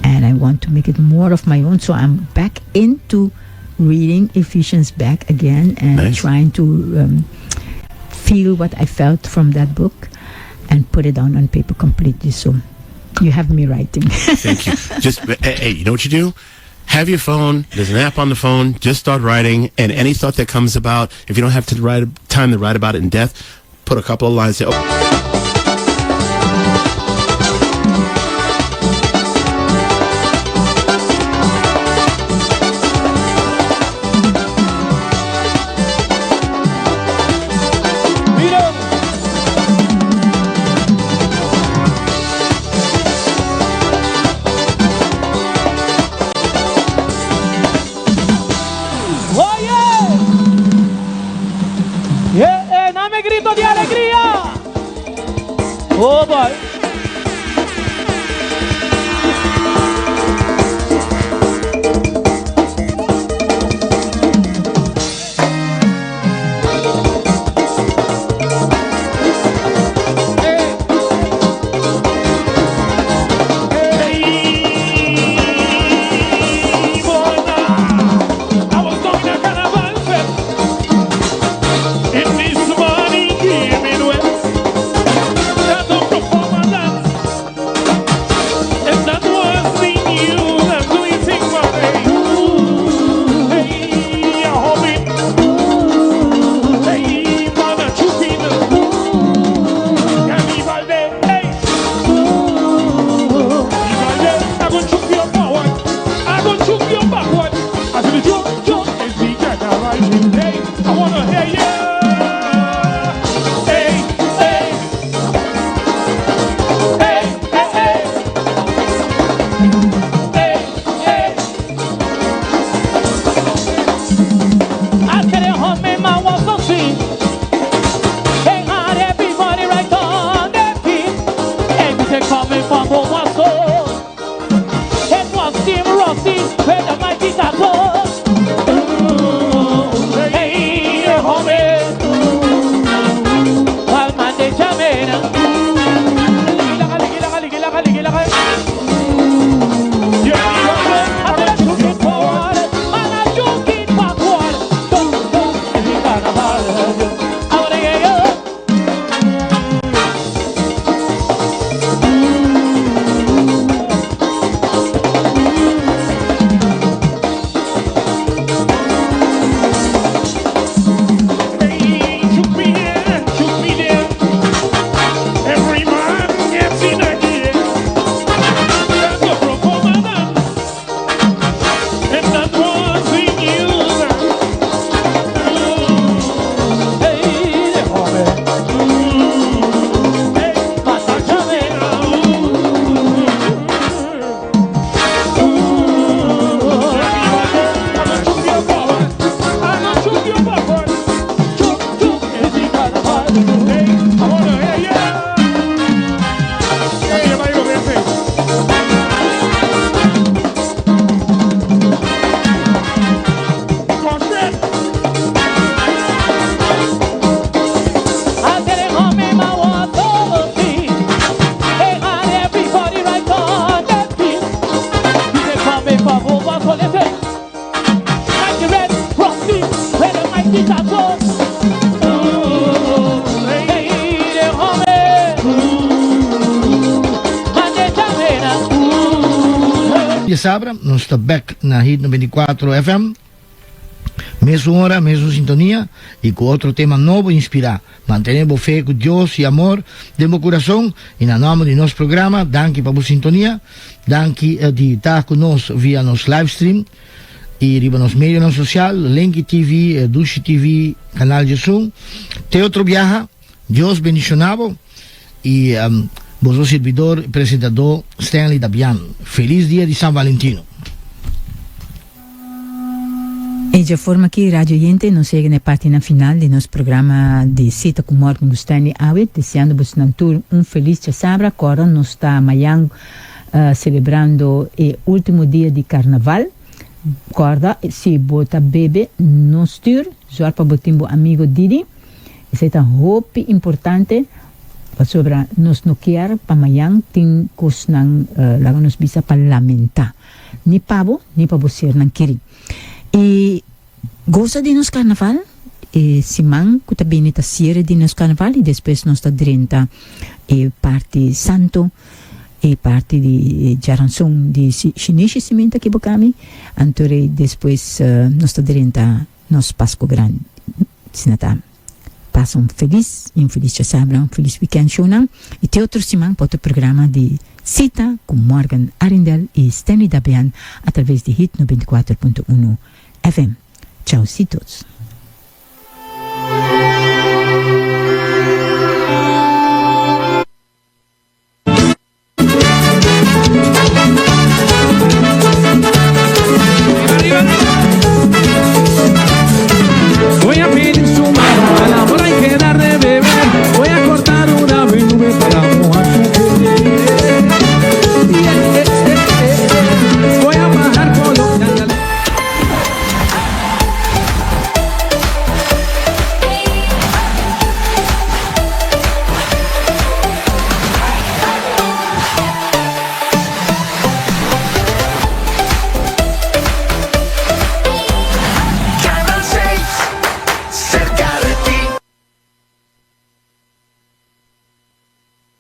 and I want to make it more of my own. So I'm back into reading Ephesians back again and trying to feel what I felt from that book and put it down on paper completely. So you have me writing. Thank you. Just hey, you know what you do? Have your phone. There's an app on the phone. Just start writing, and any thought that comes about, if you don't have time to write about it in depth, put a couple of lines there. Dame grito de alegría. Oh boy. Sabra, nós está back na Hit 94 FM, mesma hora, mesma sintonia e com outro tema novo inspirar. Mantenemos fé com Deus e amor de meu coração e na nome de nosso programa, danke para a sintonia, danke de estar conosco via nosso live stream e riba nos meios social, Link TV, Dushi TV, canal de Zoom. Te outro viaja, Deus bendicionado e vosso servidor e apresentador Stanley Dabian. Feliz dia de São Valentino. E de forma que Radio Yente nos chega na parte final de nosso programa de Cita com Morgan Stanley Awet, desejando-vos um feliz sabra. Agora nós está amanhã celebrando o último dia de carnaval. Agora, se bota bebe, nos tur, já para botar amigo Didi. Isso é um importante sobre nos noquear para amanhã, tem coisas lá nos bisa para lamentar. Ni para você não querer. E gosta de nos carnaval? E simang que também está sierra de nos carnaval e depois nós está drenta e parte santo e parte de jaranção de chinês cimenta que bocami antore depois nós está drenta nos Pasco Grande sinata passa feliz sabra, feliz weekend show não e tem outro simang para o programa de Cita com Morgan Arindel e Stanley Dabian através de Hit 94.1 FM. Ciao, todos.